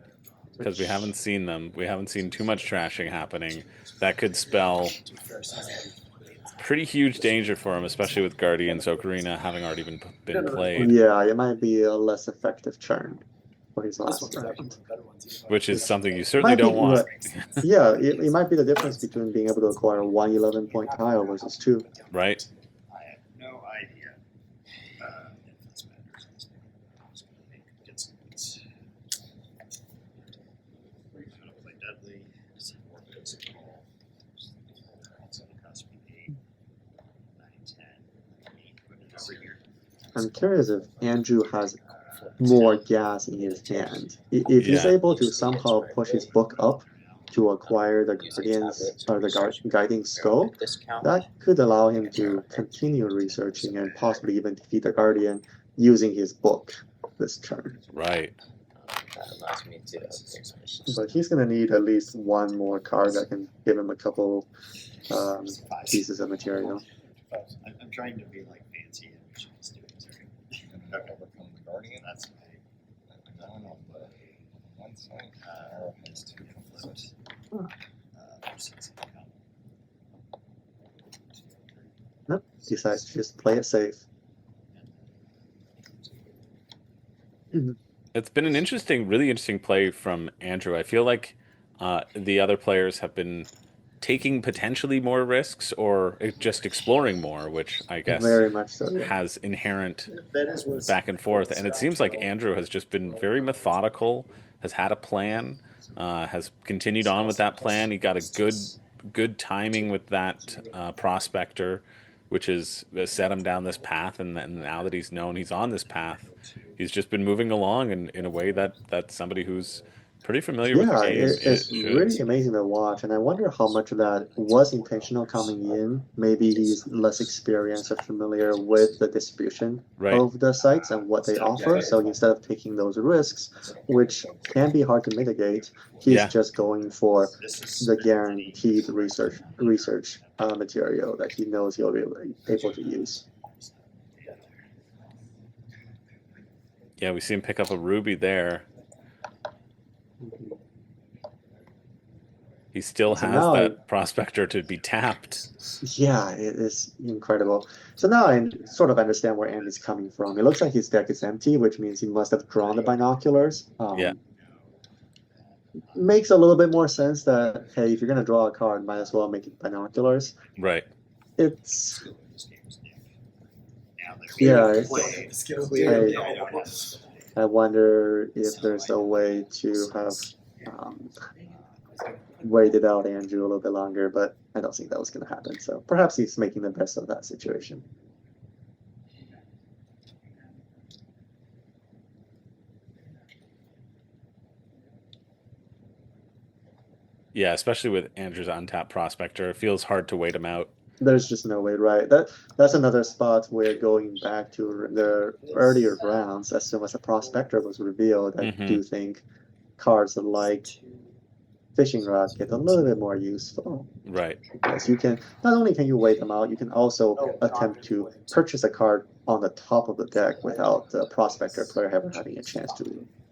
A: Because we haven't seen them. We haven't seen too much trashing happening. That could spell pretty huge danger for him, especially with Guardians Ocarina having already been played.
B: Yeah, it might be a less effective turn for his last round.
A: Which is something you certainly don't want.
B: Yeah, it might be the difference between being able to acquire 1 11-point tile versus 2.
A: Right.
E: I have no idea. Play Dudley. It's going to cost me 8, 9, 10, 8. Put it over here.
B: I'm curious if Andrew has more gas in his hand. If he's able to somehow push his book up to acquire the Guardians or the Guiding Skull, that could allow him to continue researching and possibly even defeat the Guardian using his book this turn.
A: Right.
B: But he's going to need at least 1 more card that can give him a couple pieces of material.
E: I'm trying to be like fancy and what she's doing. Overcome the Guardian. That's I don't know, but one side has 2 conflicts.
B: Nope. Decides to just play it safe.
A: It's been an really interesting play from Andrew. I feel like the other players have been taking potentially more risks or just exploring more, which I guess
B: very much so,
A: has inherent back and forth. And it seems like Andrew has just been very methodical, has had a plan, has continued on with that plan. He got a good timing with that prospector, which has set him down this path. And now that he's known he's on this path, he's just been moving along in a way that somebody who's pretty familiar with the game.
B: It's really amazing to watch, and I wonder how much of that was intentional coming in. Maybe he's less experienced or familiar with the distribution of the sites and what they offer. So instead of taking those risks, which can be hard to mitigate, he's just going for the guaranteed research material that he knows he'll be able to use.
A: Yeah, we see him pick up a ruby there. He still has that prospector to be tapped.
B: Yeah, it is incredible. So now I sort of understand where Andy's coming from. It looks like his deck is empty, which means he must have drawn the binoculars. Makes a little bit more sense that, hey, if you're going to draw a card, might as well make it binoculars.
A: Right.
B: It's... I wonder if there's a way to have waited out Andrew a little bit longer, but I don't think that was going to happen. So perhaps he's making the best of that situation.
A: Yeah, especially with Andrew's untapped prospector, it feels hard to wait him out.
B: There's just no way, right? That's another spot where going back to the earlier rounds, as soon as a prospector was revealed, I do think cards like fishing rod get a little bit more useful.
A: Right.
B: Because you can not only can you wait them out, you can also attempt to purchase a card on the top of the deck without the prospector player ever having a chance to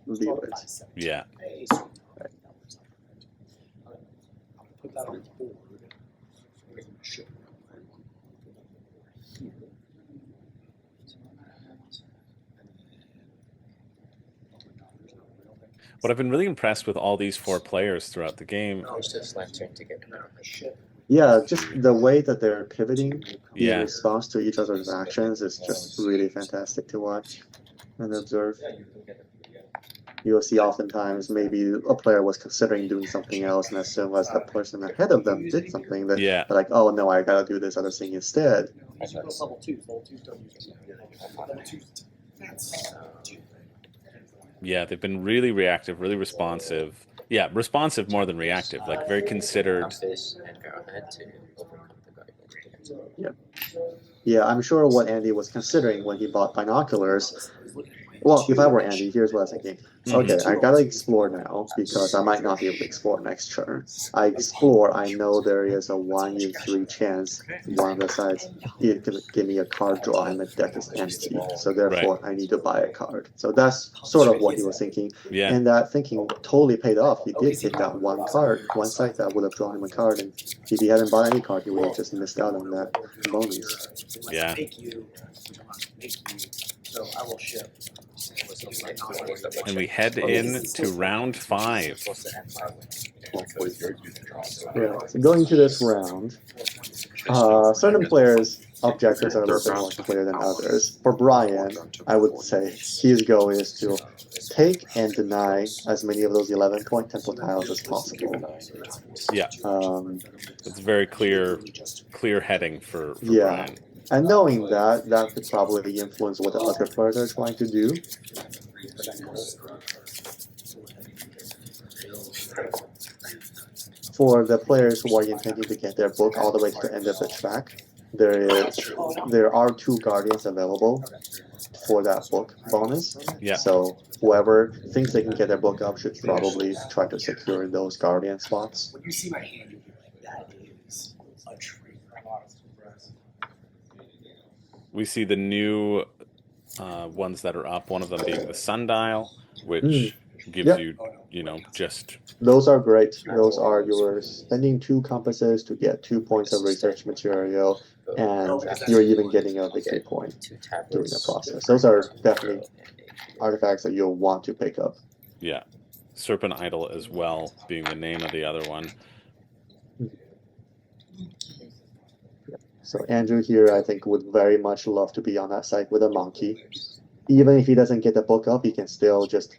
B: view it.
A: Yeah.
C: Put that on the board. Ship.
A: What I've been really impressed with all these 4 players throughout the game.
D: It's just lantern to get
B: Yeah, just the way that they're pivoting in
A: Yeah.
B: response to each other's actions is just really fantastic to watch and observe. You'll see oftentimes maybe a player was considering doing something else, and as soon as the person ahead of them did something, that
A: Yeah.
B: they're like, oh no, I gotta do this other thing instead.
C: Level 2 don't use it. Level 2. That's
A: Yeah, they've been really reactive, really responsive. Yeah, responsive more than reactive, like very considered.
D: Compass and arrowhead to overcome the guardian.
B: Yeah, I'm sure what Andy was considering when he bought binoculars. Well, if I were Andy, here's what I was thinking. Okay, I gotta explore now because I might not be able to explore next turn. I explore, I know there is a 1 in 3 chance one of the sides it can give me a card draw and the deck is empty. So therefore, I need to buy a card. So that's sort of what he was thinking.
A: Yeah.
B: And that thinking totally paid off. He did pick that one card, one site that would have drawn him a card. And if he hadn't bought any card, he would have just missed out on that bonus.
A: Yeah.
C: So I will ship.
A: And we head into round 5.
B: Yeah, so going to this round, certain players' objectives are a little bit more clear than others. For Brian, I would say his goal is to take and deny as many of those 11-point temple tiles as possible.
A: Yeah. It's very clear heading for Brian.
B: And knowing that, that could probably influence what the other players are trying to do. For the players who are intending to get their book all the way to the end of the track, there are 2 guardians available for that book bonus.
A: Yeah.
B: So whoever thinks they can get their book up should probably try to secure those guardian spots.
C: When you see my hand, you'll be like, that is a tree.
A: We see the new ones that are up, one of them being the sundial, which gives you know, just...
B: Those are great. Those are you're spending 2 compasses to get 2 points of research material, and you're even getting a victory point during the process. Those are definitely artifacts that you'll want to pick up.
A: Yeah. Serpent Idol as well, being the name of the other one.
B: So Andrew here, I think, would very much love to be on that site with a monkey. Even if he doesn't get the book up, he can still just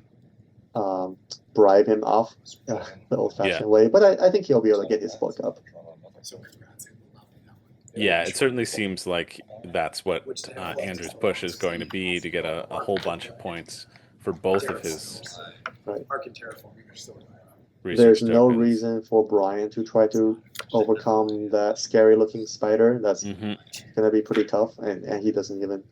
B: bribe him off the old-fashioned way. But I think he'll be able to get his book up.
A: Yeah, it certainly seems like that's what Andrew's push is going to be, to get a whole bunch of points for both of his research
B: There's no
A: tokens.
B: reason for Brian to try to overcome that scary-looking spider. That's going to be pretty tough, and he doesn't even...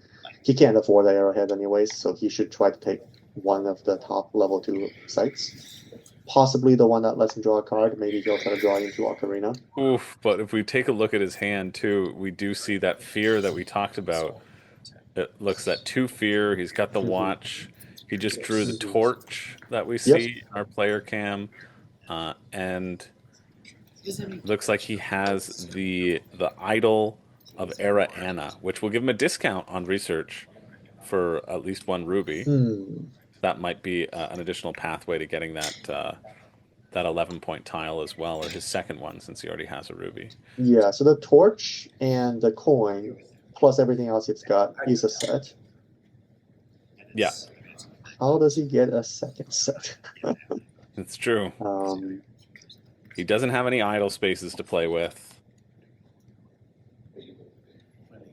B: He can't afford the arrowhead anyways, so he should try to take one of the top level 2 sites. Possibly the one that lets him draw a card. Maybe he'll try to draw it into Ocarina.
A: Oof, but if we take a look at his hand too, we do see that fear that we talked about. It looks at 2 fear. He's got the watch. He just drew the torch that we see in our player cam. And looks like he has the idol of Era Anna, which will give him a discount on research for at least 1 ruby. That might be an additional pathway to getting that 11-point tile as well, or his second one, since he already has a ruby.
B: Yeah, so the torch and the coin, plus everything else it's got, is a set.
A: Yeah.
B: How does he get a second set?
A: It's true. He doesn't have any idle spaces to play with.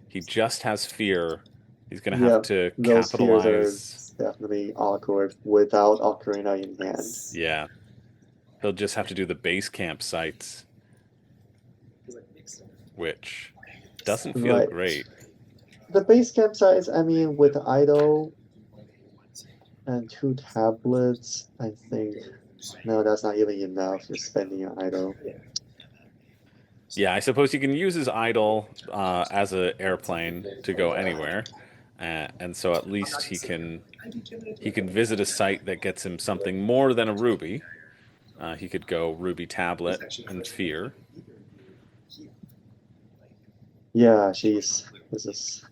A: He just has fear. He's going to have to
B: those
A: capitalize.
B: Fears are definitely awkward without Ocarina in hand.
A: Yeah. He'll just have to do the base camp sites, which doesn't feel
B: Right.
A: great.
B: The base camp size, I mean, with idle and 2 tablets, I think, no, that's not even enough. You're spending your idle.
A: Yeah, I suppose you can use his idol as an airplane to go anywhere, and so at least he can visit a site that gets him something more than a ruby. He could go ruby tablet and fear.
B: Yeah, this is,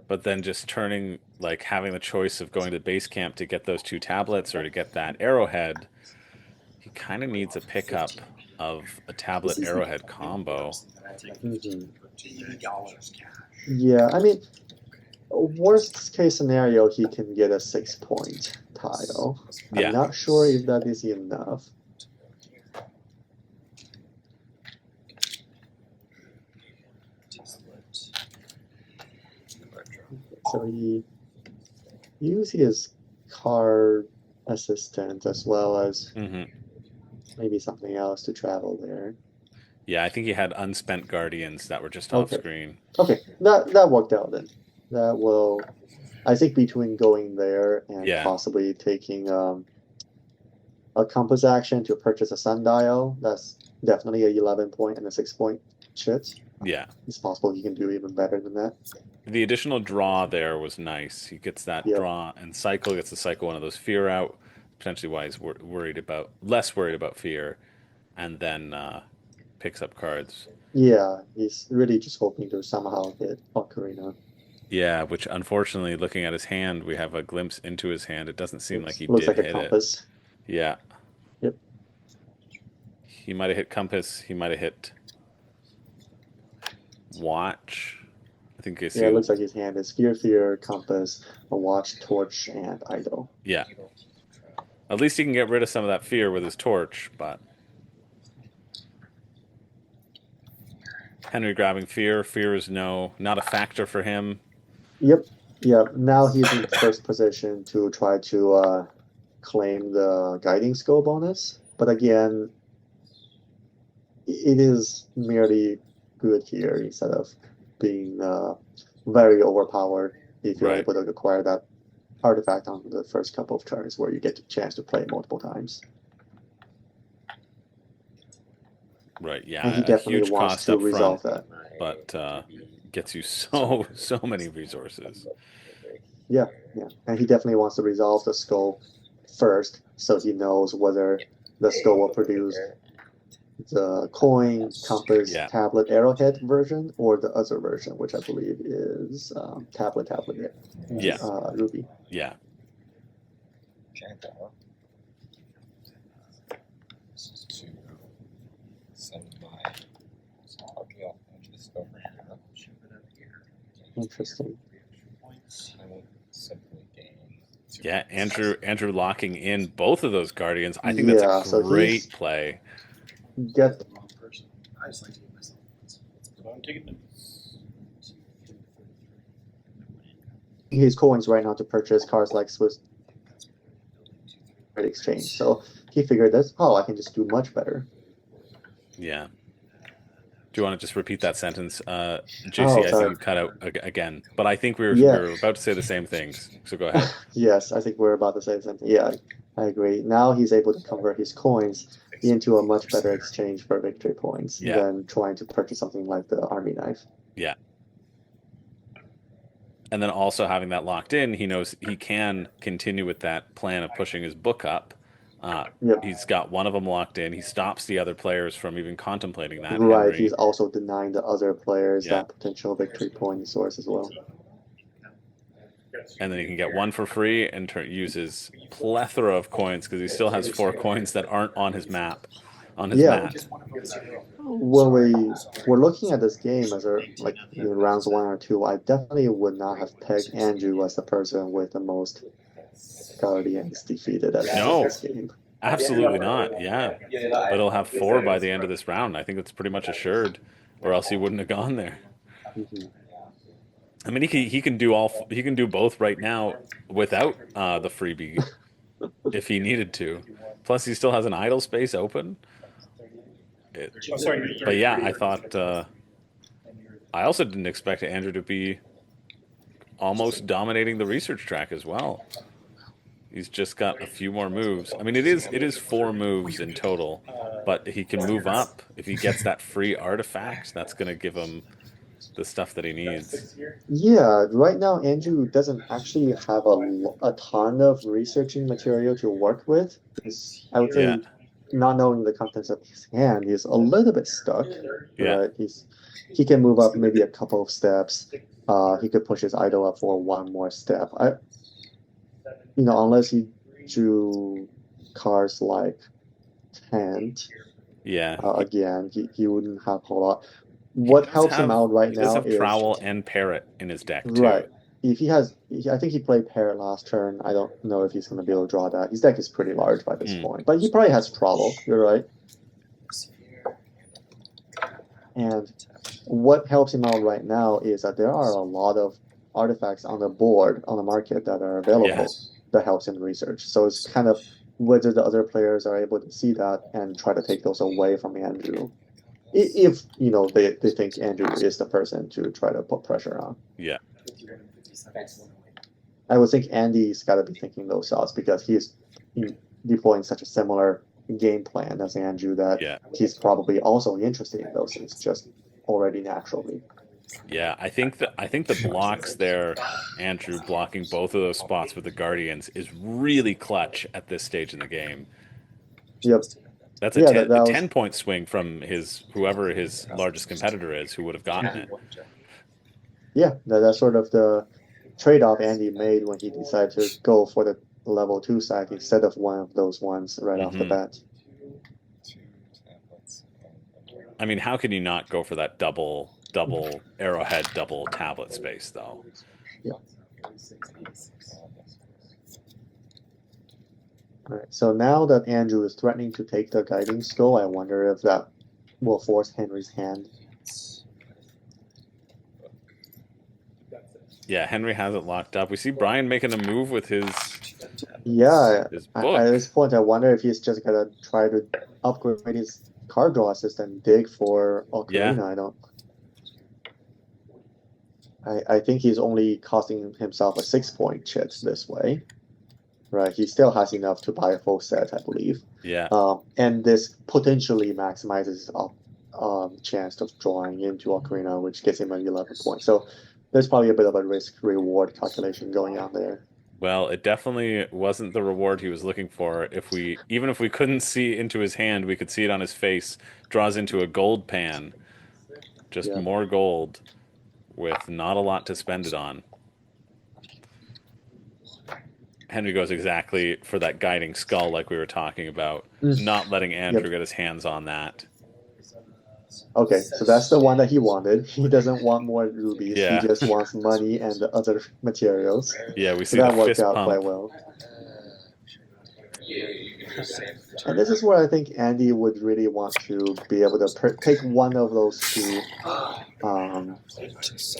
A: But then just turning, like having the choice of going to base camp to get those 2 tablets or to get that arrowhead, he kind of needs a pickup of a tablet arrowhead combo.
B: mhm.
C: $80 cash.
B: Yeah, I mean, worst case scenario, he can get a 6-point tile.
A: Yeah.
B: I'm not sure if that is enough. So he uses his card assistant as well as
A: hmm
B: maybe something else to travel there.
A: Yeah, I think he had unspent guardians that were just off
B: Okay.
A: screen.
B: Okay, that worked out then. That will, I think between going there and
A: Yeah.
B: possibly taking a compass action to purchase a sundial, that's definitely a 11-point and a 6-point chit.
A: Yeah.
B: It's possible he can do even better than that.
A: The additional draw there was nice. He gets that
B: Yep.
A: draw and cycle, gets to cycle one of those fear out, potentially why he's less worried about fear, and then picks up cards.
B: Yeah, he's really just hoping to somehow hit Ocarina.
A: Yeah, which unfortunately, looking at his hand, we have a glimpse into his hand. It doesn't seem like he
B: Looks
A: did
B: like a
A: hit it.
B: compass.
A: Yeah.
B: Yep.
A: He might have hit compass. He might have hit watch. I think I see.
B: Yeah, it looks like his hand is fear, compass, a watch, torch, and idol.
A: Yeah. At least he can get rid of some of that fear with his torch, but Henry grabbing fear. Fear is not a factor for him.
B: Yep. Now he's in first position to try to claim the guiding skill bonus. But again, it is merely good here instead of being very overpowered if you're
A: Right.
B: able to acquire that artifact on the first couple of turns where you get a chance to play multiple times.
A: Right,
B: And
A: yeah.
B: he
A: A
B: definitely
A: huge
B: wants
A: cost
B: to
A: up
B: resolve
A: front,
B: that.
A: but gets you so many resources.
B: Yeah. And he definitely wants to resolve the skull first so he knows whether the skull will produce the coin, compass,
A: Yeah.
B: tablet, arrowhead version or the other version, which I believe is tablet,
A: Yeah.
B: ruby.
A: Yeah.
E: Janko. This is to send my hockey off into the store here.
B: Interesting.
E: I will simply gain.
A: Yeah, Andrew locking in both of those guardians. I think that's
B: Yeah,
A: a
B: so
A: great
B: he's-
A: play.
B: Get
C: The wrong person. I just like to give myself points.
F: I'm taking them.
B: his coins right now to purchase cards like Swiss exchange. So he figured this, I can just do much better.
A: Yeah. Do you want to just repeat that sentence, JC?
B: Oh,
A: I
B: sorry.
A: think you cut out again, but I think we
B: Yeah.
A: were about to say the same things. So go ahead.
B: Yes, I think we're about to say something. Yeah, I agree. Now he's able to convert his coins into a much better exchange for victory points
A: Yeah.
B: than trying to purchase something like the army knife.
A: Yeah. And then also having that locked in, he knows he can continue with that plan of pushing his book up.
B: Yep.
A: He's got one of them locked in. He stops the other players from even contemplating that.
B: Right,
A: Henry.
B: he's also denying the other players
A: Yeah.
B: that potential victory point source as well.
A: And then he can get one for free and use his plethora of coins because he still has 4 coins that aren't on his map. On his
B: Yeah.
A: map.
B: When we're looking at this game as rounds 1 or 2, I definitely would not have pegged Andrew as the person with the most guardians defeated at
A: No.
B: this game.
A: Absolutely not. Yeah. But he'll have 4 by the end of this round. I think that's pretty much assured, or else he wouldn't have gone there.
B: Mhm.
A: I mean, he can do both right now without the freebie if he needed to. Plus, he still has an idle space open. But yeah, I thought I also didn't expect Andrew to be almost dominating the research track as well. He's just got a few more moves. I mean, it is 4 moves in total, but he can move up if he gets that free artifact. That's going to give him the stuff that he needs.
B: Yeah, right now Andrew doesn't actually have a ton of researching material to work with. I would say,
A: Yeah.
B: not knowing the contents of his hand, he's a little bit stuck.
A: Yeah.
B: Right? He can move up maybe a couple of steps. He could push his idol up for one more step. Unless he drew cards like Tent,
A: Yeah.
B: again, he wouldn't have a whole lot. What helps him out right
A: He does
B: now
A: have
B: is
A: Trowel and Parrot in his deck
B: right.
A: too.
B: If he has, I think he played Parrot last turn. I don't know if he's going to be able to draw that. His deck is pretty large by this point, but he probably has Trouble. You're right. And what helps him out right now is that there are a lot of artifacts on the board, on the market, that are available that helps him research. So it's kind of whether the other players are able to see that and try to take those away from Andrew. If they think Andrew is the person to try to put pressure on.
A: Yeah.
B: I would think Andy's got to be thinking those shots because he's deploying such a similar game plan as Andrew that he's probably also interested in those things just already naturally.
A: Yeah, I think the blocks there, Andrew blocking both of those spots with the Guardians is really clutch at this stage in the game.
B: Yep.
A: That's a 10-point swing from whoever his largest competitor is who would have gotten it.
B: Yeah, that's sort of the trade-off Andy made when he decided to go for the level 2 sack instead of one of those ones right off the bat.
A: I mean, how can you not go for that double arrowhead, double tablet space, though?
B: Yeah. All right, so now that Andrew is threatening to take the guiding skull, I wonder if that will force Henry's hand.
A: Yeah, Henry has it locked up. We see Brian making a move with his book.
B: At this point, I wonder if he's just gonna try to upgrade his card draw assist and dig for Ocarina. I think he's only costing himself a 6-point chit this way. Right, he still has enough to buy a full set, I believe.
A: Yeah.
B: And this potentially maximizes chance of drawing into Ocarina, which gets him an 11 point. So there's probably a bit of a risk-reward calculation going on there.
A: Well, it definitely wasn't the reward he was looking for. Even if we couldn't see into his hand, we could see it on his face. Draws into a gold pan. Just more gold with not a lot to spend it on. Henry goes exactly for that guiding skull like we were talking about, not letting Andrew get his hands on that.
B: Okay, so that's the one that he wanted. He doesn't want more rubies.
A: Yeah.
B: He just wants money and the other materials.
A: Yeah, we see
B: that
A: the
B: worked
A: fist
B: out
A: pump.
B: quite well. And this is where I think Andy would really want to be able to take one of those two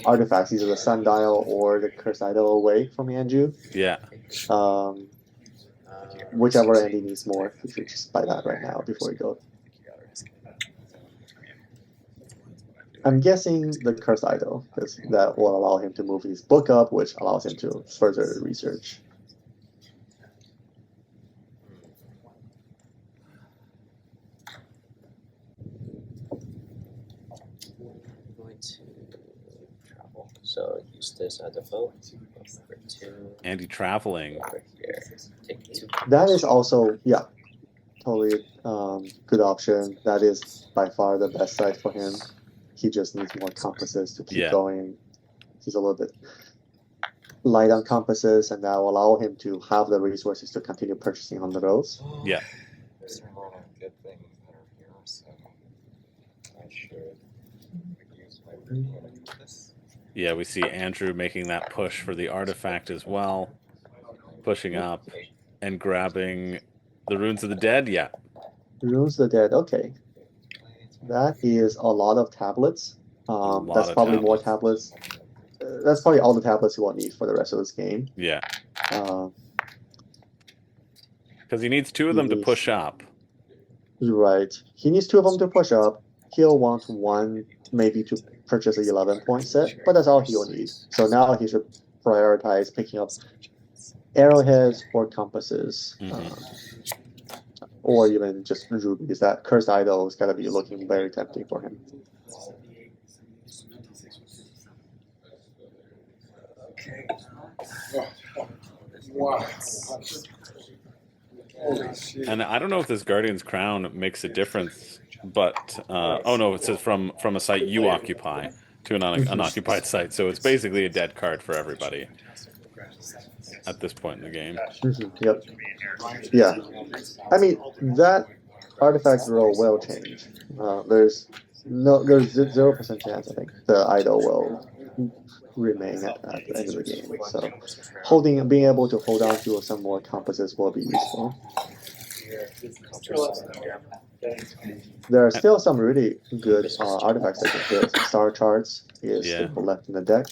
B: artifacts, either the sundial or the cursed idol, away from Andrew.
A: Yeah.
B: Whichever Andy needs more, he should just buy that right now before he goes. I'm guessing the cursed idol, because that will allow him to move his book up, which allows him to further research.
D: So use this as a vote. Over 2.
A: Andy traveling.
D: Over here. Take 2.
B: That is also, totally good option. That is by far the best side for him. He just needs more compasses to keep going. He's a little bit light on compasses, and that will allow him to have the resources to continue purchasing on the roads.
A: Yeah.
E: There's a lot of good things that are here, so I should use my Ruby to this.
A: Yeah, we see Andrew making that push for the artifact as well. Pushing up and grabbing the Runes of the Dead. Yeah.
B: Runes of the Dead, okay. That is a lot of tablets. That's probably more tablets. That's probably all the tablets you will need for the rest of this game.
A: Yeah. Because he needs 2 of them to push up.
B: Right. He needs 2 of them to push up. He'll want 1 maybe to purchase a 11-point set, but that's all he'll need. So now he should prioritize picking up arrowheads or compasses, or even just rubies. That cursed idol is gonna be looking very tempting for him.
G: Wow. Holy shit.
A: And I don't know if this Guardian's Crown makes a difference, but oh no, it says from a site you occupy to an unoccupied site, so it's basically a dead card for everybody at this point in the game.
B: Yep. Yeah. I mean, that artifact roll will change. There's 0% chance, I think, the idol will remain at the end of the game. So being able to hold on to some more compasses will be useful. There are still some really good artifacts that can hit. Star Charts is still left in the deck.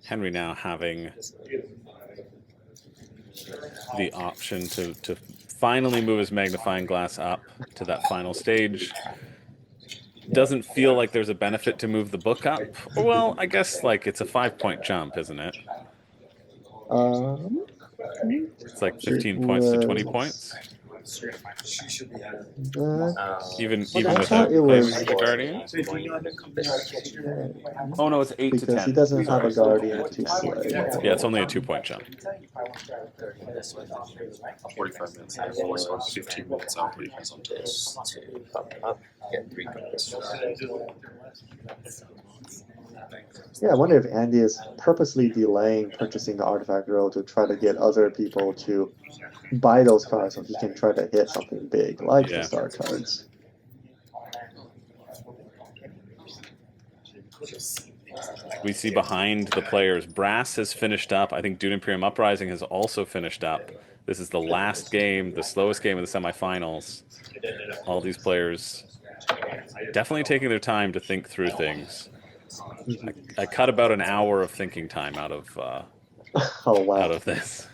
A: Henry now having the option to finally move his magnifying glass up to that final stage. Doesn't feel like there's a benefit to move the book up. Well, I guess like it's a 5-point jump, isn't it? It's like 15 points to 20 points. Even without
B: it was
A: playing the Guardian. Oh no, it's 8 to 10.
B: Because he doesn't have a Guardian to play.
A: Yeah, it's only a 2-point jump.
H: 45 minutes. I've always got 15 minutes out. He has on toes.
D: To pump up, get 3 compasses.
B: Yeah, I wonder if Andy is purposely delaying purchasing the artifact roll to try to get other people to buy those cards so he can try to hit something big, like the star cards.
A: We see behind the players, Brass has finished up. I think Dune Imperium Uprising has also finished up. This is the last game, the slowest game of the semifinals. All these players definitely taking their time to think through things. I cut about an hour of thinking time out of out of this.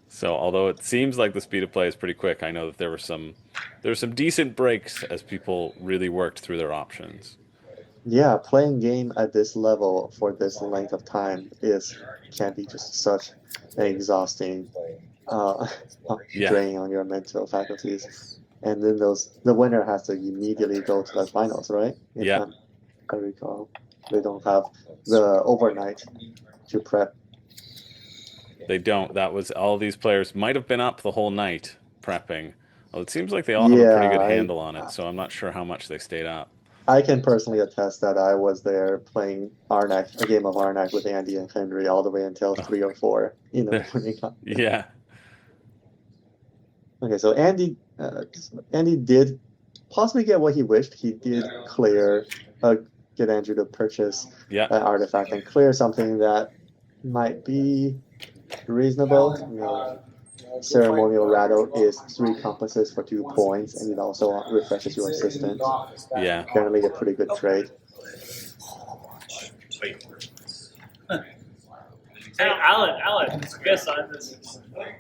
A: So although it seems like the speed of play is pretty quick, I know that there were some decent breaks as people really worked through their options.
B: Yeah, playing game at this level for this length of time can be just such an exhausting drain on your mental faculties. And then the winner has to immediately go to the finals, right?
A: Yeah.
B: I recall. They don't have the overnight to prep.
A: They don't. That was all these players might have been up the whole night prepping. Well, it seems like they all have a pretty good handle on it, so I'm not sure how much they stayed up.
B: I can personally attest that I was there playing Arnak, a game of Arnak with Andy and Henry all the way until 3 or 4 in the morning.
A: Yeah.
B: Okay, so Andy did possibly get what he wished. He did get Andrew to purchase an artifact and clear something that might be reasonable. Ceremonial Rattle is 3 compasses for 2 points, and it also refreshes your assistant.
A: Yeah.
B: Generally a pretty good trade.
F: Hey, Alan, guess on this. I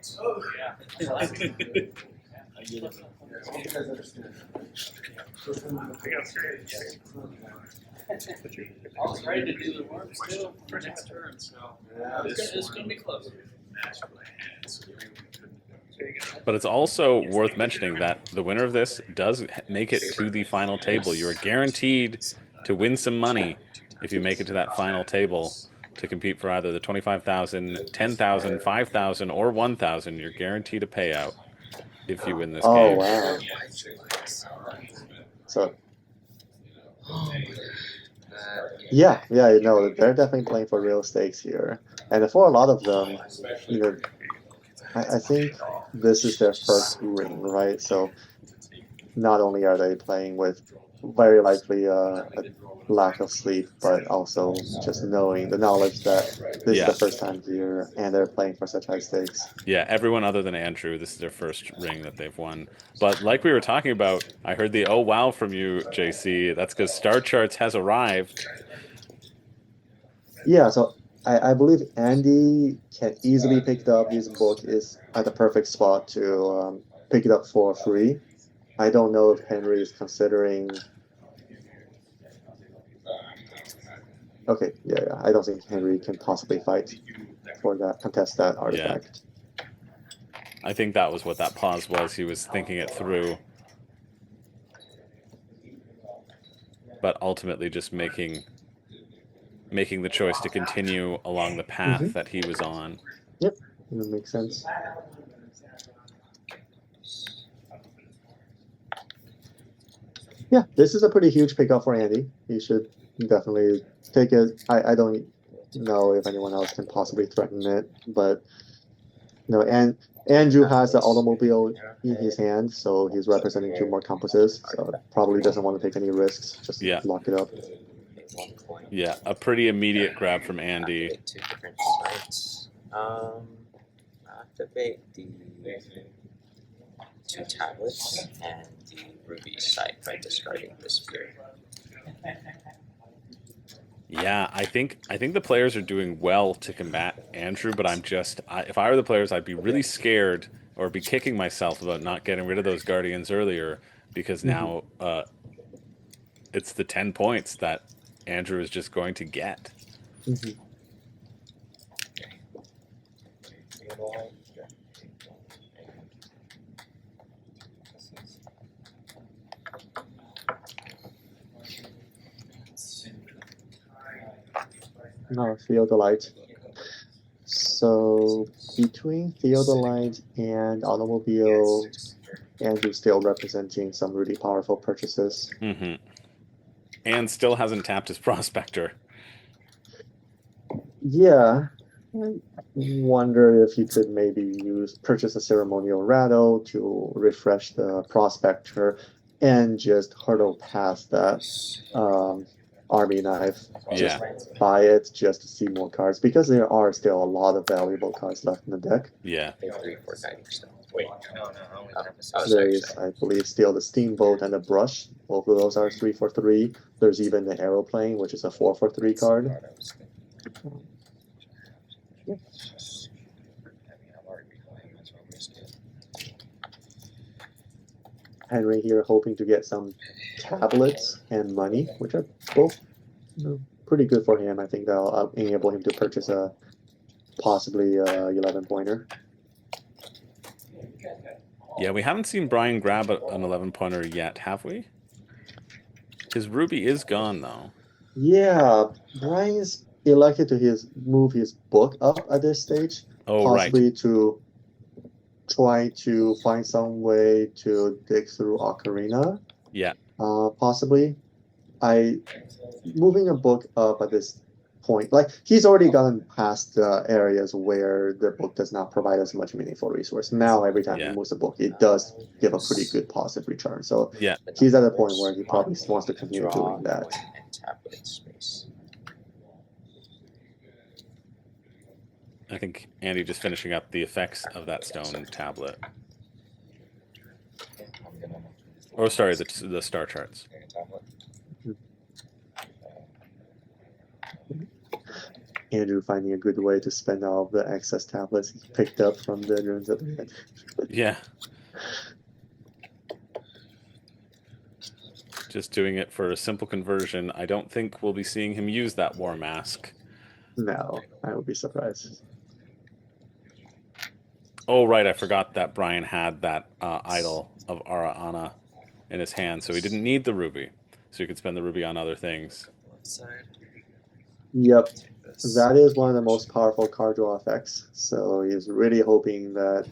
F: was ready to do the work still for next turn, so it's going to be close.
A: But it's also worth mentioning that the winner of this does make it to the final table. You are guaranteed to win some money if you make it to that final table to compete for either the 25,000, 10,000, 5,000, or 1,000. You're guaranteed a payout if you win this game.
B: Oh, wow. So, yeah, they're definitely playing for real stakes here. And for a lot of them, I think this is their first ring, right? So not only are they playing with very likely a lack of sleep, but also just knowing the knowledge that this is the first time here and they're playing for such high stakes.
A: Yeah, everyone other than Andrew, this is their first ring that they've won. But like we were talking about, I heard the oh wow from you, JC. That's because Star Charts has arrived.
B: Yeah, so I believe Andy can easily pick it up. His book is at the perfect spot to pick it up for free. I don't know if Henry is considering. Okay, yeah. I don't think Henry can possibly fight for that, contest that artifact.
A: I think that was what that pause was. He was thinking it through. But ultimately just making the choice to continue along the path that he was on.
B: Yep, that makes sense. Yeah, this is a pretty huge pickup for Andy. He should definitely take it. I don't know if anyone else can possibly threaten it, but no, and Andrew has the automobile in his hand, so he's representing 2 more compasses, so probably doesn't want to take any risks, just lock it up.
A: Yeah, a pretty immediate grab from Andy.
D: 2 different sites. Activate the 2 tablets and the ruby site by discarding this spear.
A: Yeah, I think the players are doing well to combat Andrew, but if I were the players, I'd be really scared or be kicking myself about not getting rid of those guardians earlier, because now it's the 10 points that Andrew is just going to get.
B: No, Theodolite. So between Theodolite and automobile, Andrew's still representing some really powerful purchases.
A: And still hasn't tapped his prospector.
B: Yeah. I wonder if he could maybe purchase a ceremonial rattle to refresh the prospector and just hurdle past that army knife. Just buy it just to see more cards, because there are still a lot of valuable cards left in the deck.
A: Yeah.
D: Wait,
B: There is, I believe, still the Steamboat and the Brush. Both of those are 3 for 3. There's even the Aeroplane, which is a 4 for 3 card. Henry here hoping to get some tablets and money, which are both pretty good for him. I think that'll enable him to purchase a possibly 11-pointer.
A: Yeah, we haven't seen Brian grab an 11-pointer yet, have we? His ruby is gone, though.
B: Yeah, Brian's elected to move his book up at this stage, possibly to try to find some way to dig through Ocarina.
A: Yeah.
B: Possibly. Moving a book up at this point, like, he's already gone past the areas where the book does not provide as much meaningful resource. Now every time he moves a book, it does give a pretty good positive return. So he's at a point where he probably wants to continue doing that.
A: I think Andy just finishing up the effects of that stone tablet. Oh, sorry, the star charts.
B: Andrew finding a good way to spend all of the excess tablets he picked up from the ruins of the head.
A: Yeah. Just doing it for a simple conversion. I don't think we'll be seeing him use that War Mask.
B: No, I would be surprised.
A: Oh, right, I forgot that Brian had that idol of Arana in his hand, so he didn't need the ruby. So he could spend the ruby on other things.
B: Yep. That is one of the most powerful card draw effects. So he's really hoping that.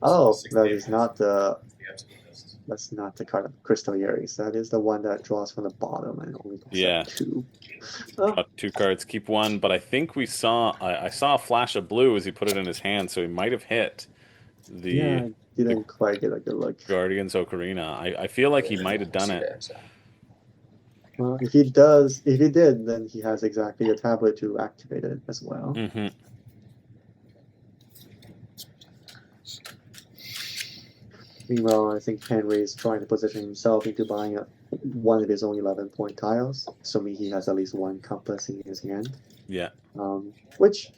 B: That is not the. That's not the card of Crystal Earrings. That is the one that draws from the bottom and only goes 2.
A: Got 2 cards, keep 1. But I think I saw a flash of blue as he put it in his hand, so he might have hit the.
B: Yeah, didn't quite get a good look.
A: Guardian's Ocarina. I feel like he might have done it.
B: Well, if he did, then he has exactly a tablet to activate it as well. Meanwhile, I think Henry is trying to position himself into buying one of his own 11-point tiles, assuming he has at least one compass in his hand.
A: Yeah.
B: Which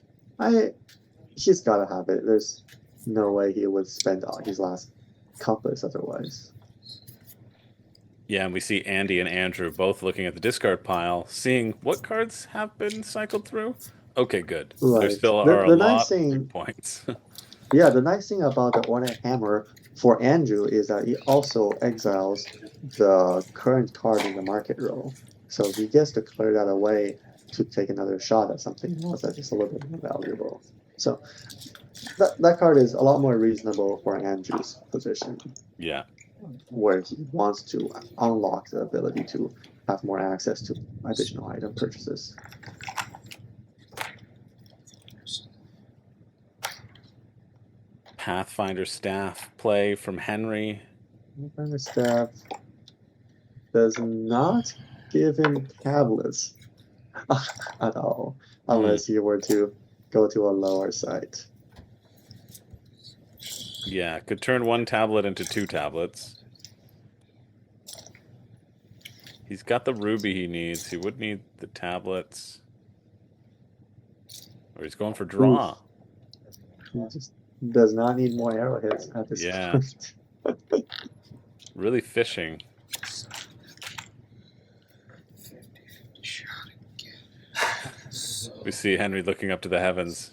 B: he's gotta have it. There's no way he would spend his last compass otherwise.
A: Yeah, and we see Andy and Andrew both looking at the discard pile, seeing what cards have been cycled through. Okay, good.
B: Right.
A: There still
B: The-
A: are a
B: the
A: lot
B: nice
A: of
B: thing-
A: big points.
B: Yeah, the nice thing about the Ornate Hammer for Andrew is that it also exiles the current card in the market row. So he gets to clear that away to take another shot at something else that is a little bit more valuable. So that card is a lot more reasonable for Andrew's position,
A: Yeah.
B: where he wants to unlock the ability to have more access to additional item purchases.
A: Pathfinder staff play from Henry.
B: Pathfinder staff does not give him tablets at all, unless you were to go to a lower site.
A: Yeah, could turn one tablet into two tablets. He's got the ruby he needs. He would need the tablets. Or he's going for draw.
B: He just does not need more arrowheads at this
A: Yeah.
B: point.
A: Really fishing. We see Henry looking up to the heavens.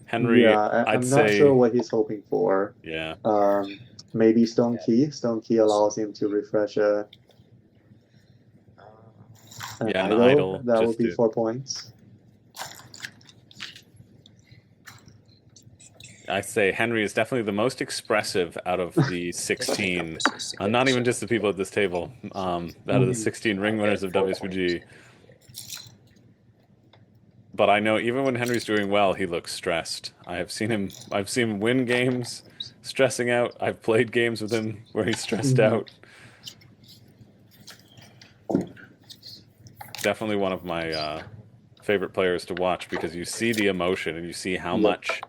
A: Henry,
B: Yeah, I'm
A: I'd
B: not
A: say,
B: sure what he's hoping for.
A: yeah,
B: Maybe Stone Key. Stone Key allows him to refresh an
A: Yeah, an
B: idol.
A: idol,
B: That
A: just
B: would be
A: to-
B: 4 points.
A: I'd say Henry is definitely the most expressive out of the 16. Not even just the people at this table. Out of the 16 ring winners of WSBG. But I know even when Henry's doing well, he looks stressed. I've seen him win games stressing out. I've played games with him where he's stressed out. Definitely one of my favorite players to watch because you see the emotion and you see how much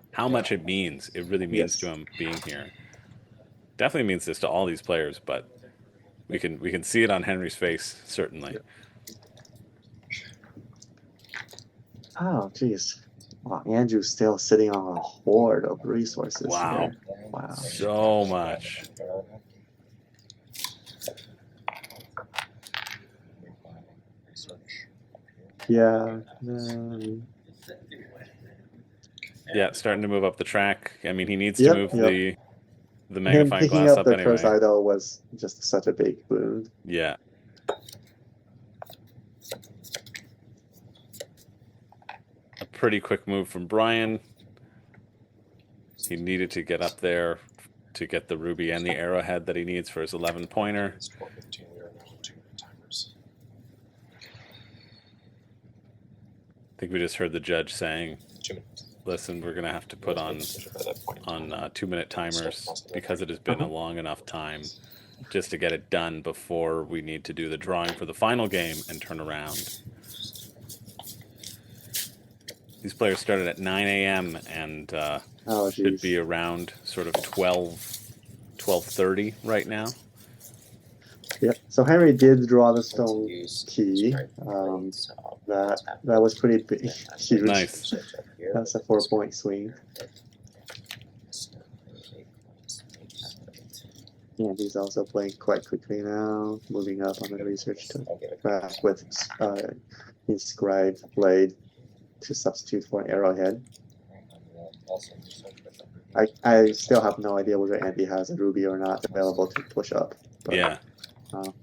A: it means. It really means to him being here. Definitely means this to all these players, but we can see it on Henry's face certainly.
B: Oh, jeez. Wow, Andrew's still sitting on a hoard of resources
A: Wow.
B: here. Wow.
A: So much.
B: Yeah.
A: Yeah, starting to move up the track. I mean, he needs to move the
B: Him
A: magnifying
B: picking
A: glass
B: up
A: up
B: the
A: anyway.
B: curse idol was just such a big boon.
A: Yeah. A pretty quick move from Brian. He needed to get up there to get the ruby and the arrowhead that he needs for his 11-pointer.
H: It's 4:15. We are now 2 timers.
A: I think we just heard the judge saying,
H: 2 minutes.
A: listen, we're going to have to put on
H: By that point.
A: 2-minute timers because it has been a long enough time just to get it done before we need to do the drawing for the final game and turn around. These players started at 9 a.m. and should be around sort of 12:30 right now.
B: Yeah. So Henry did draw the stone key. That was pretty big, huge.
A: Nice.
B: That's a 4-point swing. And he's also playing quite quickly now, moving up on the research track with inscribed blade to substitute for an arrowhead. I still have no idea whether Andy has a ruby or not available to push up. But,
A: Yeah.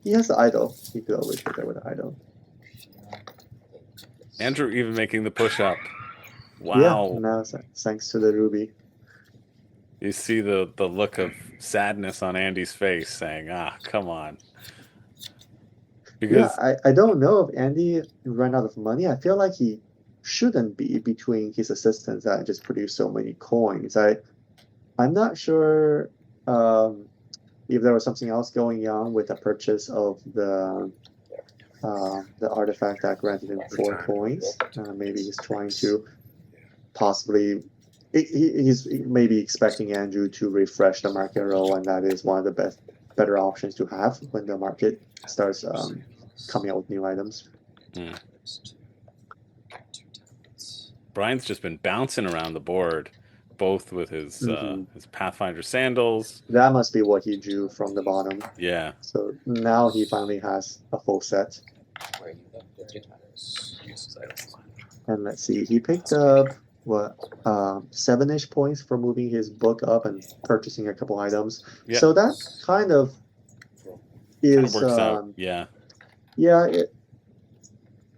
B: he has the idol. He could always hit there with the idol.
A: Andrew even making the push up. Wow.
B: Yeah, now thanks to the ruby.
A: You see the look of sadness on Andy's face saying, come on. Because
B: I don't know if Andy ran out of money. I feel like he shouldn't be between his assistants that just produce so many coins. I'm not sure if there was something else going on with the purchase of the artifact that granted him 4 coins. Maybe he's trying to possibly. He's maybe expecting Andrew to refresh the market roll, and that is one of the best better options to have when the market starts coming out with new items.
A: Brian's just been bouncing around the board, both with his his Pathfinder sandals.
B: That must be what he drew from the bottom.
A: Yeah.
B: So now he finally has a full set. And let's see, he picked up what 7-ish points for moving his book up and purchasing a couple items.
A: Yeah.
B: So that kind of is
A: works out. Yeah.
B: Yeah,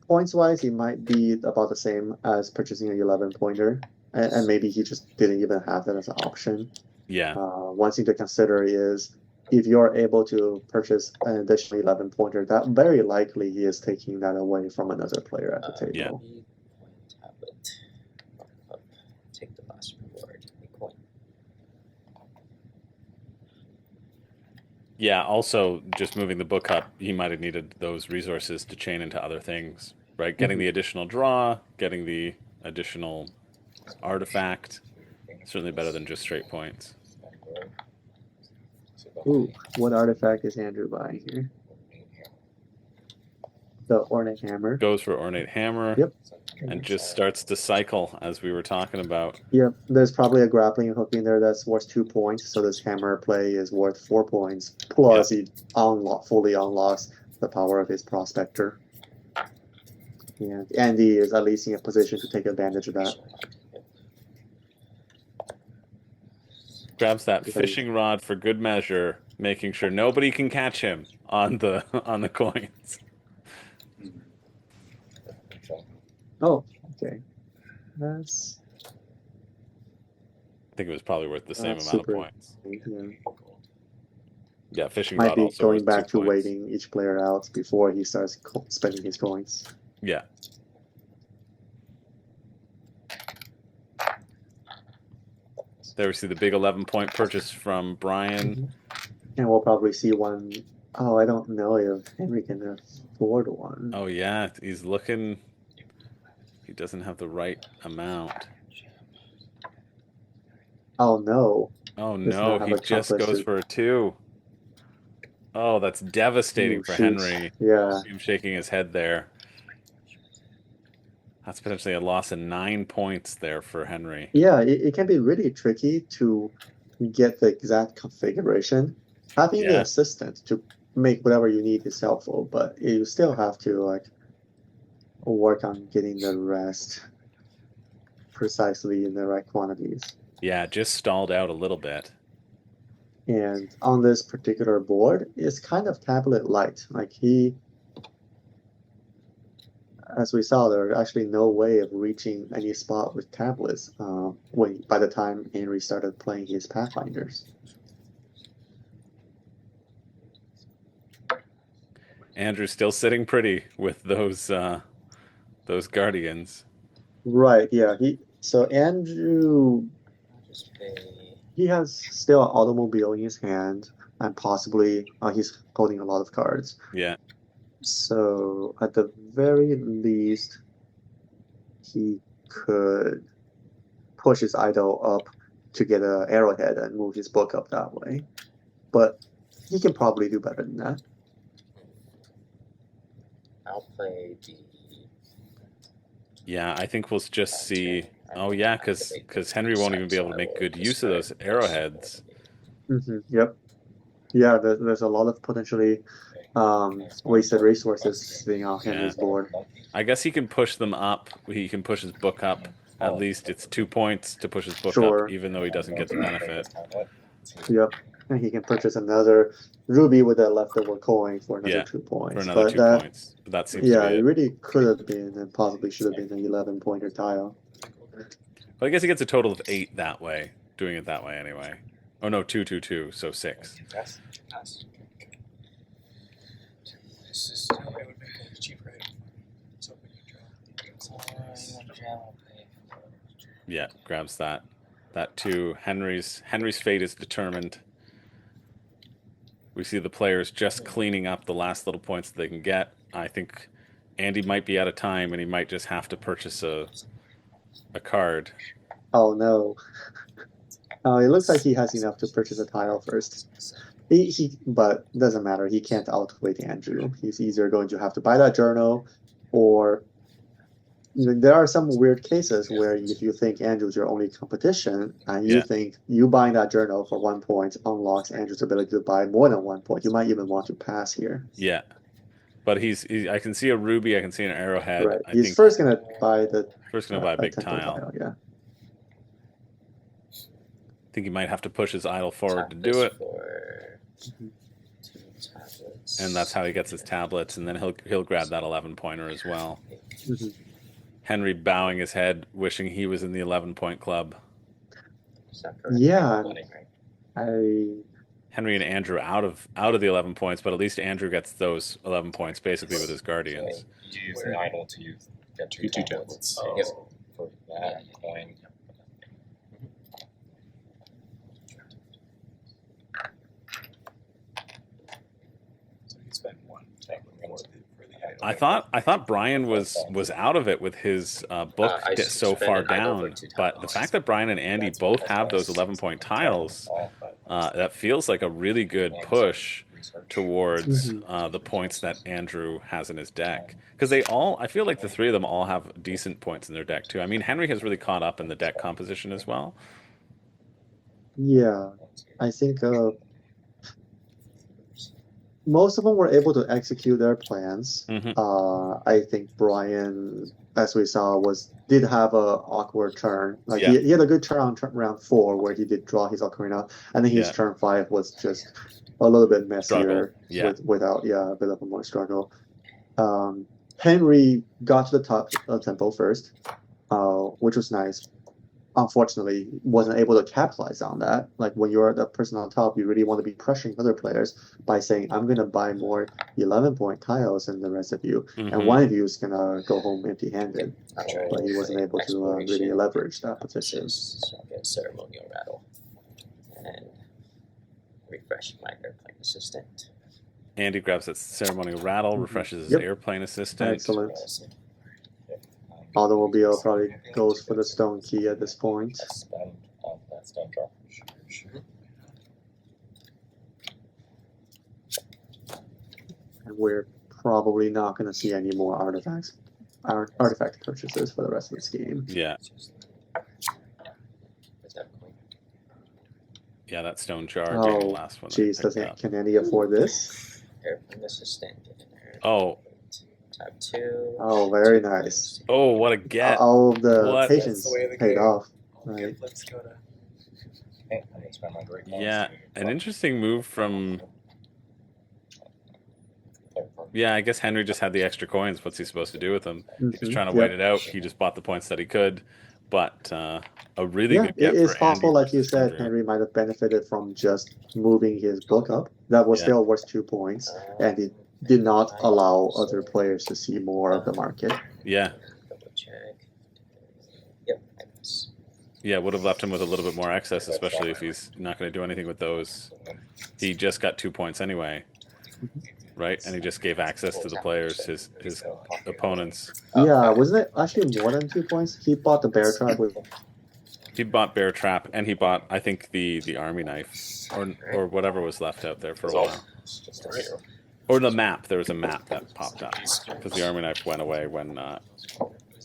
B: points wise, he might be about the same as purchasing an 11-pointer, and maybe he just didn't even have that as an option.
A: Yeah.
B: One thing to consider is if you're able to purchase an additional 11-pointer, that very likely he is taking that away from another player at the table.
D: Yeah. Take the last reward.
A: Yeah, also just moving the book up, he might have needed those resources to chain into other things, right? Getting the additional draw, getting the additional artifact, certainly better than just straight points.
B: Ooh, what artifact is Andrew buying here? The Ornate Hammer.
A: Goes for Ornate Hammer.
B: Yep.
A: And just starts to cycle, as we were talking about.
B: Yep, there's probably a grappling hook in there that's worth 2 points, so this hammer play is worth 4 points. Plus, he fully unlocks the power of his Prospector. And Andy is at least in a position to take advantage of that.
A: Grabs that fishing rod for good measure, making sure nobody can catch him on the coins.
B: Oh, okay. That's...
A: I think it was probably worth the same amount of points. Yeah, fishing
B: might
A: rod
B: be
A: also
B: going
A: worth
B: back
A: 2
B: to
A: points.
B: waiting each player out before he starts spending his coins.
A: Yeah. There we see the big 11-point purchase from Brian.
B: And we'll probably see one. Oh, I don't know if Henry can afford one.
A: Oh yeah, he's looking. He doesn't have the right amount.
B: Oh no.
A: Oh
B: Does
A: no,
B: not have
A: he
B: a
A: just
B: chocolate
A: goes
B: soup.
A: for a 2. Oh, that's devastating for
B: Shoot.
A: Henry.
B: Yeah.
A: See him shaking his head there. That's potentially a loss of 9 points there for Henry.
B: Yeah, it can be really tricky to get the exact configuration. Having the assistant to make whatever you need is helpful, but you still have to work on getting the rest precisely in the right quantities.
A: Yeah, just stalled out a little bit.
B: And on this particular board, it's kind of tablet light. Like as we saw, there's actually no way of reaching any spot with tablets by the time Henry started playing his Pathfinders.
A: Andrew's still sitting pretty with those Guardians.
B: Right, yeah. So Andrew, he has still an automobile in his hand, and possibly he's holding a lot of cards.
A: Yeah.
B: So at the very least, he could push his idol up to get an arrowhead and move his book up that way. But he can probably do better than that.
D: I'll play the...
A: Yeah, I think we'll just see... Oh, yeah, because Henry won't even be able to make good use of those arrowheads.
B: Yep. Yeah, there's a lot of potentially wasted resources sitting on Henry's board.
A: I guess he can push them up. He can push his book up. At least it's 2 points to push his book up, even though he doesn't get the benefit.
B: Yep. And he can purchase another ruby with that leftover coin for another 2 points.
A: For another 2 points. That seems to be
B: it really could have been and possibly should have been an 11-pointer tile.
A: But I guess he gets a total of 8 that way, doing it that way anyway. Oh no, 2, 2, 2, so 6. Yeah, grabs that 2. Henry's fate is determined. We see the players just cleaning up the last little points that they can get. I think Andy might be out of time, and he might just have to purchase a card.
B: Oh no. It looks like he has enough to purchase a tile first. But it doesn't matter. He can't outwit Andrew. He's either going to have to buy that journal, or there are some weird cases where if you think Andrew's your only competition, and you think you buying that journal for 1 point unlocks Andrew's ability to buy more than 1 point, you might even want to pass here.
A: Yeah. But I can see a ruby, I can see an arrowhead.
B: Right.
A: I
B: He's
A: think
B: first gonna buy
A: a big
B: temple
A: tile.
B: Yeah.
A: I think he might have to push his idol forward to do it.
D: For 2 tablets.
A: And that's how he gets his tablets, and then he'll grab that 11-pointer as well.
B: Mhm.
A: Henry bowing his head, wishing he was in the 11-point club.
D: Is that correct?
B: Yeah.
D: Right?
A: Henry and Andrew out of the 11 points, but at least Andrew gets those 11 points basically with his guardians.
H: You use the idol to get two tablets.
D: Yep.
H: For that point. So you spend 1 tablet for the idol.
A: I thought Brian was out of it with his book
D: I
A: so
D: spent
A: far
D: an idol for
A: down,
D: 2
A: but the
D: tablets.
A: fact that Brian and Andy both have those 11-point tiles, that feels like a really good push towards the points that Andrew has in his deck. Because I feel like the three of them all have decent points in their deck too. I mean, Henry has really caught up in the deck composition as well.
B: Yeah. I think most of them were able to execute their plans. I think Brian, as we saw, did have a awkward turn. Like he had a good turn on round 4 where he did draw his ocarina, and then his turn 5 was just a little bit messier without a bit of a more struggle. Henry got to the top tempo first, which was nice. Unfortunately, wasn't able to capitalize on that. Like when you're the person on top, you really want to be pressuring other players by saying, I'm going to buy more 11-point tiles than the rest of you. And one of you is going to go home empty-handed. But he wasn't able to really leverage that position.
D: So I'll get ceremonial rattle. And refresh my airplane assistant.
A: Andy grabs that ceremonial rattle, refreshes his airplane assistant.
B: Excellent. Automobile probably goes for the stone key at this point.
H: That's stone draw.
B: And we're probably not going to see any more artifact purchases for the rest of this game.
A: Yeah. Yeah, that stone jar being the last one.
B: Geez, can Andy afford this?
D: Airplane assistant.
A: Oh.
D: Tab 2.
B: Oh, very nice.
A: Oh, what a get.
B: All of the patience paid off. Right.
C: Let's go to.
A: Yeah, an interesting move from... Yeah, I guess Henry just had the extra coins. What's he supposed to do with them? He was trying to wait it out. He just bought the points that he could. But a really good get
B: it is
A: for
B: possible,
A: Andy
B: like you said, Henry might have benefited from just moving his book up. That was still worth 2 points. And it did not allow other players to see more of the market.
A: Yeah.
D: Double check. Yep.
A: Yeah, would have left him with a little bit more excess, especially if he's not going to do anything with those. He just got 2 points anyway, right? And he just gave access to the players, his opponents.
B: Yeah, wasn't it actually more than 2 points? He bought the bear trap with.
A: He bought bear trap, and he bought, I think, the army knife, or whatever was left out there for a while. Or the map. There was a map that popped up because the army knife went away when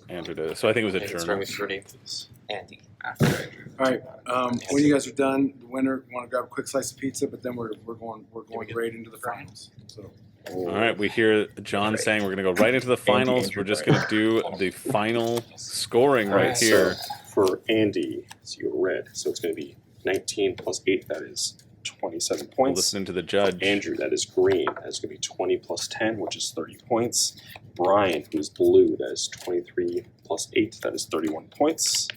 A: Andrew did it. So I think it was a journal.
D: Andy.
G: All right. When you guys are done, the winner want to grab a quick slice of pizza, but then we're going right into the finals. So.
A: All right, we hear John saying we're going to go right into the finals. We're just going to do the final scoring right here.
H: So for Andy, so you're red, so it's going to be 19 plus 8, that is 27 points.
A: Listening to the judge.
H: Andrew, that is green, that is going to be 20 plus 10, which is 30 points. Brian, who is blue, that is 23 plus 8, that is 31 points.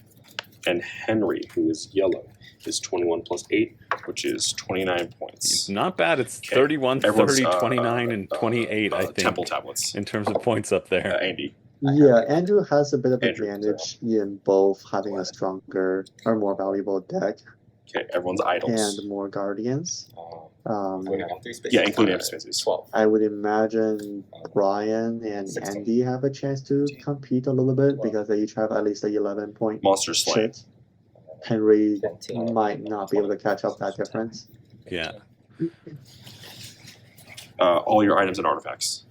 H: And Henry, who is yellow, is 21 plus 8, which is 29 points.
A: It's not bad. It's 31, 30, 29, and 28, I think.
H: Temple tablets.
A: In terms of points up there.
H: Andy.
B: Yeah, Andrew has a bit of advantage in both having a stronger or more valuable deck.
H: Okay, everyone's idols.
B: And more guardians.
H: Yeah, including empty spaces.
D: 12.
B: I would imagine Brian and Andy have a chance to compete a little bit because they each have at least a 11-point
H: Monster Slay.
B: Henry might not be able to catch up that difference.
A: Yeah.
H: All your items and artifacts.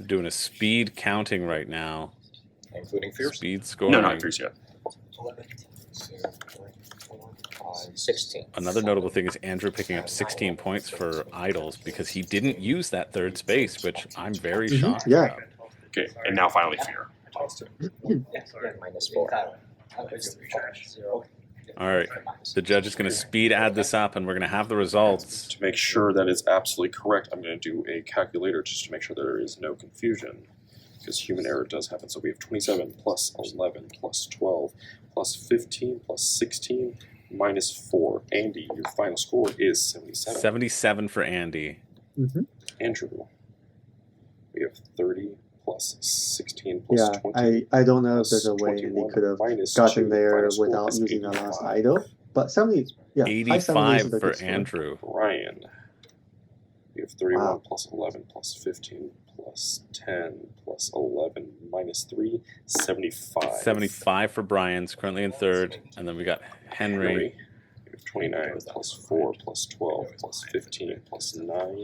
A: Doing a speed counting right now.
E: Including fears?
A: Speed scoring.
H: No, not fears yet.
D: 16.
A: Another notable thing is Andrew picking up 16 points for idols because he didn't use that third space, which I'm very shocked
B: Yeah.
A: about.
H: Okay, and now finally fear.
D: -4.
A: All right, the judge is going to speed add this up, and we're going to have the results.
H: To make sure that it's absolutely correct, I'm going to do a calculator just to make sure there is no confusion, because human error does happen. So we have 27 plus 11 plus 12 plus 15 plus 16 minus 4. Andy, your final score is 77.
A: 77 for Andy.
H: Andrew, we have 30 plus 16 plus
B: Yeah,
H: 20.
B: I don't know if
H: plus
B: there's a way they
H: 21
B: could have
H: minus
B: gotten
H: 2
B: there
H: minus 4
B: without
H: is
B: using the last
H: 85.
B: idol. But 70, yeah, high 70s
A: 85
B: is a
A: for
B: good score.
A: Andrew.
H: Ryan, we have 31
B: Wow.
H: plus 11 plus 15 plus 10 plus 11 minus 3, 75.
A: 75 for Brian's currently in third, and then we got Henry.
H: We have 29 plus 4 plus 12 plus 15 plus 9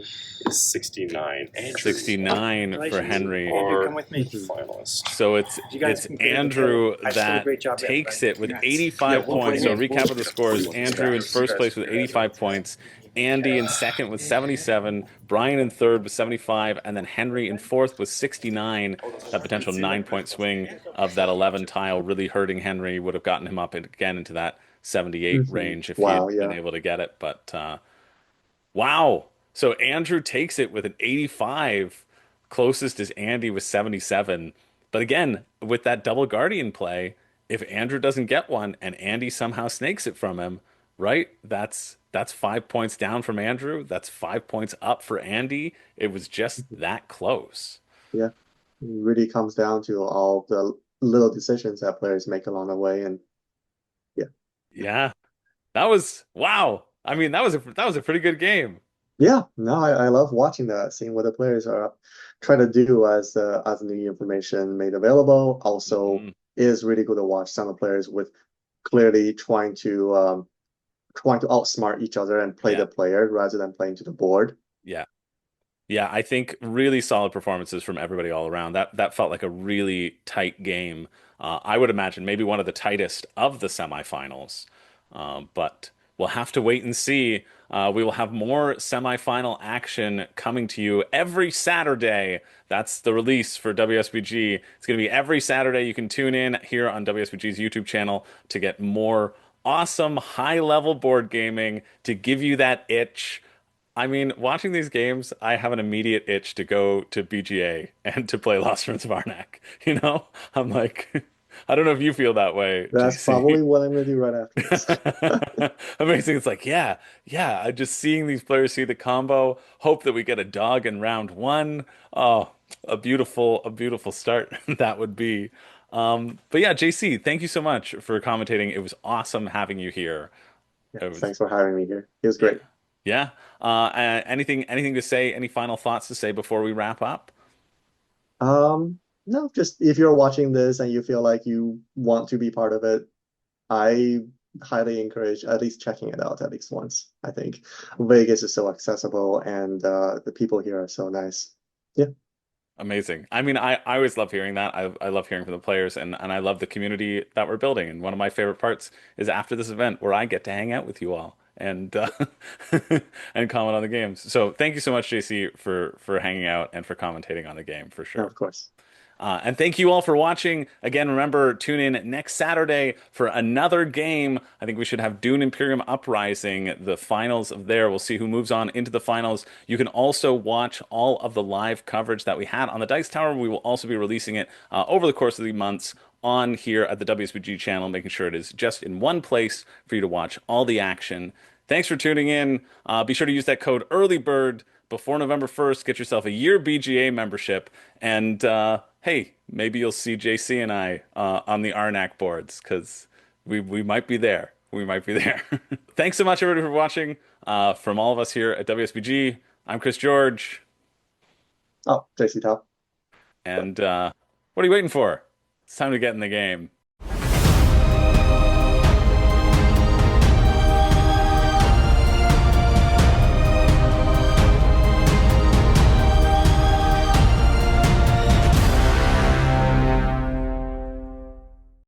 H: is 69. Andrew,
A: 69 for
C: Congratulations.
A: Henry.
C: Andrew, come with me.
H: finalist.
A: So it's
C: You guys
A: it's
C: can create a
A: Andrew
C: I just did a
A: that
C: great job,
A: takes
C: everybody.
A: it with
C: Congrats.
A: 85
C: Yeah, we'll
A: points. So a
C: play
A: recap of the scores: Andrew in first place with 85 points, Andy in second with 77, Brian in third with 75, and then Henry in fourth with 69. That potential 9-point swing of that 11 tile really hurting Henry would have gotten him up again into that 78 range if
B: Wow,
A: he'd been
B: yeah.
A: able to get it. But wow. So Andrew takes it with an 85. Closest is Andy with 77. But again, with that double guardian play, if Andrew doesn't get one and Andy somehow snakes it from him, right? That's 5 points down from Andrew. That's 5 points up for Andy. It was just that close.
B: Yeah, it really comes down to all the little decisions that players make along the way, and
A: Yeah. That was wow. I mean, that was a pretty good game.
B: yeah, no, I love watching that, seeing what the players are trying to do as new information made available. Also,
A: Mhm.
B: it is really good to watch some of the players with clearly trying to outsmart each other and play
A: Yeah.
B: the player rather than playing to the board.
A: Yeah. Yeah, I think really solid performances from everybody all around. That felt like a really tight game. I would imagine maybe one of the tightest of the semifinals. But we'll have to wait and see. We will have more semifinal action coming to you every Saturday. That's the release for WSBG. It's going to be every Saturday. You can tune in here on WSBG's YouTube channel to get more awesome high-level board gaming to give you that itch. I mean, watching these games, I have an immediate itch to go to BGA and to play Lost Ruins of Arnak. You know, I'm like, I don't know if you feel that way,
B: That's
A: JC.
B: probably what I'm gonna do right after this.
A: Amazing. It's like, yeah. I just seeing these players see the combo, hope that we get a dog in round one. Oh, a beautiful start that would be. But yeah, JC, thank you so much for commentating. It was awesome having you here. It was,
B: Thanks for having me here. It was great.
A: yeah. Anything to say? Any final thoughts to say before we wrap up?
B: No, just if you're watching this and you feel like you want to be part of it, I highly encourage at least checking it out at least once. I think Vegas is so accessible and the people here are so nice. Yeah.
A: Amazing. I mean, I always love hearing that. I love hearing from the players and I love the community that we're building. And one of my favorite parts is after this event where I get to hang out with you all and and comment on the games. So thank you so much, JC, for hanging out and for commentating on the game for
B: Yeah,
A: sure.
B: of course.
A: And thank you all for watching. Again, remember, tune in next Saturday for another game. I think we should have Dune Imperium Uprising, the finals of there. We'll see who moves on into the finals. You can also watch all of the live coverage that we had on the Dice Tower. We will also be releasing it over the course of the months on here at the WSBG channel, making sure it is just in one place for you to watch all the action. Thanks for tuning in. Be sure to use that code EARLYBIRD before November 1st. Get yourself a year BGA membership. And hey, maybe you'll see JC and I on the Arnak boards because we might be there. We might be there. Thanks so much, everybody, for watching. From all of us here at WSBG, I'm Chris George.
B: Oh, JC Top.
A: And what are you waiting for? It's time to get in the game.